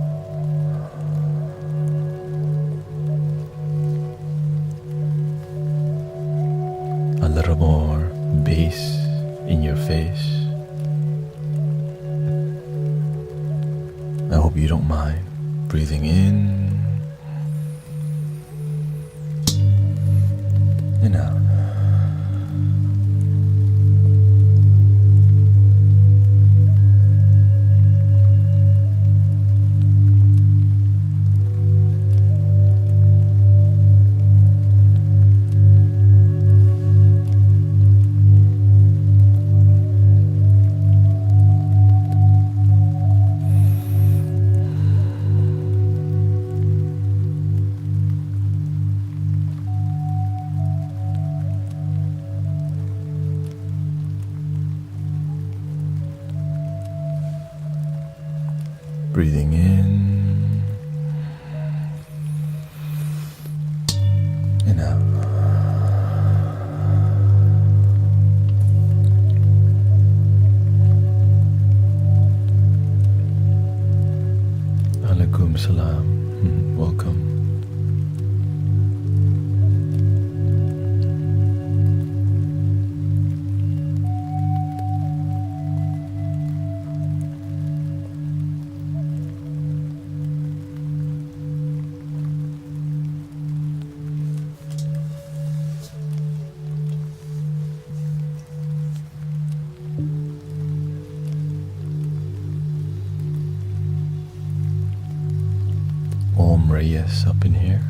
[SPEAKER 1] A little more bass in your face. I hope you don't mind. Breathing in and out. Breathing in and out. Alaikum salam. Welcome. Om Reyes up in here.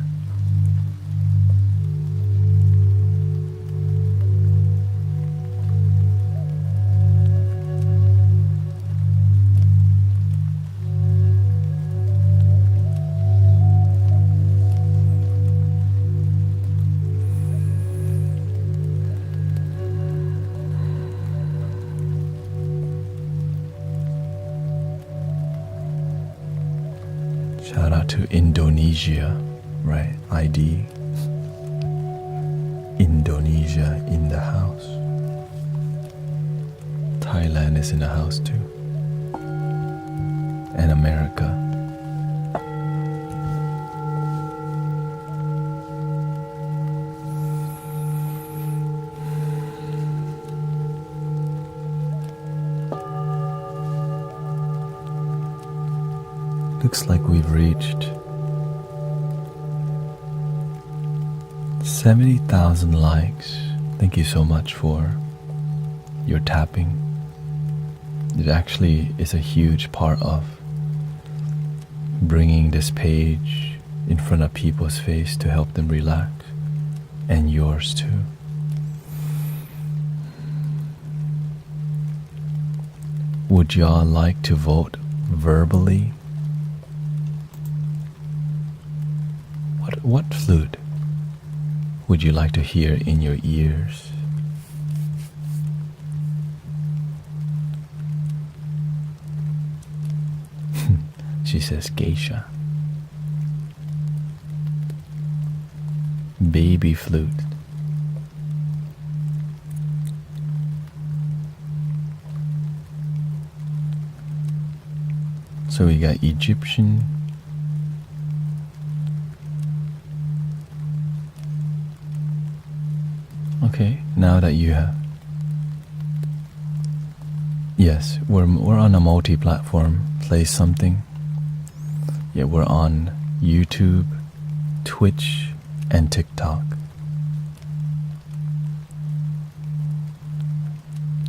[SPEAKER 1] Shout out to Indonesia, right? ID. Indonesia in the house. Thailand is in the house too. And America. Looks like we've reached 70,000 likes. Thank you so much for your tapping. It actually is a huge part of bringing this page in front of people's face to help them relax, and yours too. Would y'all like to vote verbally. What flute would you like to hear in your ears? She says geisha. Baby flute. So we got Egyptian, okay, now that you have, yes, we're on a multi-platform. Play something. Yeah, we're on YouTube, Twitch, and TikTok.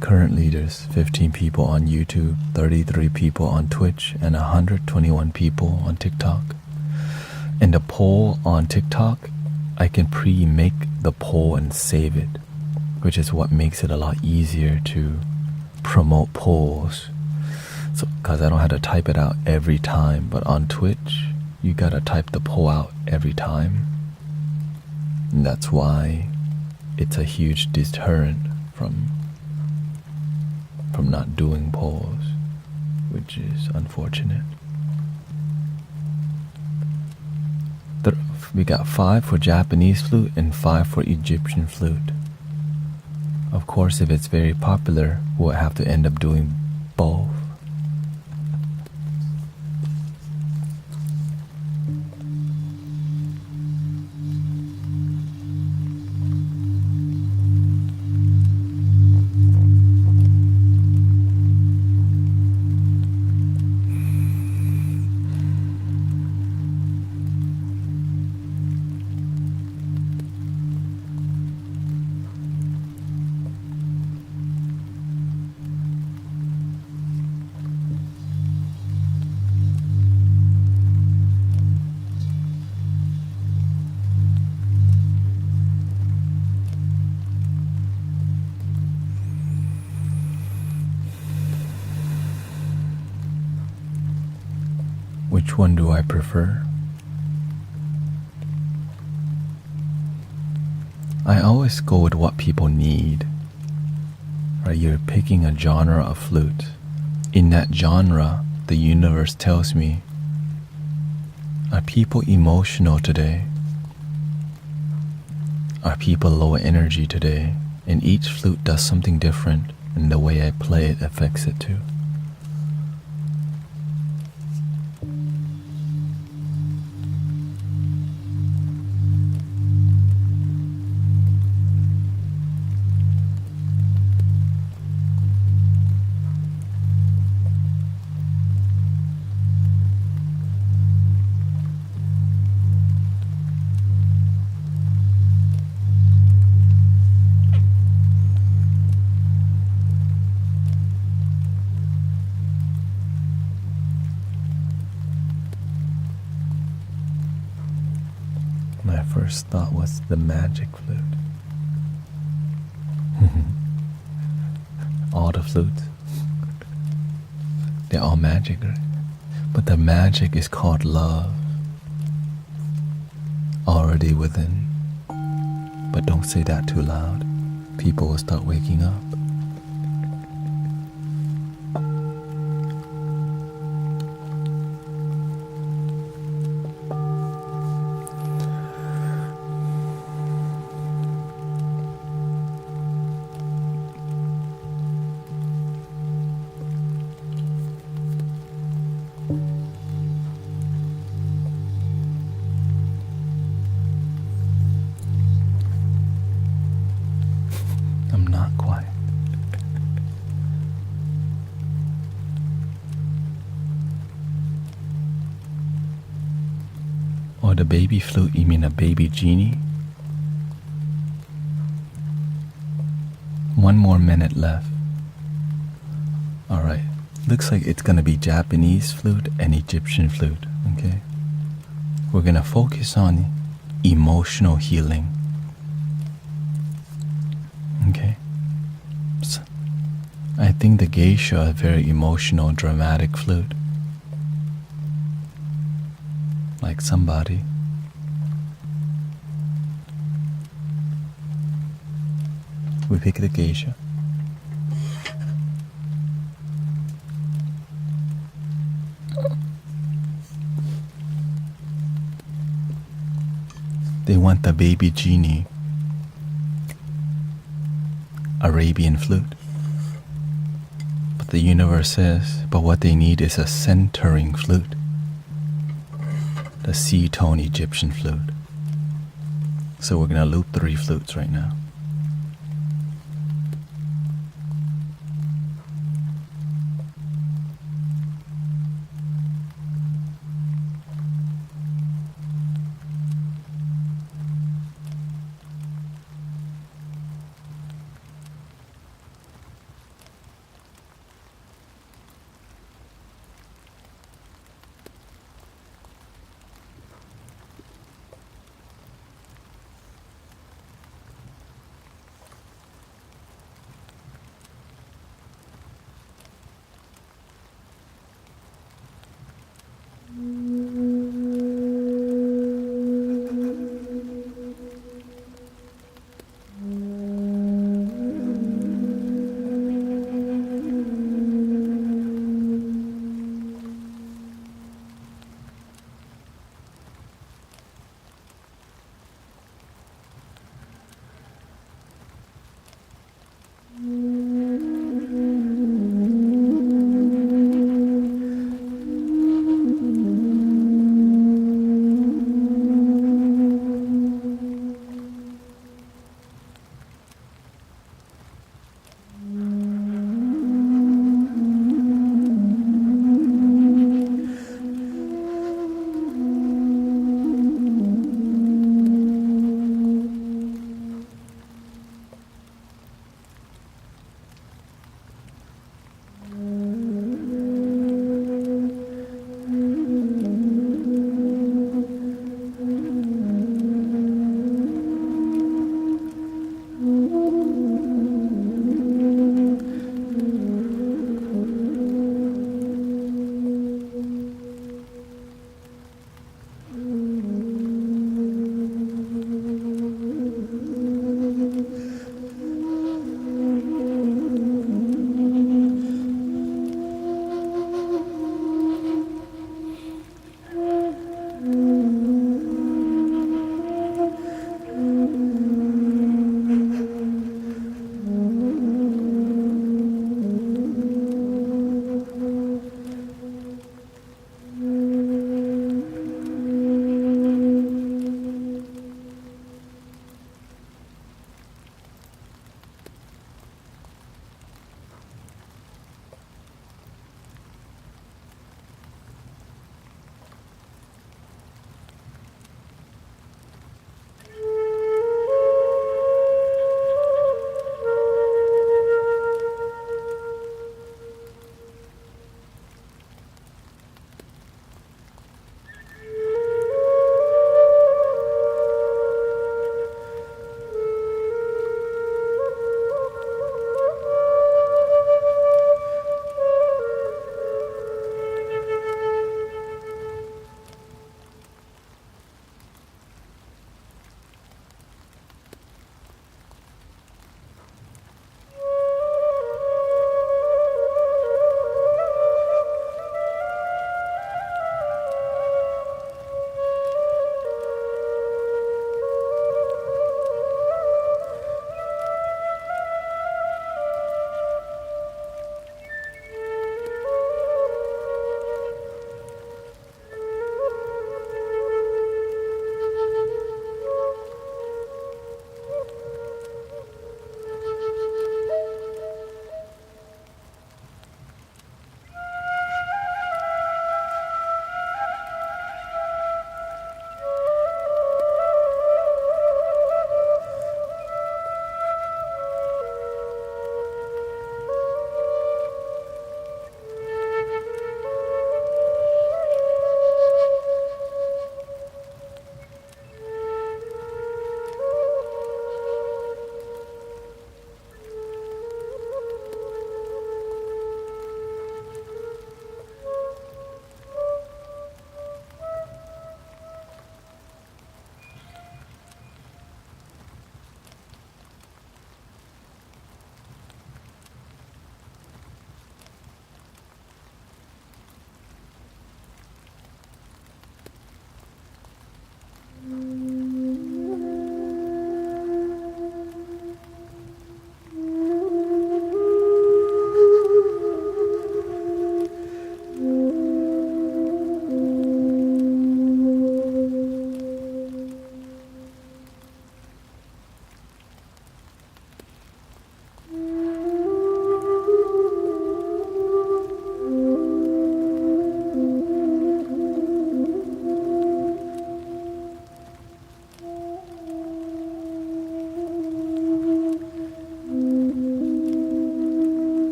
[SPEAKER 1] Currently there's 15 people on YouTube, 33 people on Twitch, and 121 people on TikTok. And the poll on TikTok, I can pre-make the poll and save it, which is what makes it a lot easier to promote polls. So, because I don't have to type it out every time, but on Twitch, you gotta type the poll out every time. And that's why it's a huge deterrent from not doing polls, which is unfortunate. We got 5 for Japanese flute and 5 for Egyptian flute. Of course, if it's very popular, we'll have to end up doing both. Which one do I prefer? I always go with what people need. Right? You're picking a genre of flute. In that genre, the universe tells me, are people emotional today? Are people low energy today? And each flute does something different, and the way I play it affects it too. My first thought was the magic flute. All the flutes, they're all magic, right? But the magic is called love, already within. But don't say that too loud. People will start waking up. I'm not quiet. Or the baby flute, you mean a baby genie? 1 more minute left. Alright, looks like it's gonna be Japanese flute and Egyptian flute, okay? We're gonna focus on emotional healing. Okay? So, I think the geisha is a very emotional, dramatic flute. like somebody. We pick the geisha. They want the baby genie, Arabian flute. But the universe says, but what they need is a centering flute, the C-tone Egyptian flute. So we're gonna loop 3 flutes right now.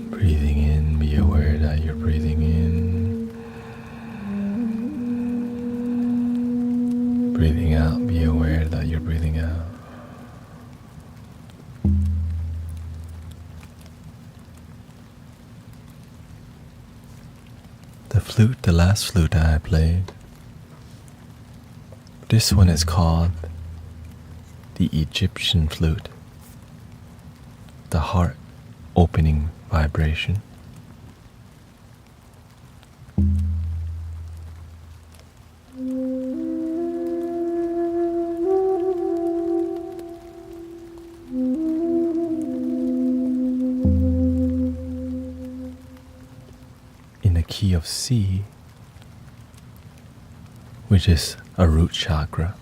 [SPEAKER 1] Breathing in, be aware that you're breathing in. Breathing out, be aware that you're breathing out. The flute, the last flute that I played, this one is called the Egyptian flute, the heart opening vibration. In the key of C, which is a root chakra,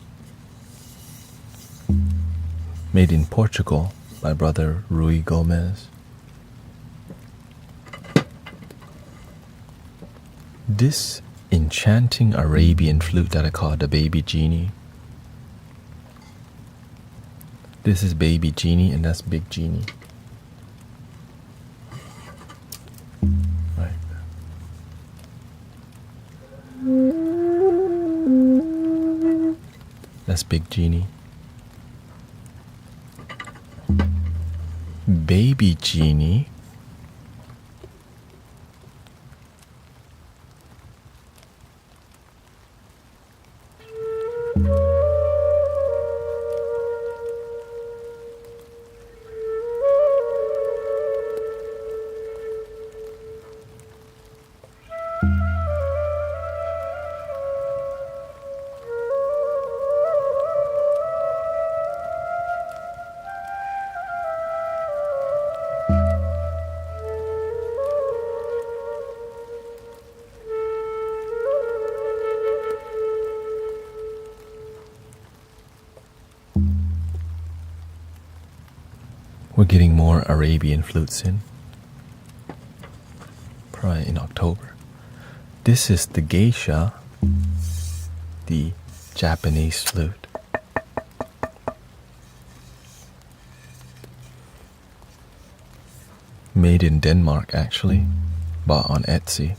[SPEAKER 1] made in Portugal by Brother Rui Gomez. This enchanting Arabian flute that I call the baby genie. This is baby genie and that's big genie. Right. That's big genie. Baby genie we're getting more Arabian flutes in, probably in October. This is the geisha, the Japanese flute. Made in Denmark actually, bought on Etsy.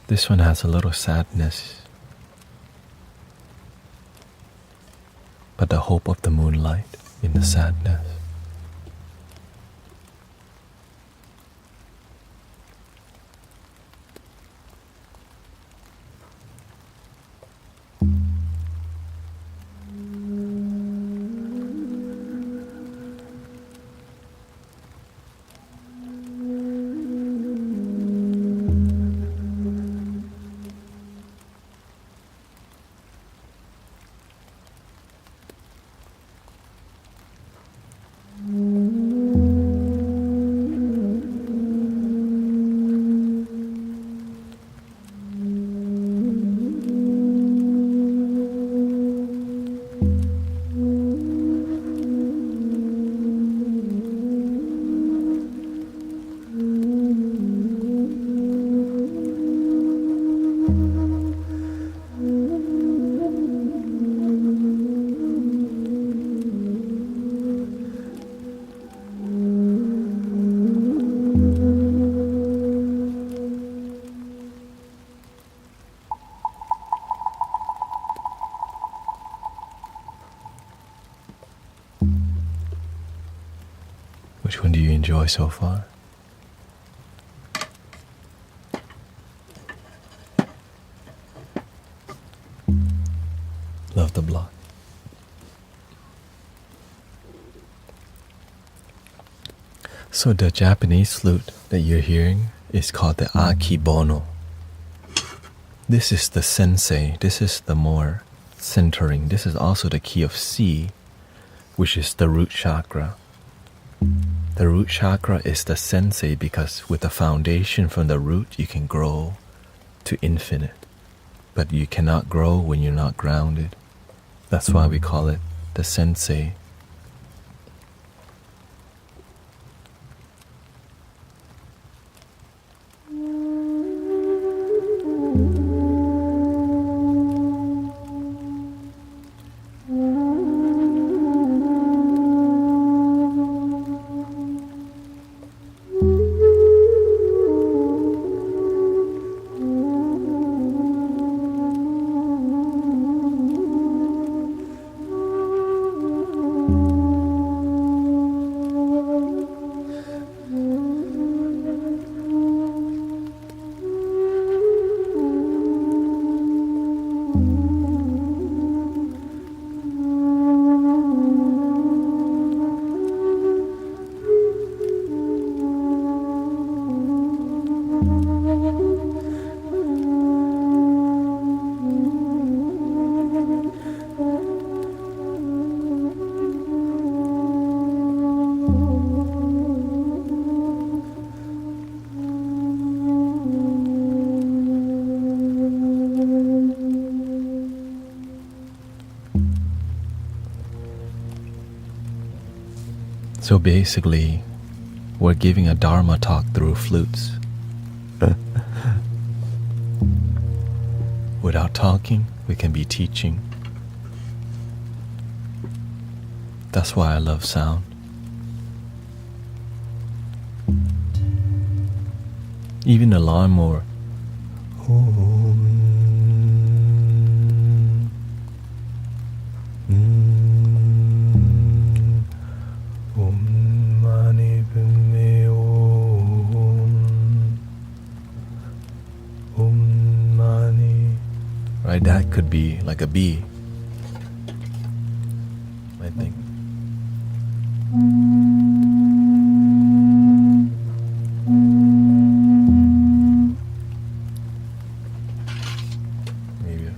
[SPEAKER 1] This one has a little sadness, but the hope of the moonlight in the sadness. Which one do you enjoy so far? Love the block. So the Japanese flute that you're hearing is called the akibono. This is the sensei. This is the more centering. This is also the key of C, which is the root chakra. The root chakra is the sensei because with the foundation from the root you can grow to infinite. But you cannot grow when you're not grounded. That's why we call it the sensei. So basically, we're giving a Dharma talk through flutes. Without talking, we can be teaching. That's why I love sound. Even the lawnmower. Right, that could be like a bee, I think. Maybe.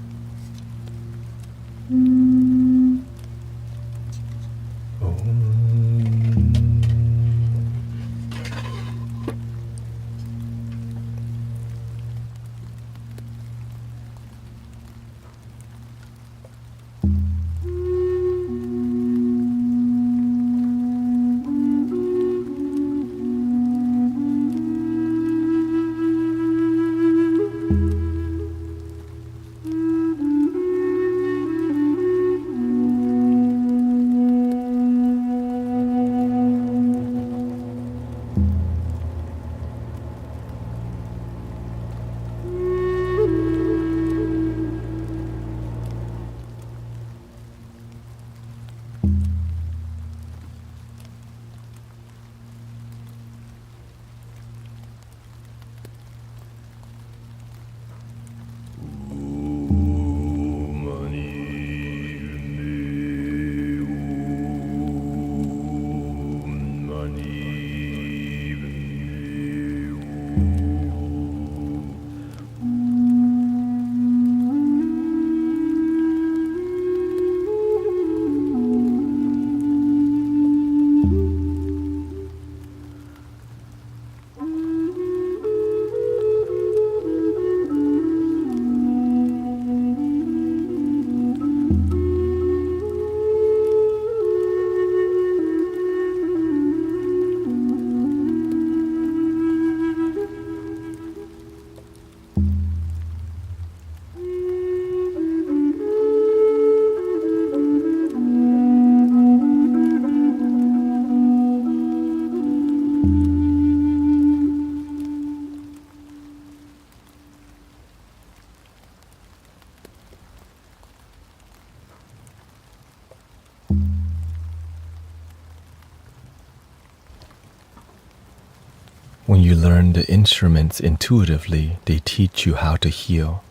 [SPEAKER 1] When you learn the instruments intuitively, they teach you how to heal.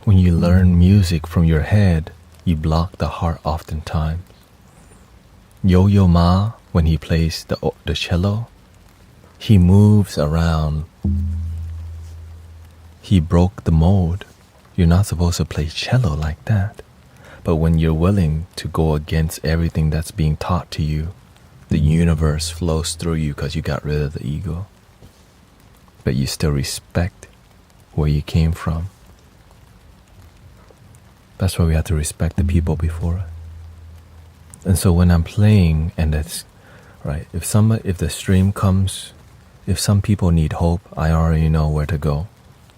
[SPEAKER 1] When you learn music from your head, you block the heart oftentimes. Yo-Yo Ma, when he plays the cello, he moves around. He broke the mold. You're not supposed to play cello like that. But when you're willing to go against everything that's being taught to you, the universe flows through you because you got rid of the ego. But you still respect where you came from. That's why we have to respect the people before us. And so when I'm playing, and that's right, if the stream comes, if some people need hope, I already know where to go.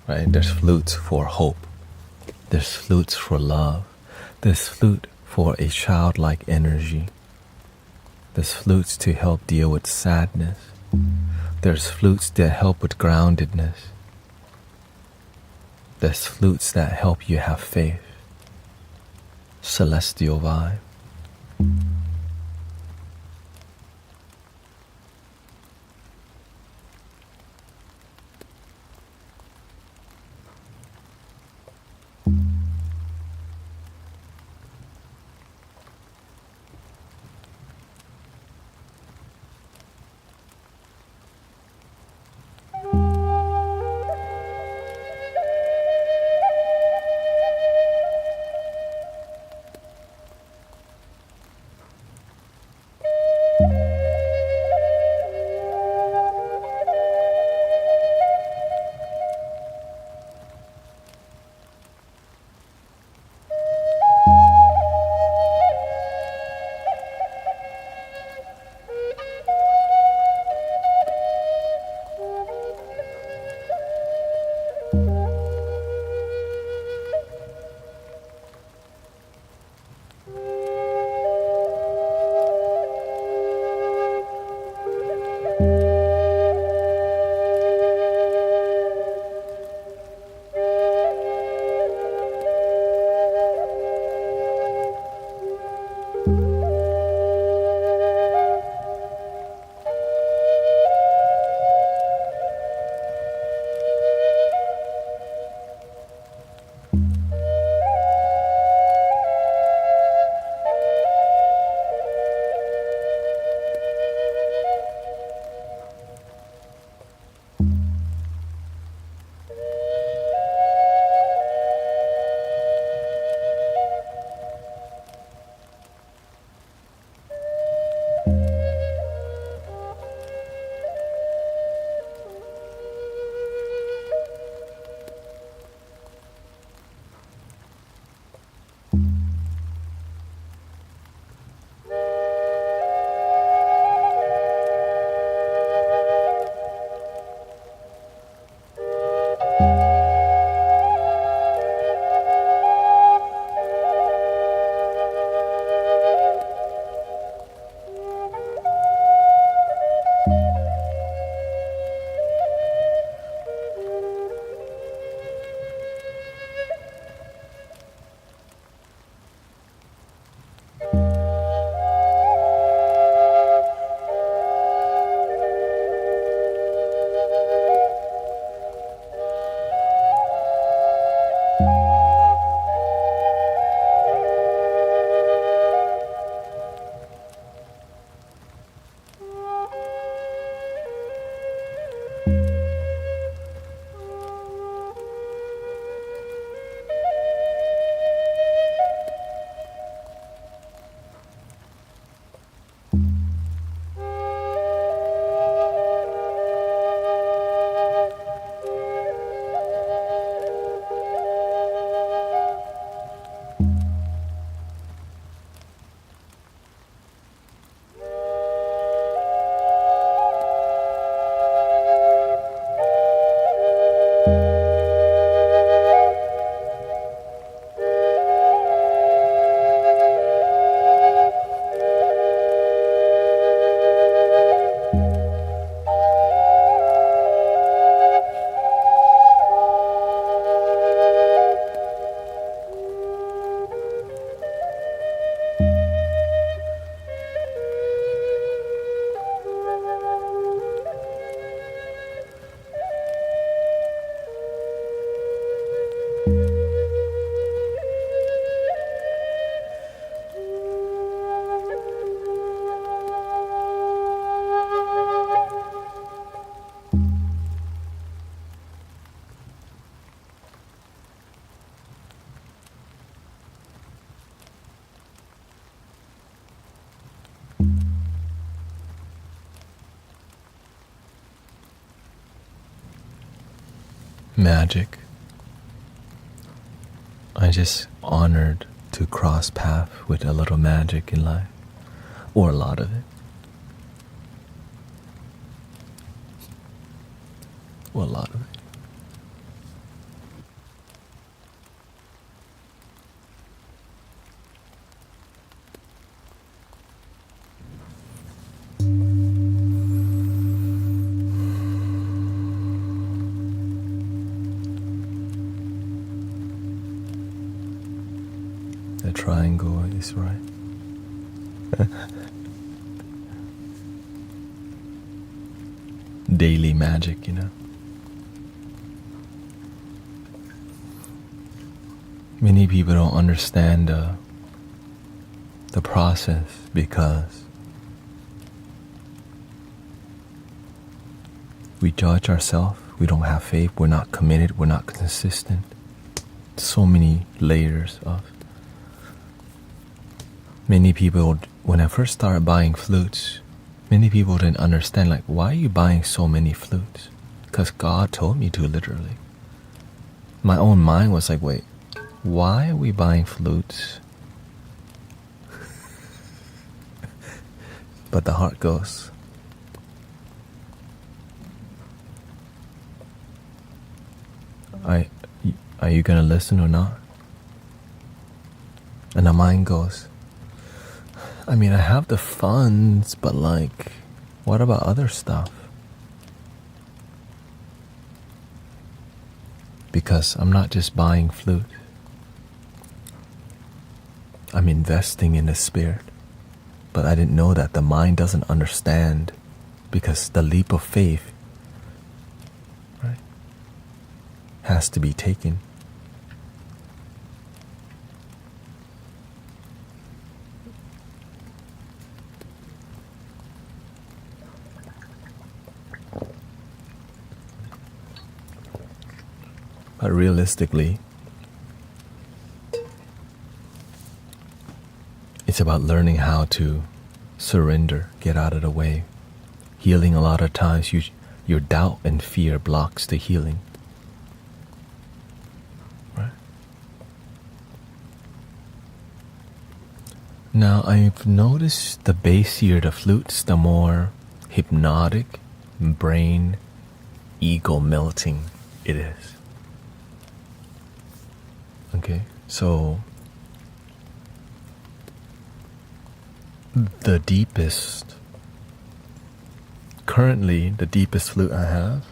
[SPEAKER 1] Right? There's flutes for hope. There's flutes for love. There's flute for a childlike energy. There's flutes to help deal with sadness. There's flutes that help with groundedness. There's flutes that help you have faith. Celestial vibe. magic. I just honored to cross path with a little magic in life, or a lot of it, or a lot of it. The triangle is right. Daily magic, Many people don't understand the process because we judge ourselves, we don't have faith, we're not committed, we're not consistent. So many layers of. Many people, when I first started buying flutes, many people didn't understand, like, why are you buying so many flutes? Because God told me to, literally. My own mind was like, wait, why are we buying flutes? But the heart goes, are you gonna listen or not? And the mind goes, I mean, I have the funds, but like, what about other stuff? Because I'm not just buying flute. I'm investing in the spirit. But I didn't know that the mind doesn't understand, because the leap of faith, right, has to be taken. But realistically, it's about learning how to surrender, get out of the way. Healing, a lot of times, your doubt and fear blocks the healing. Right? Now, I've noticed the bassier the flutes, the more hypnotic, brain, ego melting it is. Okay, so the deepest, currently the deepest flute I have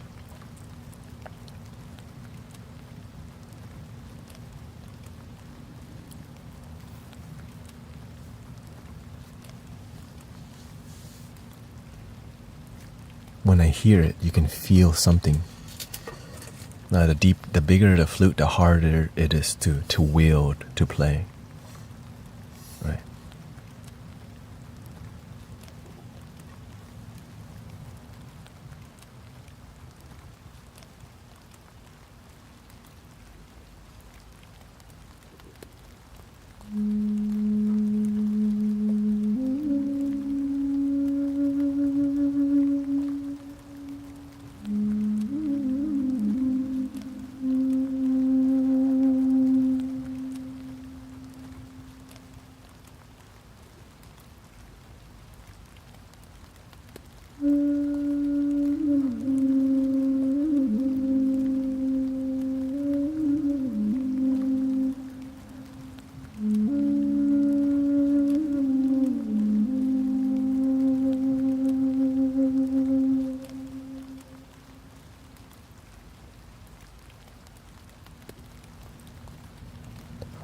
[SPEAKER 1] when I hear it, you can feel something. Now the bigger the flute, the harder it is to wield, to play. Right?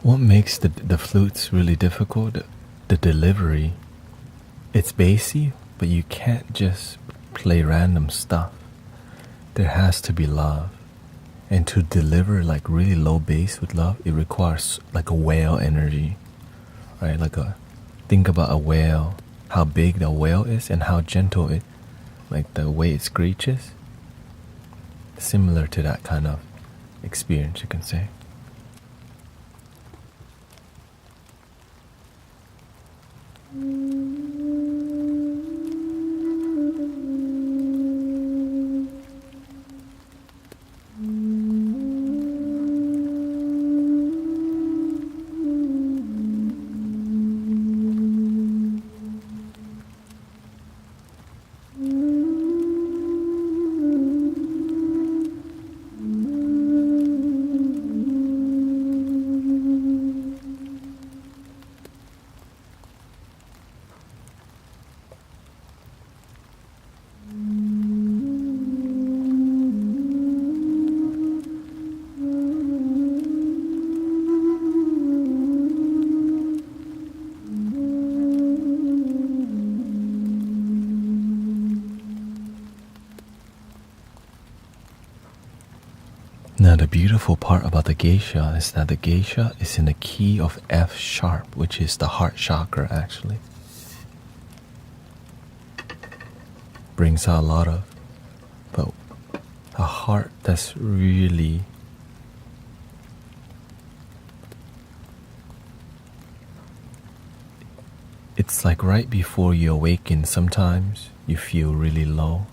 [SPEAKER 1] What makes the flutes really difficult? The delivery. It's bassy, but you can't just play random stuff. There has to be love. And to deliver like really low bass with love, it requires like a whale energy. Right? Think about a whale, how big the whale is and how gentle it, like the way it screeches. Similar to that kind of experience, you can say. Now, the beautiful part about the geisha is that the geisha is in the key of F sharp, which is the heart chakra actually. Brings out a lot of, but a heart that's really it's like right before you awaken, sometimes you feel really low.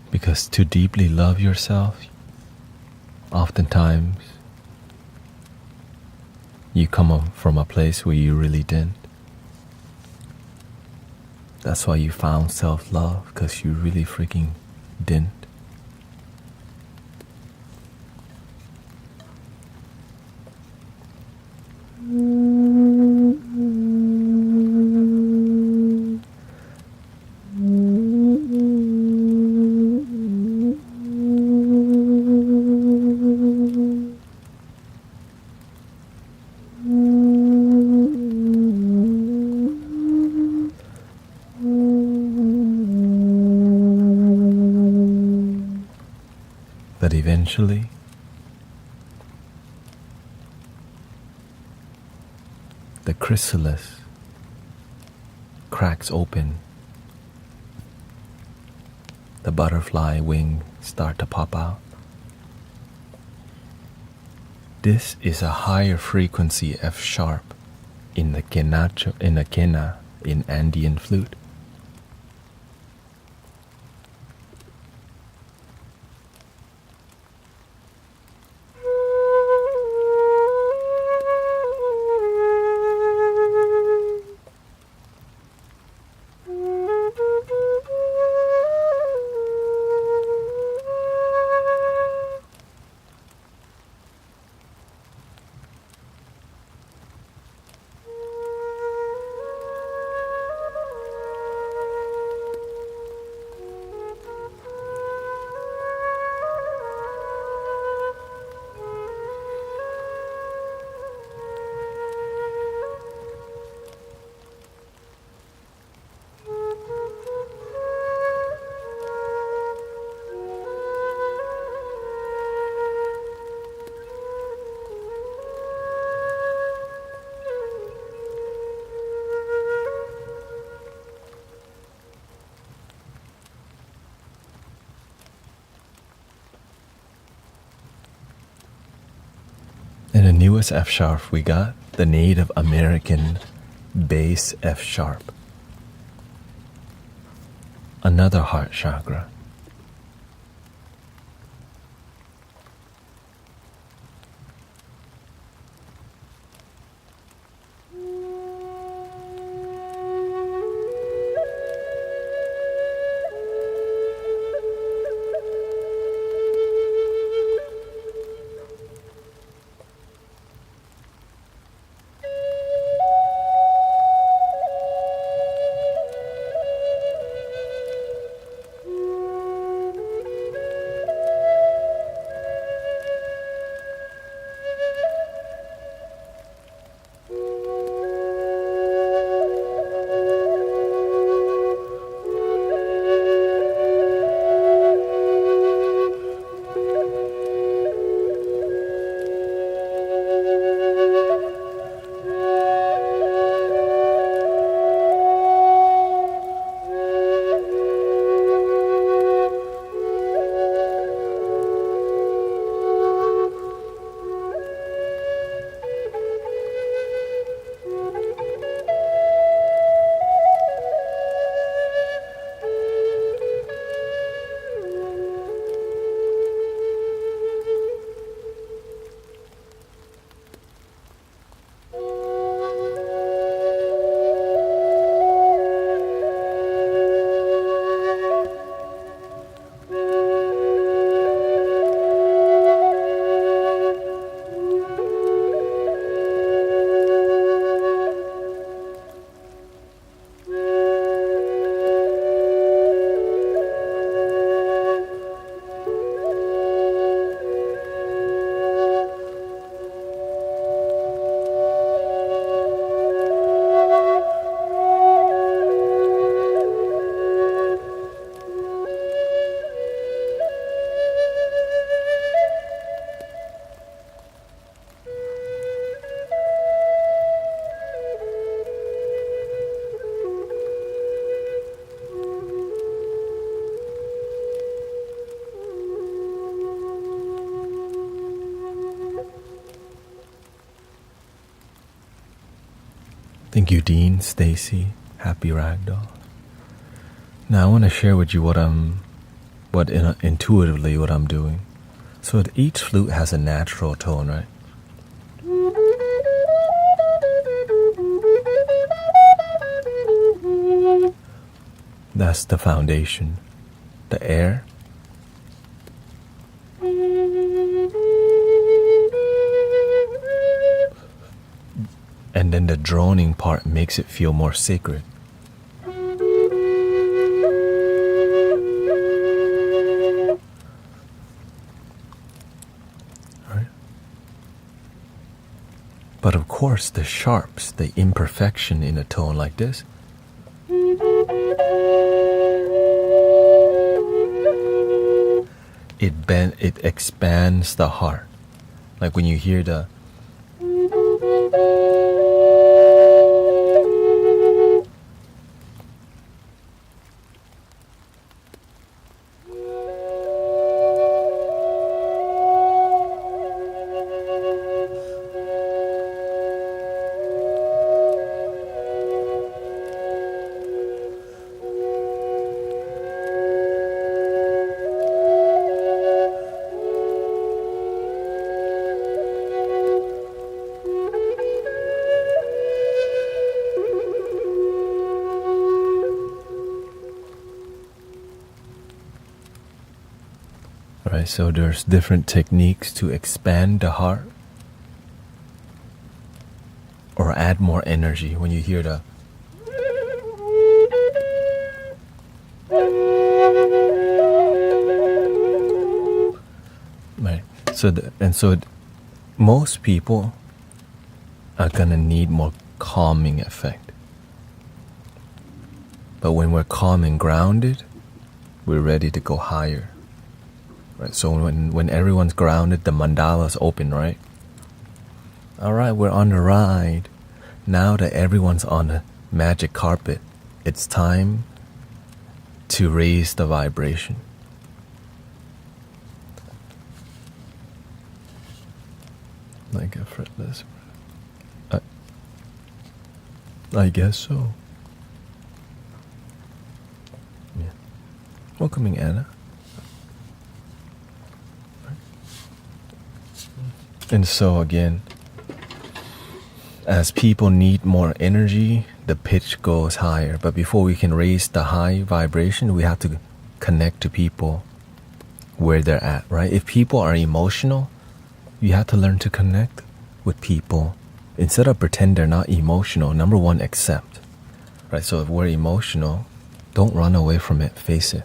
[SPEAKER 1] Because to deeply love yourself, oftentimes you come from a place where you really didn't. That's why you found self-love, because you really freaking didn't. But eventually, the chrysalis cracks open. The butterfly wings start to pop out. This is a higher frequency F sharp in the quena in Andean flute. And the newest F sharp we got, the Native American bass F sharp. Another heart chakra. Thank you, Dean, Stacy, Happy Ragdoll. Now I want to share with you intuitively what I'm doing. So each flute has a natural tone, right? That's the foundation. The air. And then the droning part makes it feel more sacred. Right? But of course, the sharps, the imperfection in a tone like this, it expands the heart. Like when you hear the right, so there's different techniques to expand the heart or add more energy when you hear the right. Most people are gonna need more calming effect. But when we're calm and grounded, we're ready to go higher. Right, so when everyone's grounded, the mandalas open, right? All right, we're on the ride. Now that everyone's on the magic carpet, it's time to raise the vibration. Like a fretless. I guess so. Yeah. Welcoming Anna. And so again, as people need more energy, the pitch goes higher. But before we can raise the high vibration, we have to connect to people where they're at, right? If people are emotional, you have to learn to connect with people. Instead of pretend they're not emotional, number one, accept. Right? So if we're emotional, don't run away from it, face it.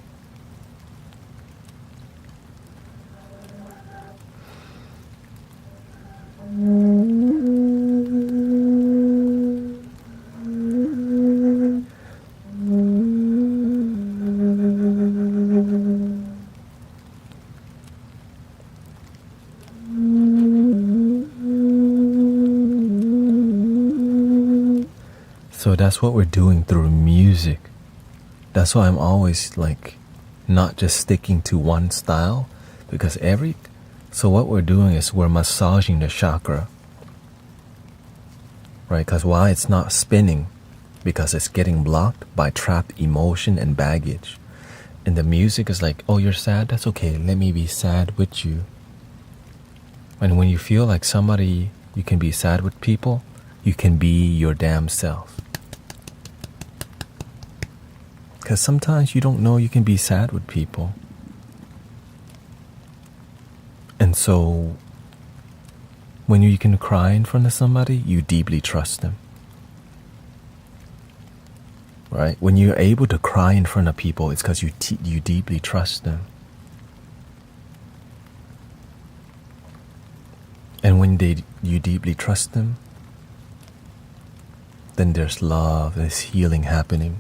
[SPEAKER 1] So that's what we're doing through music. That's why I'm always like not just sticking to one style, because so what we're doing is we're massaging the chakra, right? Because why it's not spinning? Because it's getting blocked by trapped emotion and baggage. And the music is like, oh, you're sad? That's okay. Let me be sad with you. And when you feel like somebody, you can be sad with people, you can be your damn self. Because sometimes you don't know you can be sad with people. And so when you can cry in front of somebody, you deeply trust them. Right? When you're able to cry in front of people, it's because you deeply trust them. And when you deeply trust them, then there's love, there's healing happening.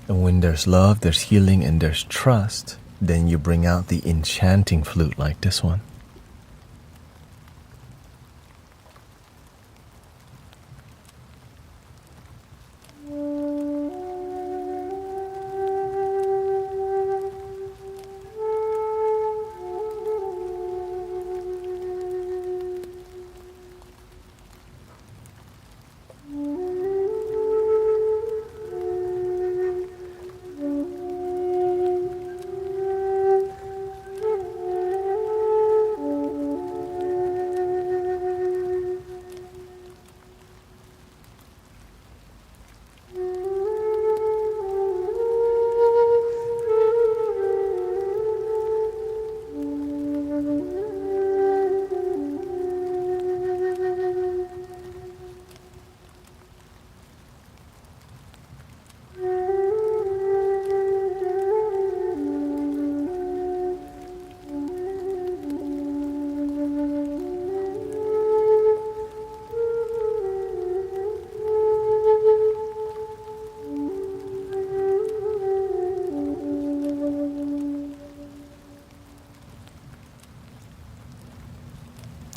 [SPEAKER 1] And when there's love, there's healing, and there's trust, then you bring out the enchanting flute like this one.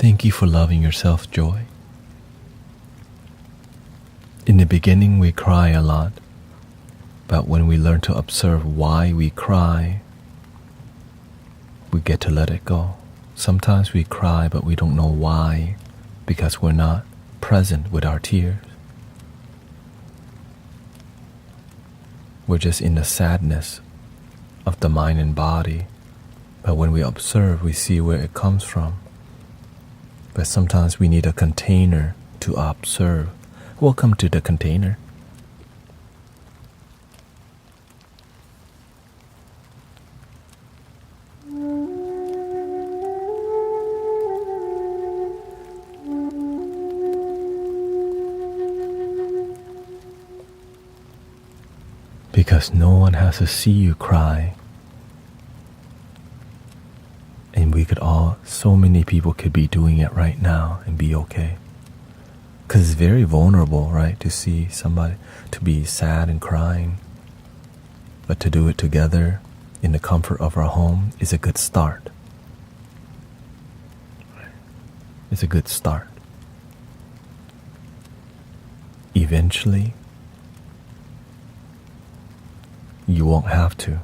[SPEAKER 1] Thank you for loving yourself, Joy. In the beginning, we cry a lot, but when we learn to observe why we cry, we get to let it go. Sometimes we cry, but we don't know why, because we're not present with our tears. We're just in the sadness of the mind and body, but when we observe, we see where it comes from. But sometimes we need a container to observe. Welcome to the container. Because no one has to see you cry. And so many people could be doing it right now and be okay. Because it's very vulnerable, right, to see somebody, to be sad and crying. But to do it together in the comfort of our home is a good start. It's a good start. Eventually, you won't have to.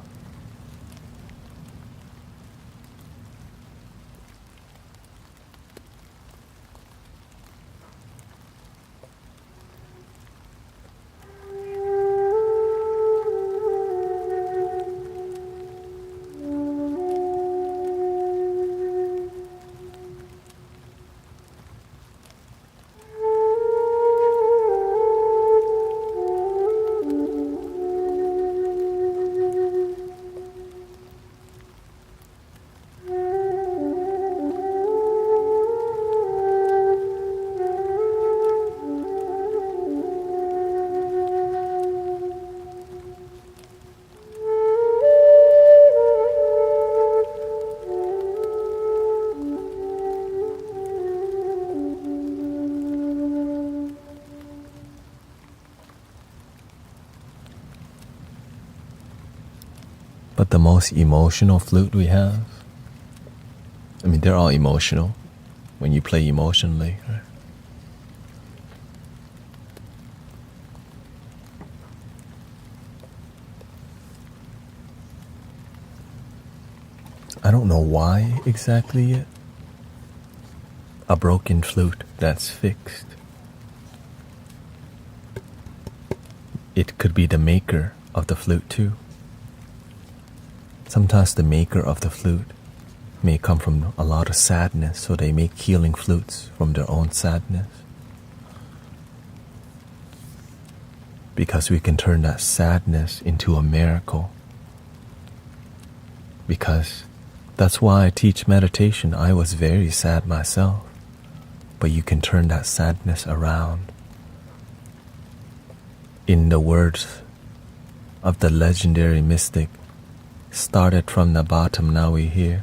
[SPEAKER 1] But the most emotional flute we have, I mean, they're all emotional when you play emotionally, right? I don't know why exactly yet. A broken flute that's fixed. It could be the maker of the flute too. Sometimes the maker of the flute may come from a lot of sadness, so they make healing flutes from their own sadness. Because we can turn that sadness into a miracle. Because that's why I teach meditation. I was very sad myself, but you can turn that sadness around. In the words of the legendary mystic, started from the bottom, now we're here.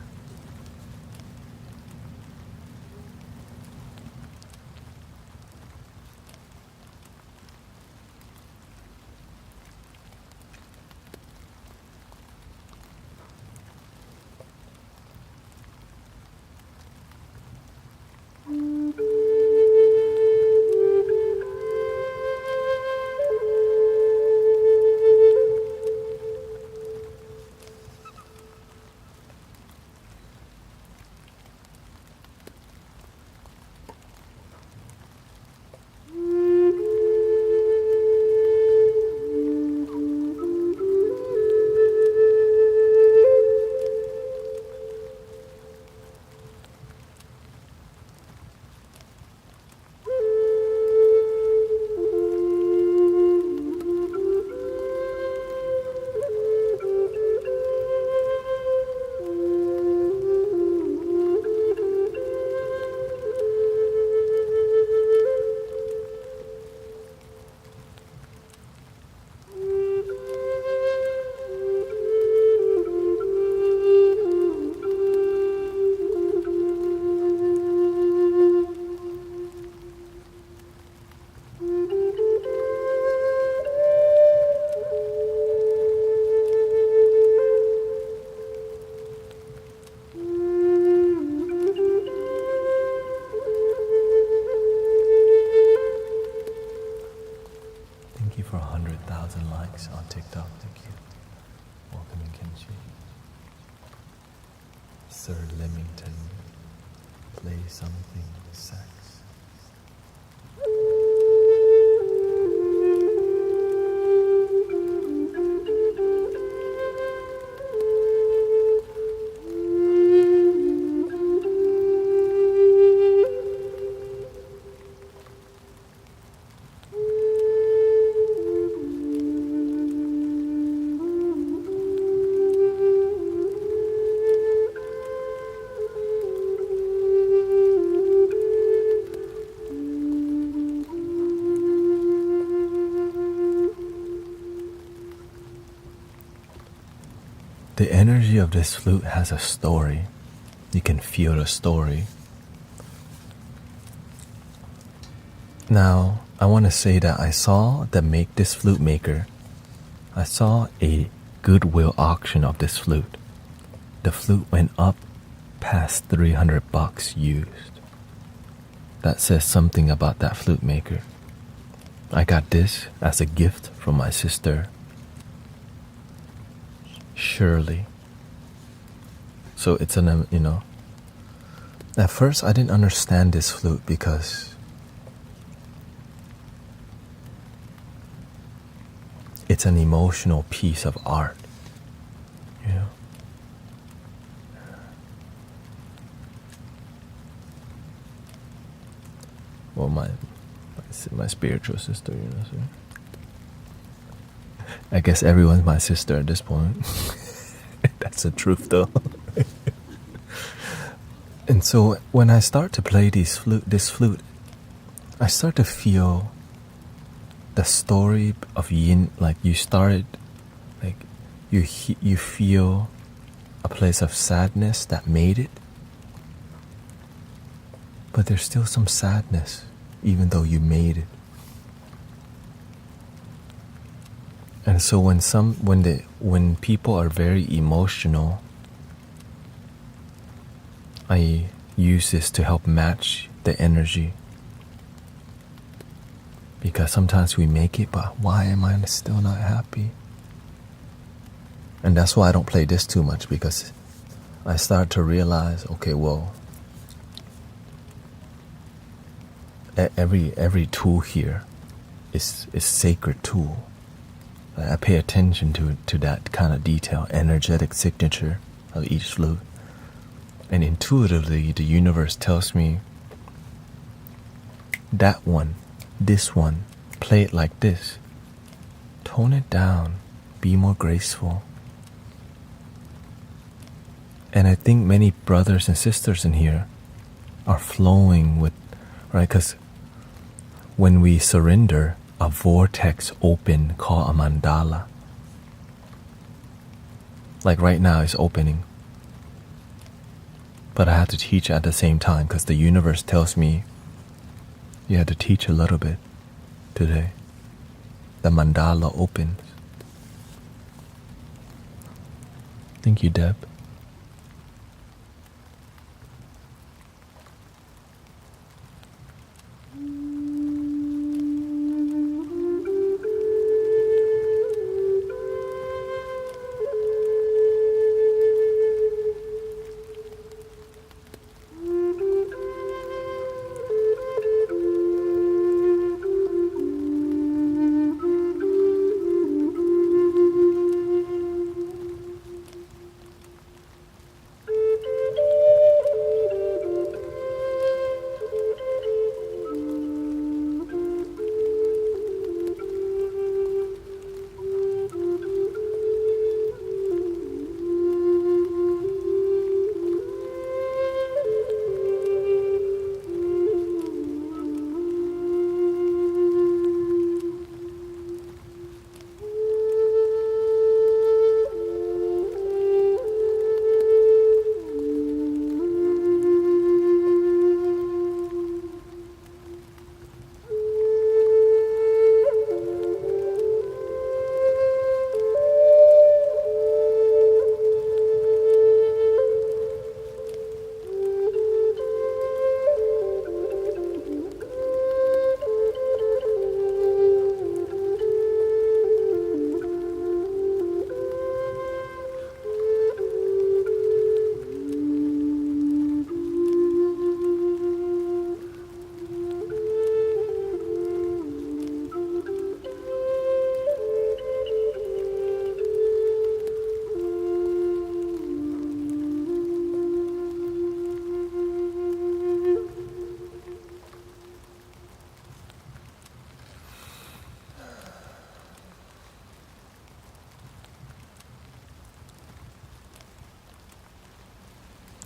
[SPEAKER 1] likes on TikTok. Thank you. Welcome in Kenji. Sir Leamington. Play something sex. The energy of this flute has a story. You can feel the story. Now, I want to say that I saw this flute maker. I saw a Goodwill auction of this flute. The flute went up past $300 used. That says something about that flute maker. I got this as a gift from my sister, Shirley. So it's at first I didn't understand this flute because it's an emotional piece of art, you know. Well, my spiritual sister, so I guess everyone's my sister at this point. That's the truth, though. And so when I start to play this flute, I start to feel the story of yin. Like you started, like you feel a place of sadness that made it, but there's still some sadness, even though you made it. And so when people are very emotional, I use this to help match the energy. Because sometimes we make it, but why am I still not happy? And that's why I don't play this too much, because I start to realize, okay, well, every tool here is sacred tool. I pay attention to that kind of detail, energetic signature of each flute. And intuitively, the universe tells me, that one, this one, play it like this. Tone it down, be more graceful. And I think many brothers and sisters in here are flowing with, right? Because when we surrender, a vortex open called a mandala. Like right now it's opening. But I have to teach at the same time because the universe tells me you have to teach a little bit today. The mandala opens. Thank you, Deb.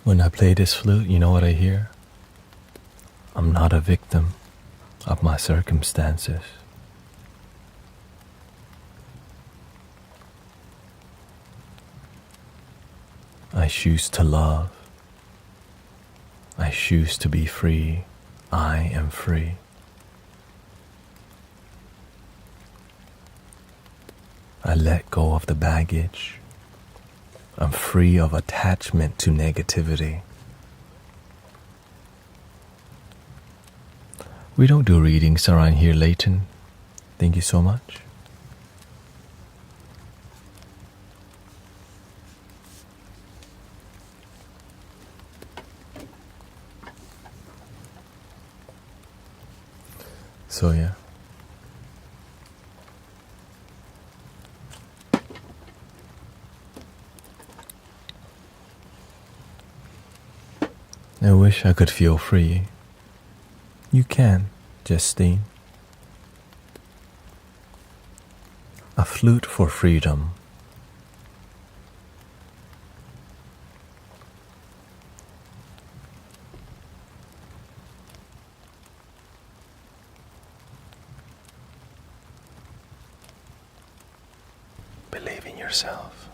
[SPEAKER 1] When I play this flute, you know what I hear? I'm not a victim of my circumstances. I choose to love. I choose to be free. I am free. I let go of the baggage. I'm free of attachment to negativity. We don't do readings around here, Leighton. Thank you so much. So yeah. I wish I could feel free. You can, Justine. A flute for freedom. Believe in yourself.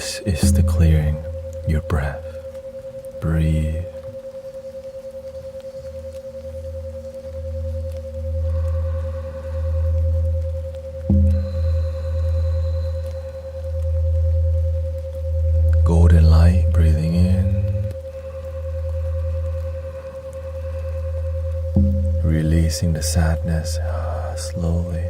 [SPEAKER 1] This is the clearing your breath. Breathe. Golden light, breathing in. Releasing the sadness slowly.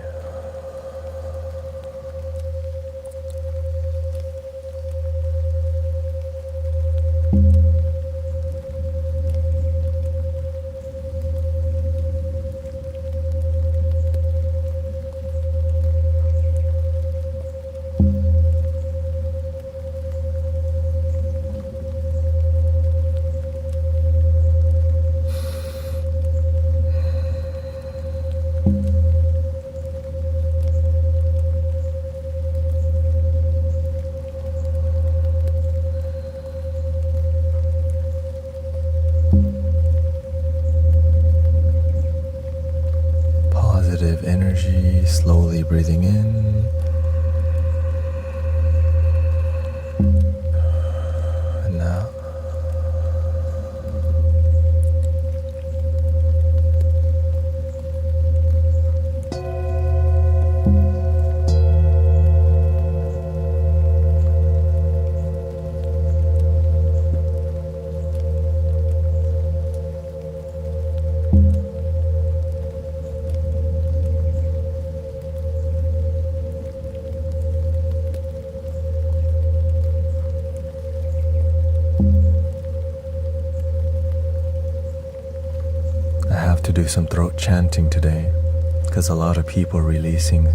[SPEAKER 1] Positive energy, slowly breathing in and out. I have to do some throat chanting today because a lot of people are releasing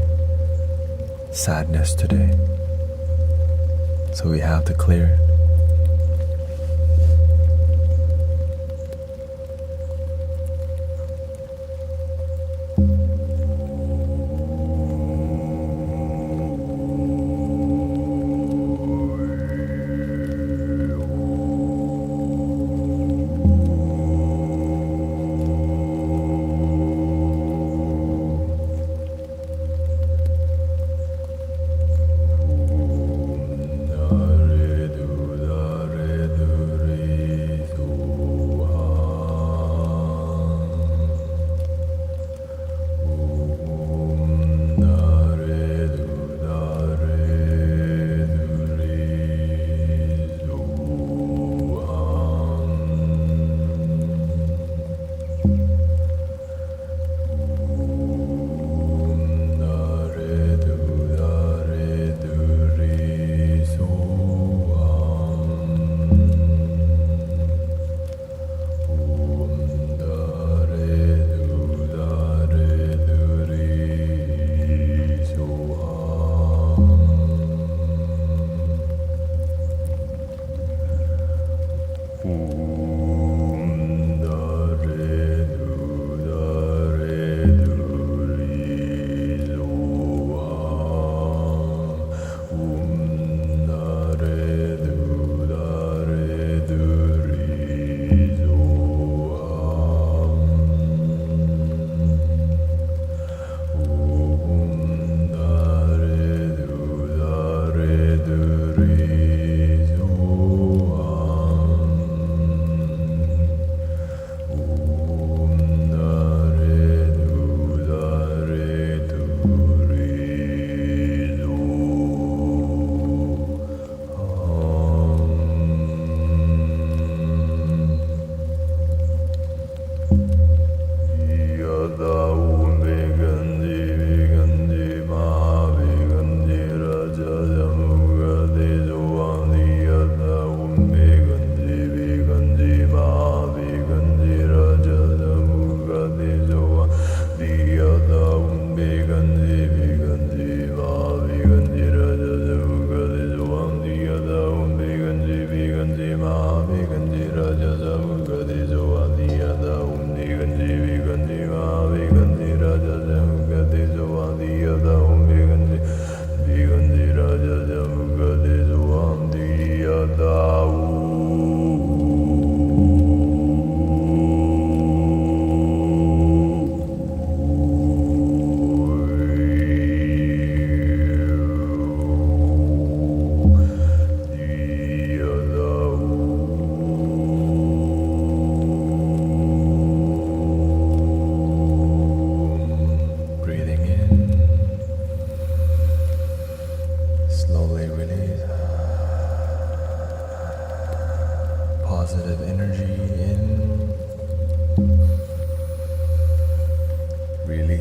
[SPEAKER 1] sadness today. So we have to clear it.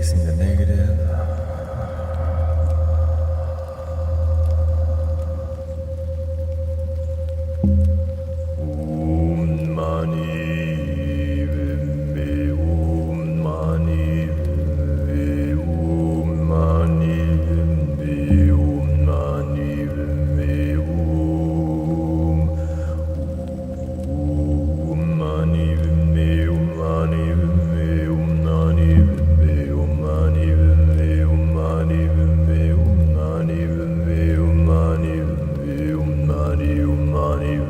[SPEAKER 1] releasing the negative. Om Mani Padme Om Mani Padme Om Mani Padme Om Mani Padme Om Mani Padme Om Mani Padme Om Mani Padme Om Mani Padme Om Mani Padme Om Mani Padme Om Mani Padme Om Mani Om Mani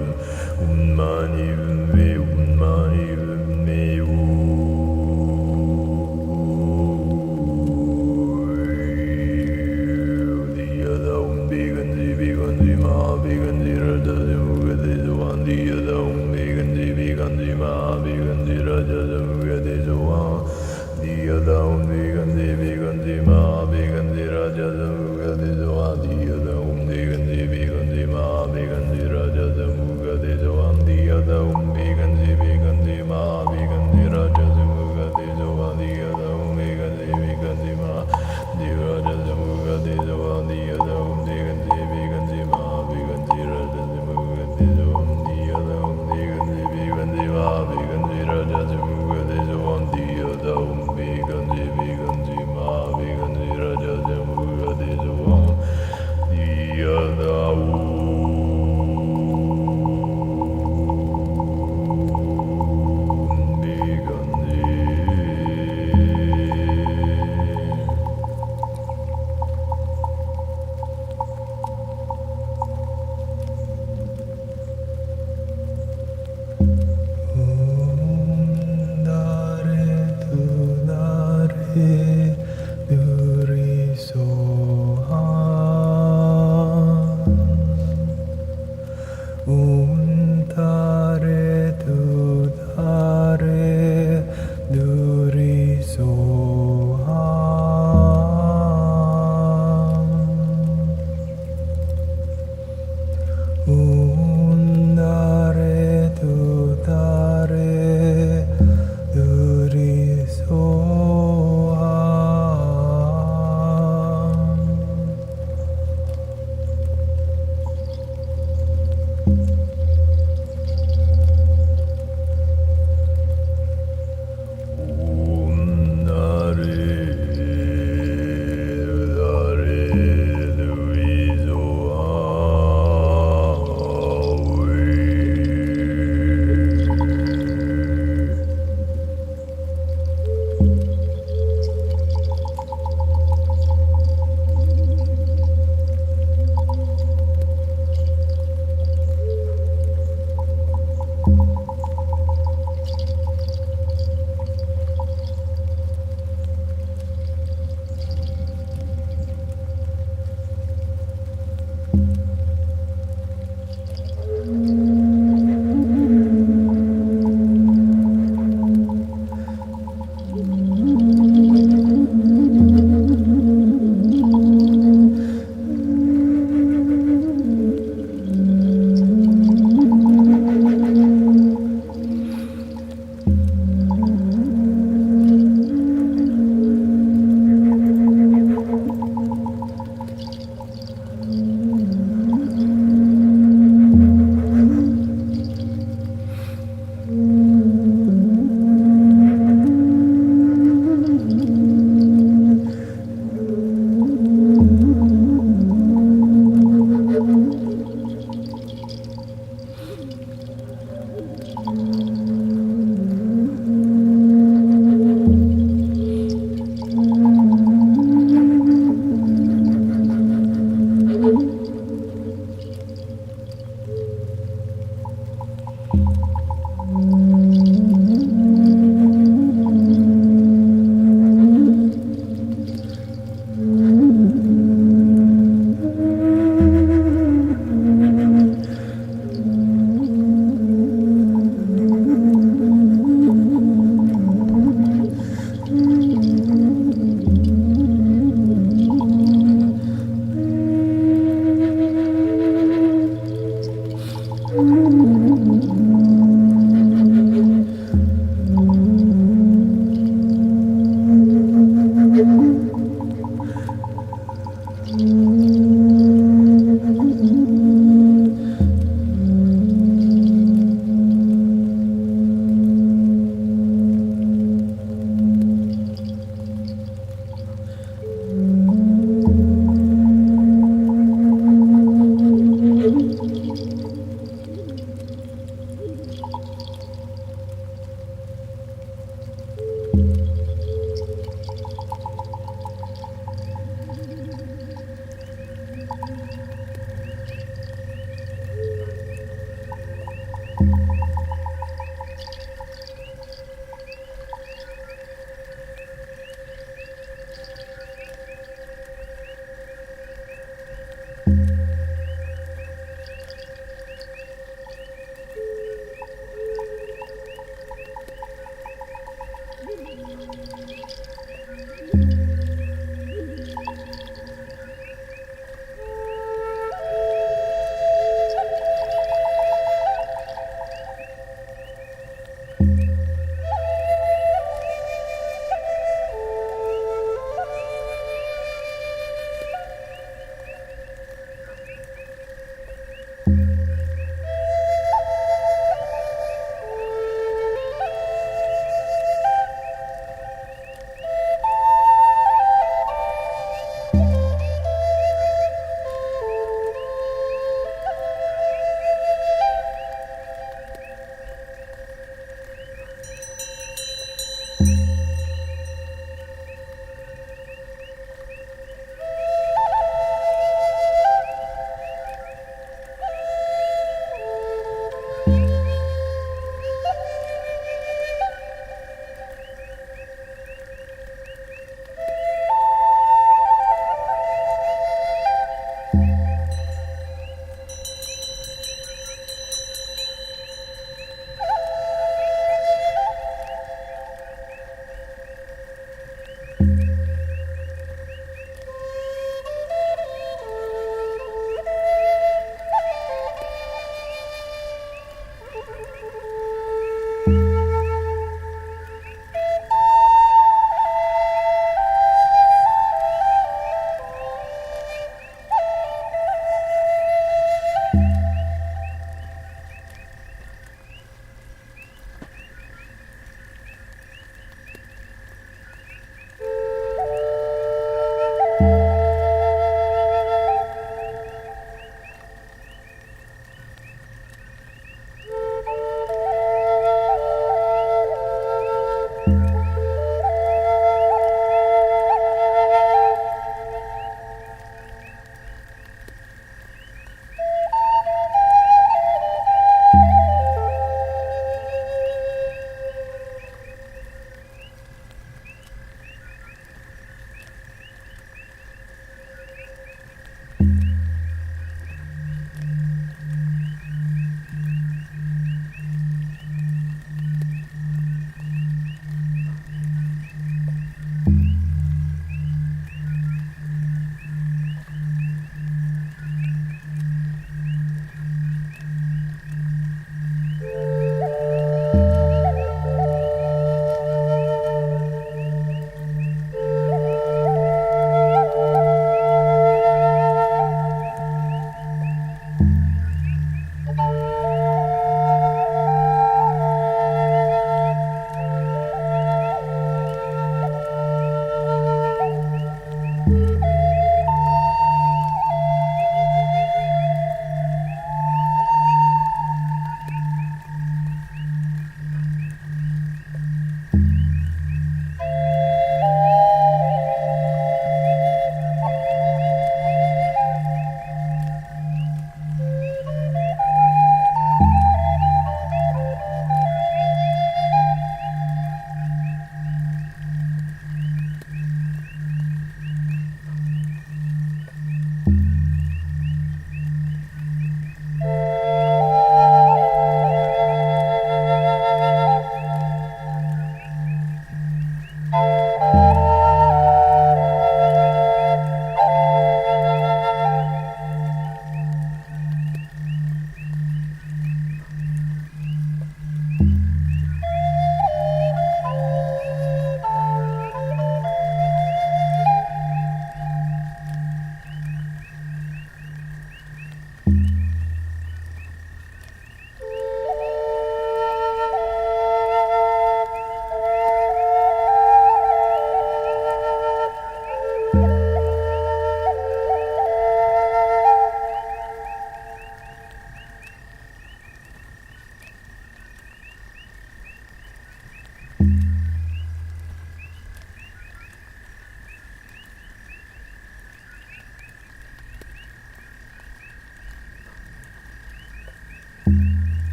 [SPEAKER 1] Om Mani Padme Om Mani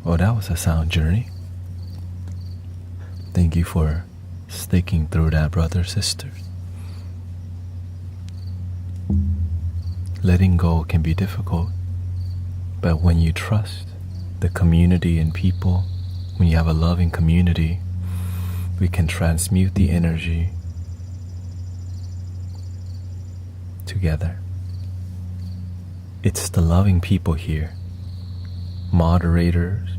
[SPEAKER 1] Well, that was a sound journey. Thank you for sticking through that, brothers, sisters. Letting go can be difficult, but when you trust the community and people, when you have a loving community, we can transmute the energy together. It's the loving people here, moderators,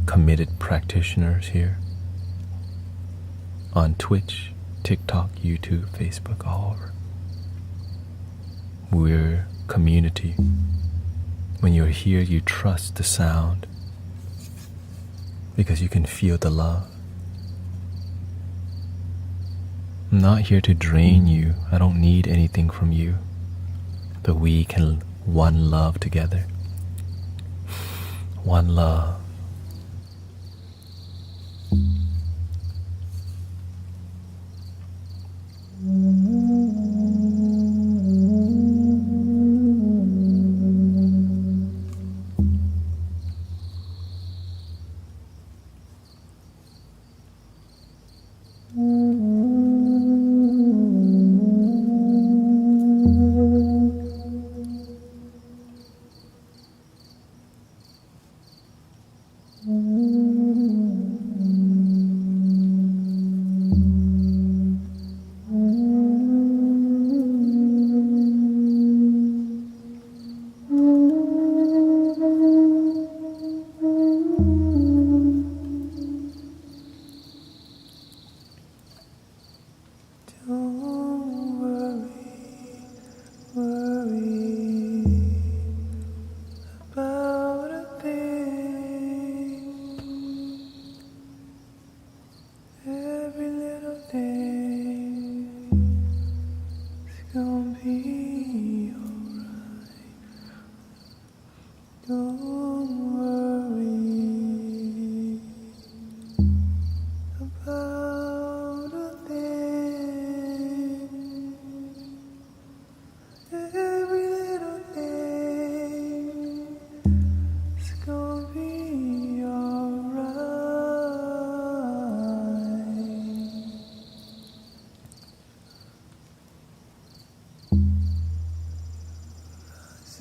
[SPEAKER 1] committed practitioners here on Twitch, TikTok, YouTube, Facebook, all over. We're community. When you're here, you trust the sound because you can feel the love. I'm not here to drain you. I don't need anything from you. But we can one love together. One love.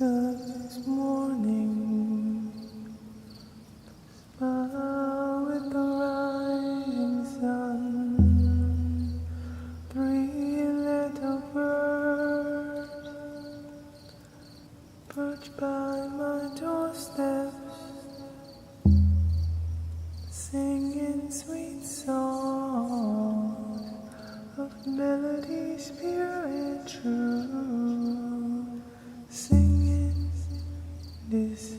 [SPEAKER 2] this morning, smile with the rising sun. 3 little birds perch by my doorstep, singing sweet songs of melody, spirit true, singing this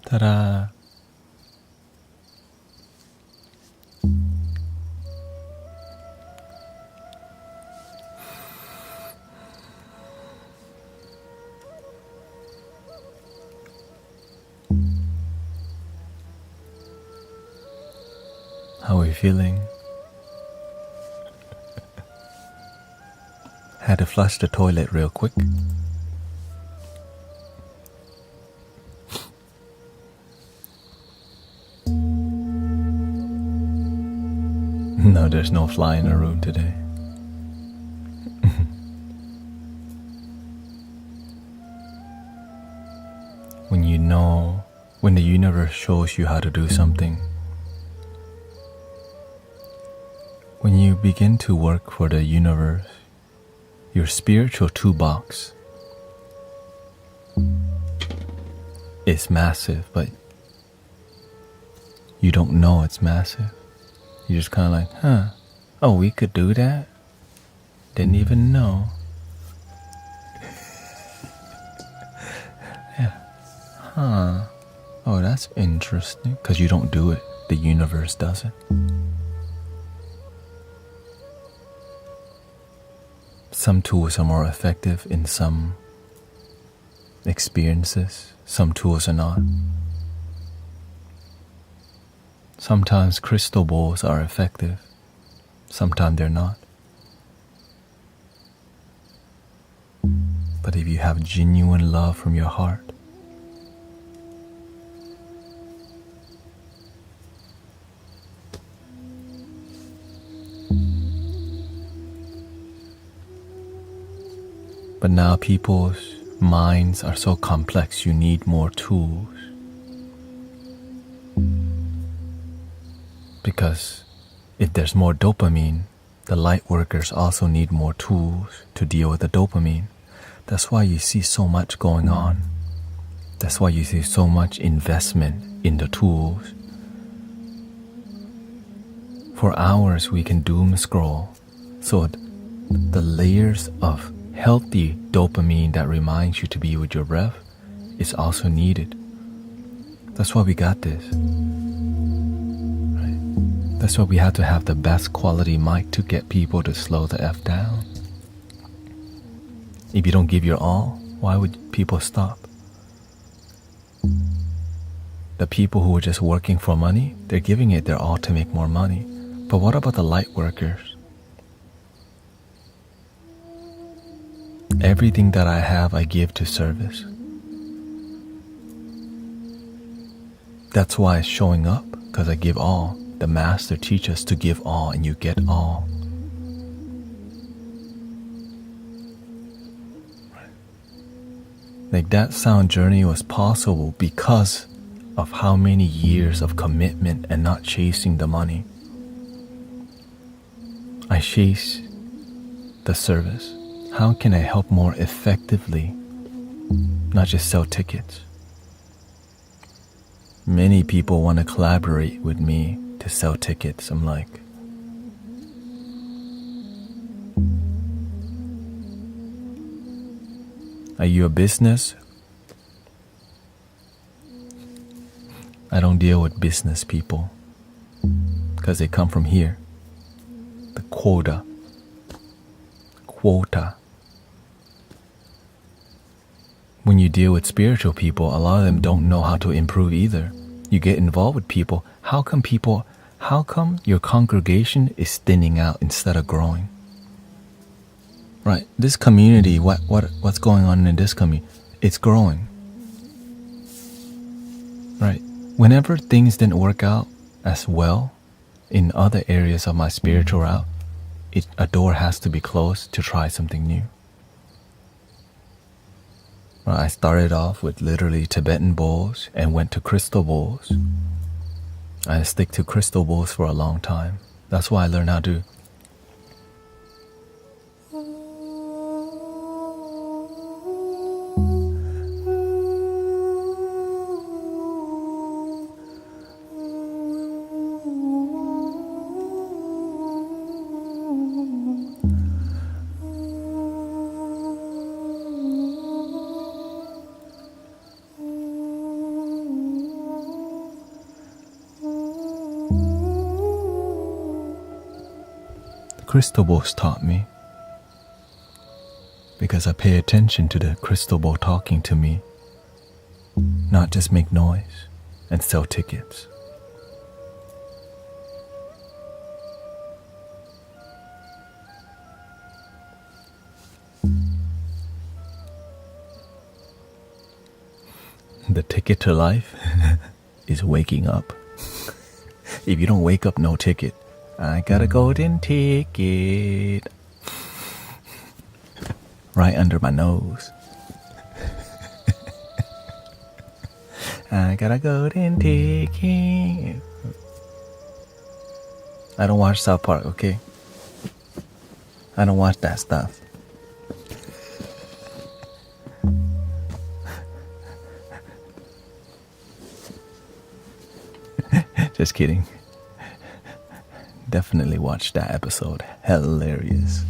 [SPEAKER 1] Ta-da! How are you feeling? Had to flush the toilet real quick. No, there's no fly in the room today. When the universe shows you how to do something, when you begin to work for the universe, your spiritual toolbox is massive, but you don't know it's massive. You're just kind of like, oh, we could do that? Didn't even know. Yeah. Oh, that's interesting. Because you don't do it, the universe does it. Some tools are more effective in some experiences. Some tools are not. Sometimes crystal balls are effective. Sometimes they're not. But if you have genuine love from your heart, but now people's minds are so complex, you need more tools. Because if there's more dopamine, the light workers also need more tools to deal with the dopamine. That's why you see so much going on. That's why you see so much investment in the tools. For hours we can doom scroll, so the layers of healthy dopamine that reminds you to be with your breath is also needed. That's why we got this. Right? That's why we have to have the best quality mic to get people to slow the F down. If you don't give your all, why would people stop? The people who are just working for money, they're giving it their all to make more money. But what about the light workers? Everything that I have, I give to service. That's why it's showing up, because I give all. The Master teaches us to give all, and you get all. Like that sound journey was possible because of how many years of commitment and not chasing the money. I chase the service. How can I help more effectively, not just sell tickets? Many people want to collaborate with me to sell tickets. I'm like, are you a business? I don't deal with business people because they come from here. The quota. When you deal with spiritual people, a lot of them don't know how to improve either. You get involved with people. How come your congregation is thinning out instead of growing? Right, this community, what's going on in this community? It's growing. Right, whenever things didn't work out as well in other areas of my spiritual route, a door has to be closed to try something new. I started off with literally Tibetan bowls and went to crystal bowls. I stick to crystal bowls for a long time. That's why I learned how to crystal balls taught me. Because I pay attention to the crystal ball talking to me, not just make noise and sell tickets. The ticket to life is waking up. If you don't wake up, no ticket. I got a golden ticket right under my nose. I got a golden ticket. I don't watch South Park, okay? I don't watch that stuff. Just kidding. Definitely watch that episode. Hilarious.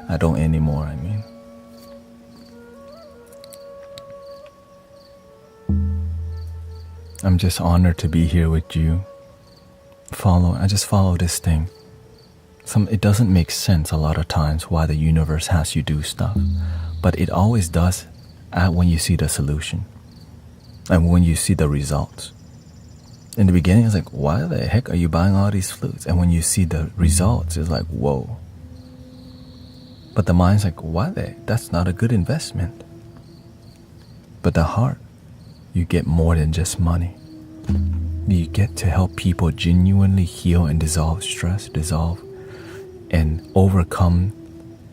[SPEAKER 1] I don't anymore, I mean. I'm just honored to be here with you. I just follow this thing. It doesn't make sense a lot of times why the universe has you do stuff, but it always does when you see the solution and when you see the results. In the beginning, it's like, why the heck are you buying all these flutes? And when you see the results, it's like, whoa. But the mind's like, that's not a good investment. But the heart, you get more than just money. You get to help people genuinely heal and dissolve stress, and overcome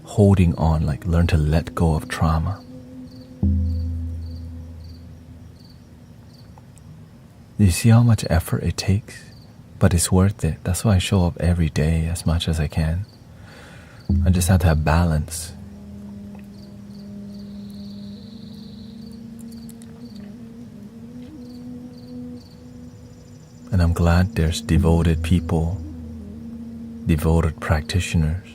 [SPEAKER 1] holding on, like learn to let go of trauma. You see how much effort it takes? But it's worth it. That's why I show up every day as much as I can. I just have to have balance. And I'm glad there's devoted people, devoted practitioners.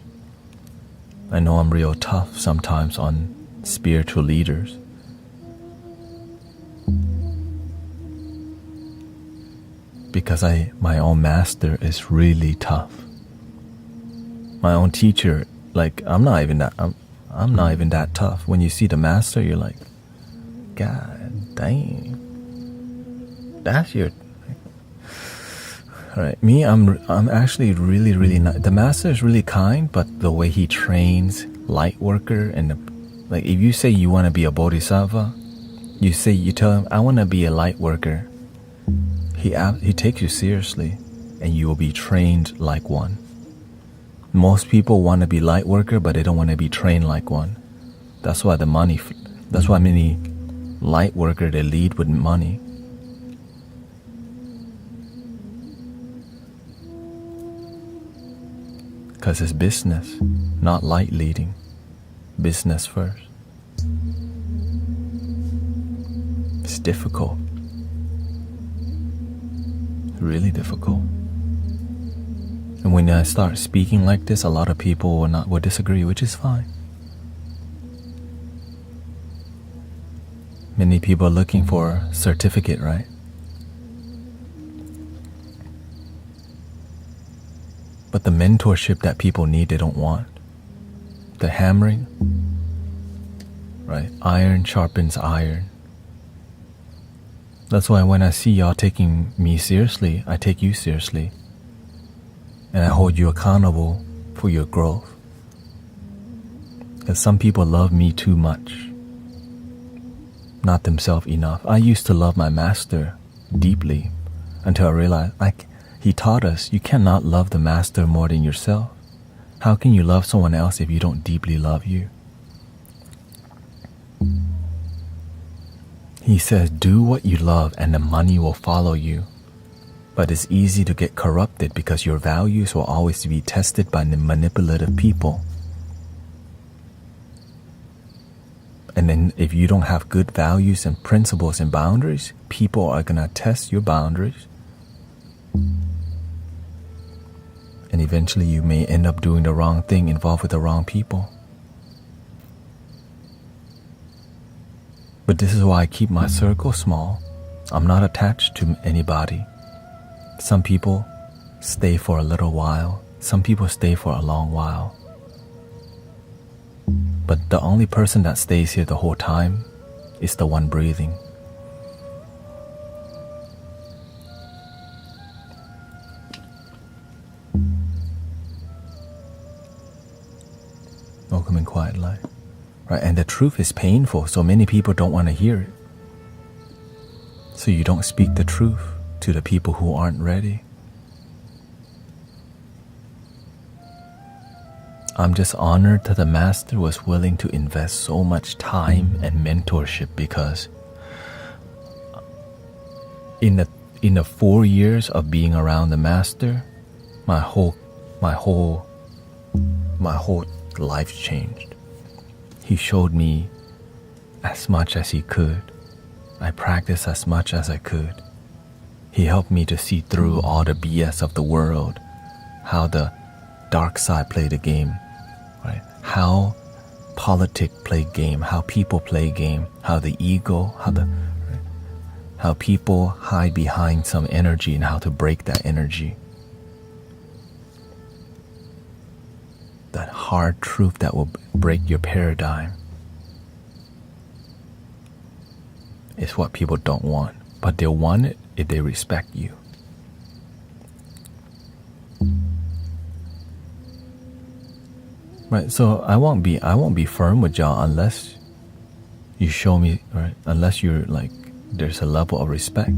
[SPEAKER 1] I know I'm real tough sometimes on spiritual leaders. Because my own master is really tough. My own teacher, like I'm not even that tough. When you see the master, you're like, God dang, that's your. All right, me, I'm actually really not. The master is really kind, but the way he trains light worker like if you say you want to be a bodhisattva, you tell him I want to be a light worker. He takes you seriously, and you will be trained like one. Most people want to be light worker, but they don't want to be trained like one. That's why many light worker, they lead with money. Because it's business, not light leading. Business first. It's difficult. Really difficult. And when I start speaking like this, a lot of people will disagree, which is fine. Many people are looking for a certificate, right? But the mentorship that people need, they don't want. The hammering, right? Iron sharpens iron. That's why when I see y'all taking me seriously, I take you seriously. And I hold you accountable for your growth. Because some people love me too much, not themselves enough. I used to love my master deeply until I realized he taught us you cannot love the master more than yourself. How can you love someone else if you don't deeply love you? He says, do what you love and the money will follow you. But it's easy to get corrupted because your values will always be tested by the manipulative people. And then if you don't have good values and principles and boundaries, people are going to test your boundaries. And eventually you may end up doing the wrong thing, involved with the wrong people. But this is why I keep my circle small. I'm not attached to anybody. Some people stay for a little while. Some people stay for a long while. But the only person that stays here the whole time is the one breathing. Welcome in quiet light. Right? And the truth is painful, so many people don't want to hear it. So you don't speak the truth to the people who aren't ready. I'm just honored that the Master was willing to invest so much time and mentorship, because in the 4 years of being around the Master, my whole life changed. He showed me as much as he could. I practiced as much as I could. He helped me to see through all the BS of the world, how the dark side play the game, right? How politics play game, how people play game, how the ego, how people hide behind some energy and how to break that energy. That hard truth that will break your paradigm is what people don't want, but they'll want it if they respect you. Right, so I won't be firm with y'all unless you show me, right? Unless you're like, there's a level of respect,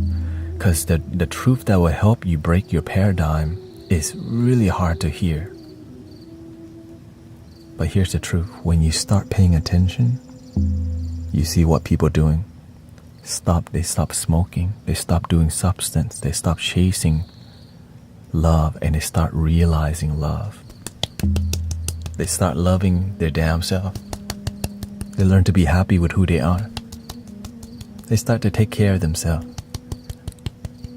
[SPEAKER 1] because the truth that will help you break your paradigm is really hard to hear. But here's the truth: when you start paying attention, you see what people are doing. They stop smoking, they stop doing substance, they stop chasing love, and they start realizing love. They start loving their damn self. They learn to be happy with who they are. They start to take care of themselves.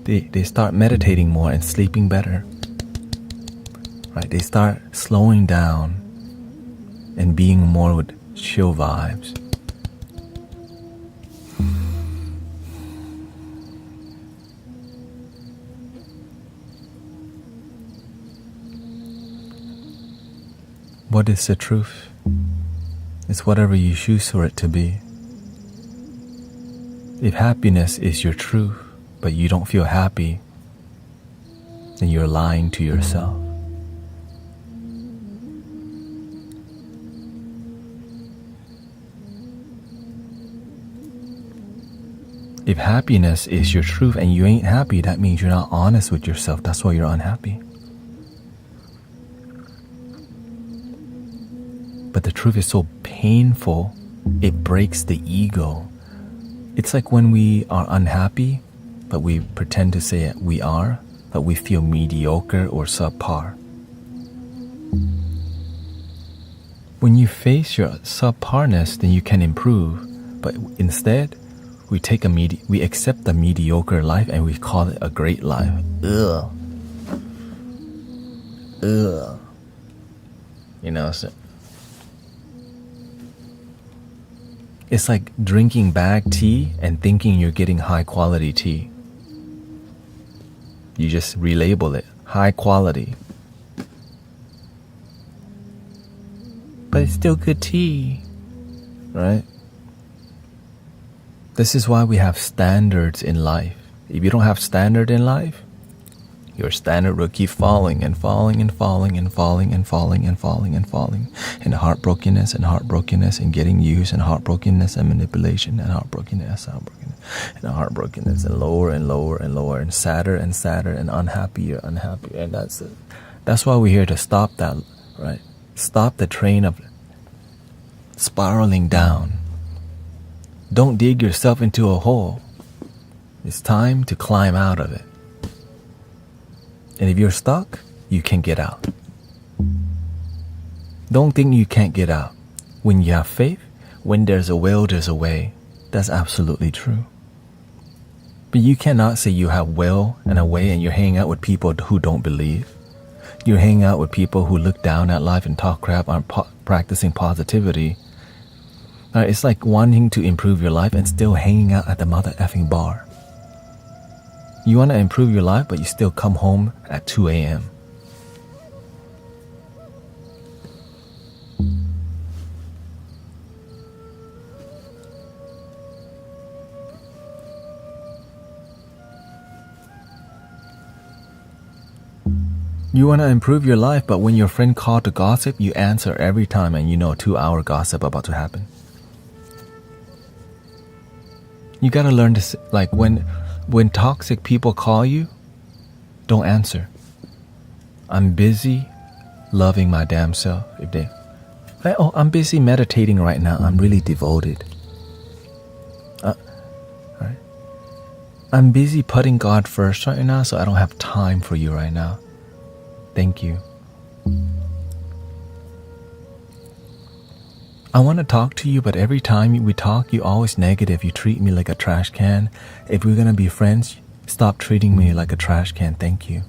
[SPEAKER 1] They start meditating more and sleeping better. Right? They start slowing down and being more with chill vibes. What is the truth? It's whatever you choose for it to be. If happiness is your truth, but you don't feel happy, then you're lying to yourself. If happiness is your truth and you ain't happy, that means you're not honest with yourself. That's why you're unhappy. But the truth is so painful, it breaks the ego. It's like when we are unhappy, but we pretend to say we are, but we feel mediocre or subpar. When you face your subparness, then you can improve. But instead, we accept the mediocre life and we call it a great life. Ugh. You know, so it's like drinking bag tea and thinking you're getting high quality tea. You just relabel it high quality, but it's still good tea, right? This is why we have standards in life. If you don't have standard in life, your standard will keep falling and falling and falling and falling and falling and falling and falling. And heartbrokenness and heartbrokenness and getting used and heartbrokenness and manipulation and heartbrokenness and heartbrokenness and lower and lower and lower and sadder and unhappier. And that's it. That's why we're here to stop that, right? Stop the train of spiraling down. Don't dig yourself into a hole. It's time to climb out of it. And if you're stuck, you can get out. Don't think you can't get out. When you have faith, when there's a will, there's a way. That's absolutely true. But you cannot say you have will and a way and you're hanging out with people who don't believe. You're hanging out with people who look down at life and talk crap on practicing positivity. It's like wanting to improve your life and still hanging out at the mother effing bar. You want to improve your life, but you still come home at 2 a.m. You want to improve your life, but when your friend called to gossip, you answer every time and you know 2-hour gossip about to happen. You gotta learn to, like, when toxic people call you, don't answer. I'm busy loving my damn self. If they, like, oh, I'm busy meditating right now. I'm really devoted. Right? I'm busy putting God first right now, so I don't have time for you right now. Thank you. I want to talk to you, but every time we talk, you're always negative. You treat me like a trash can. If we're going to be friends, stop treating me like a trash can. Thank you.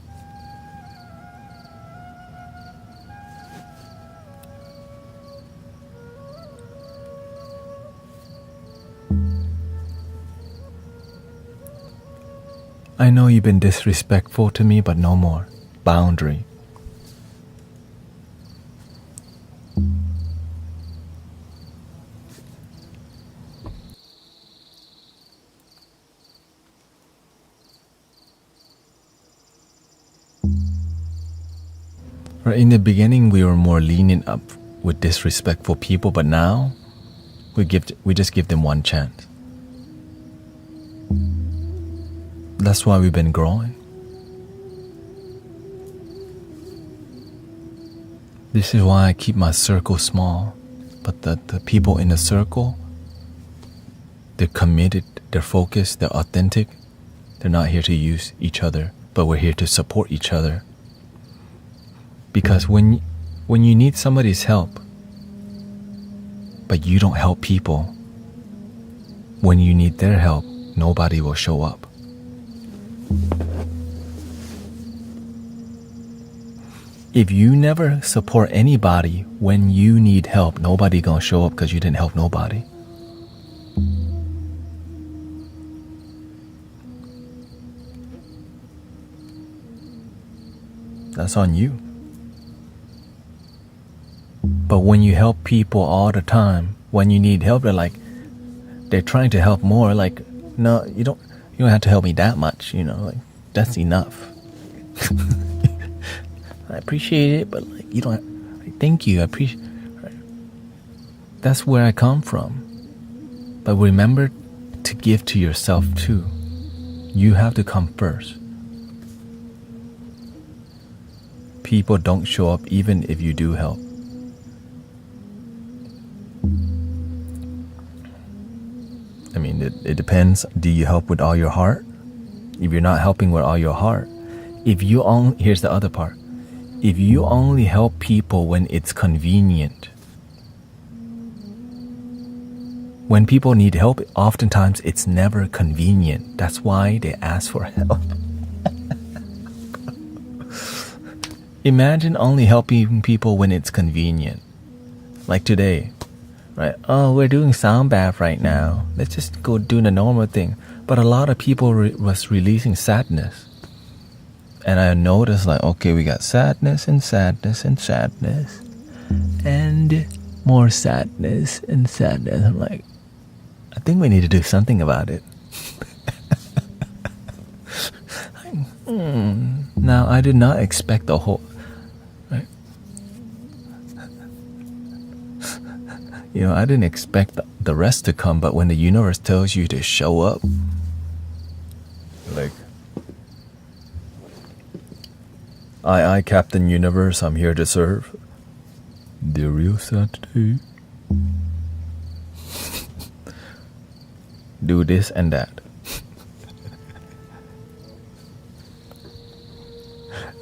[SPEAKER 1] I know you've been disrespectful to me, but no more. Boundary. In the beginning, we were more lenient up with disrespectful people, but now we just give them one chance. That's why we've been growing. This is why I keep my circle small, but the people in the circle, they're committed, they're focused, they're authentic. They're not here to use each other, but we're here to support each other. Because when you need somebody's help, but you don't help people, when you need their help, nobody will show up. If you never support anybody when you need help, nobody gonna show up because you didn't help nobody. That's on you. But when you help people all the time, when you need help, they're trying to help more. Like, no, you don't have to help me that much. Like, that's enough. I appreciate it, but you don't. Thank you. I appreciate. That's where I come from. But remember to give to yourself too. You have to come first. People don't show up even if you do help. I mean, it depends. Do you help with all your heart? If you're not helping with all your heart, here's the other part. If you only help people when it's convenient, when people need help, oftentimes it's never convenient. That's why they ask for help. Imagine only helping people when it's convenient. Like today, right? Oh, we're doing sound bath right now. Let's just go do the normal thing. But a lot of people was releasing sadness. And I noticed okay, we got sadness and sadness and sadness. And more sadness and sadness. I'm like, I think we need to do something about it. Now, I did not expect the whole... Right? I didn't expect the rest to come, but when the universe tells you to show up, I, Captain Universe, I'm here to serve. The real Saturday. Do this and that.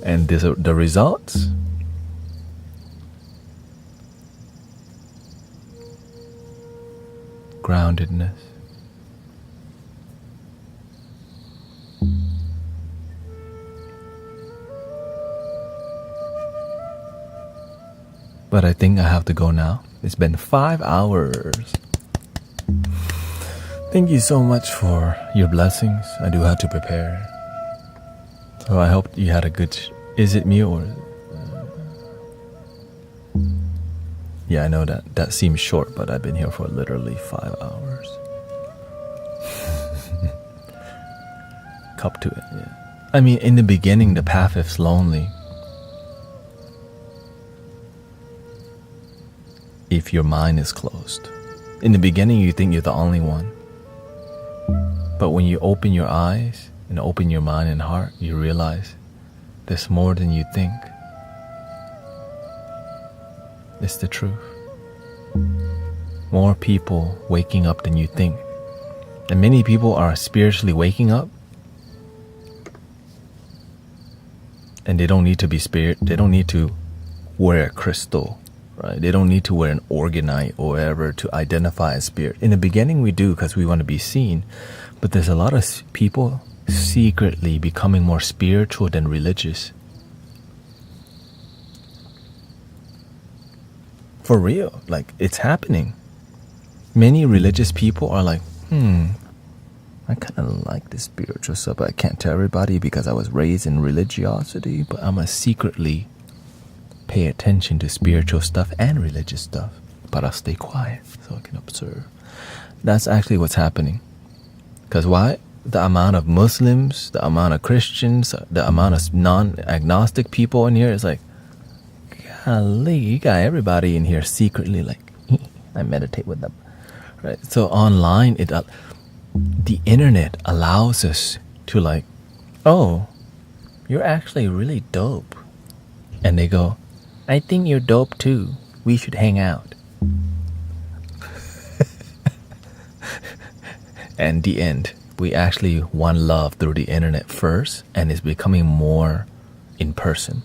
[SPEAKER 1] And the results? Groundedness. But I think I have to go now. It's been 5 hours. Thank you so much for your blessings. I do have to prepare. So I hope you had a good. Is it me or? Yeah, I know that seems short, but I've been here for literally 5 hours. Cup to it. Yeah. I mean, in the beginning, the path is lonely. If your mind is closed. In the beginning, you think you're the only one. But when you open your eyes and open your mind and heart, you realize there's more than you think. It's the truth. More people waking up than you think. And many people are spiritually waking up. And they don't need to be spirit. They don't need to wear a crystal. Right? They don't need to wear an organite or whatever to identify as spirit. In the beginning, we do because we want to be seen. But there's a lot of people secretly becoming more spiritual than religious. For real. Like, it's happening. Many religious people are like, I kind of like this spiritual stuff, but I can't tell everybody because I was raised in religiosity, but I'm going to secretly pay attention to spiritual stuff and religious stuff, but I'll stay quiet so I can observe. That's actually what's happening. Because why? The amount of Muslims, the amount of Christians, the amount of non-agnostic people in here is like, golly, you got everybody in here secretly like, I meditate with them. Right? So online, the internet allows us to like, oh, you're actually really dope. And they go, I think you're dope too. We should hang out. And the end. We actually one love through the internet first, and it's becoming more in person.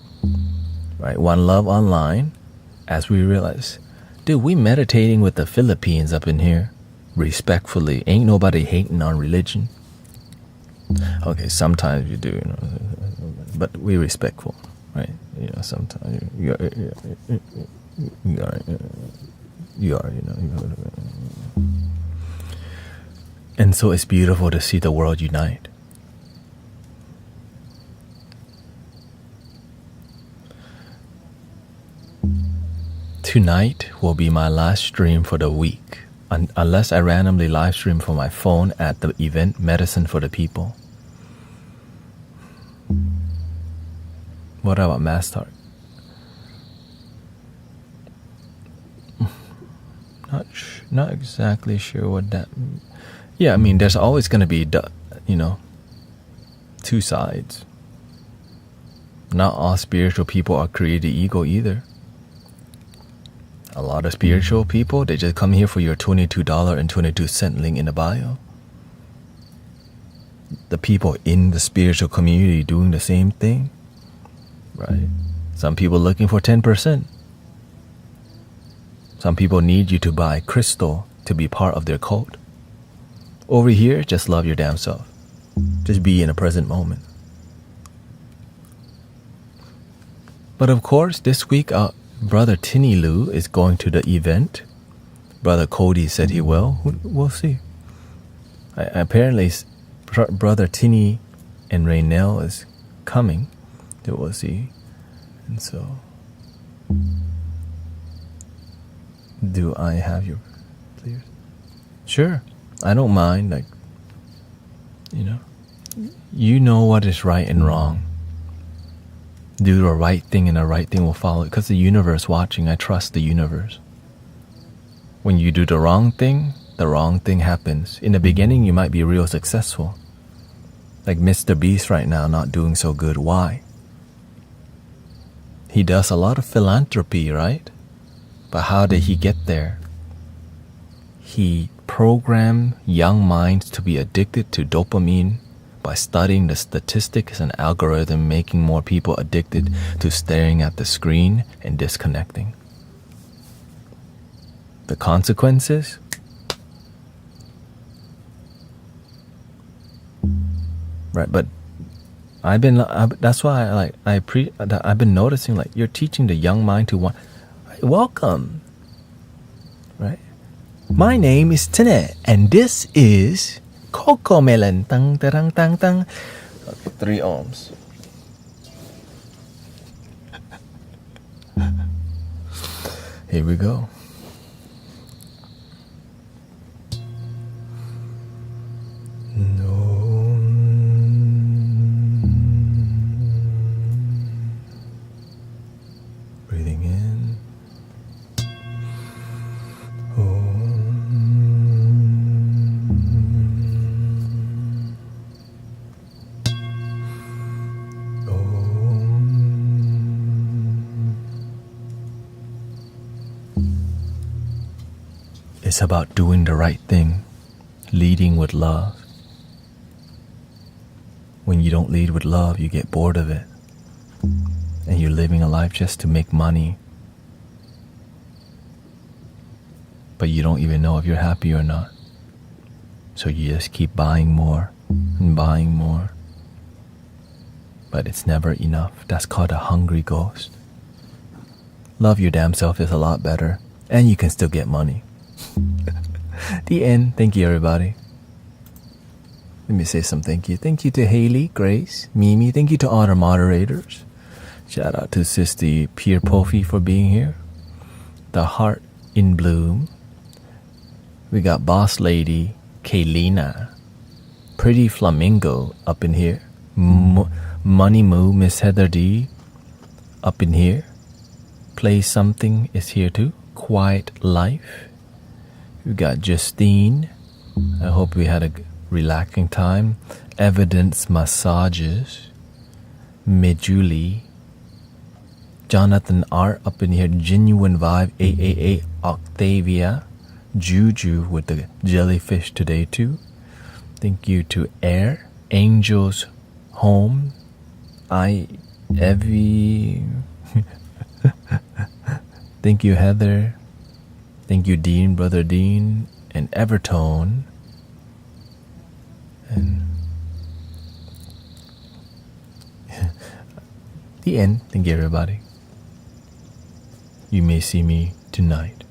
[SPEAKER 1] Right? One love online, as we realize, dude, we meditating with the Philippines up in here. Respectfully. Ain't nobody hating on religion. Okay, sometimes you do, but we respectful. Right, sometimes you are. And so it's beautiful to see the world unite. Tonight will be my last stream for the week, unless I randomly live stream from my phone at the event Medicine for the People. What about Mass Talk? Not exactly sure what that. Yeah, I mean, there's always going to be, two sides. Not all spiritual people are created equal either. A lot of spiritual people, they just come here for your $22.22 link in the bio. The people in the spiritual community doing the same thing. Right? Some people looking for 10%. Some people need you to buy crystal to be part of their cult. Over here, just love your damn self. Just be in a present moment. But of course, this week, Brother Tinny Lou is going to the event. Brother Cody said he will. We'll see. Apparently, Brother Tinny and Raynell is coming. We'll see. And so, do I have your, please? Sure, I don't mind. Like, you know what is right and wrong. Do the right thing, and the right thing will follow. Because the universe watching, I trust the universe. When you do the wrong thing happens. In the beginning, you might be real successful. Like Mr. Beast right now, not doing so good. Why? He does a lot of philanthropy, right? But how did he get there? He programmed young minds to be addicted to dopamine by studying the statistics and algorithm, making more people addicted to staring at the screen and disconnecting. The consequences? Right, but that's why I've been noticing, like, you're teaching the young mind to want. Welcome, right? My name is Tane, and this is Coco Melon. Tang, tarang, tang, tang. Okay, 3 ohms. Here we go. Breathing in. It's about doing the right thing, leading with love. When you don't lead with love, you get bored of it. And you're living a life just to make money. But you don't even know if you're happy or not. So you just keep buying more and buying more. But it's never enough. That's called a hungry ghost. Love your damn self is a lot better. And you can still get money. The end. Thank you, everybody. Let me say some thank you. Thank you to Haley, Grace, Mimi. Thank you to all our moderators. Shout out to Sisti Pierre Pofi for being here. The Heart in Bloom. We got Boss Lady, Kaylina. Pretty Flamingo up in here. Money Moo, Miss Heather D. Up in here. Play Something is here too. Quiet Life. We got Justine. I hope we had a relaxing time. Evidence Massages. Mejuli. Jonathan R. up in here. Genuine Vibe. AAA Octavia. Juju with the jellyfish today too. Thank you to Air. Angels Home. Evie. Thank you, Heather. Thank you, Dean, Brother Dean, and Evertone. And the end. Thank you, everybody. You may see me tonight.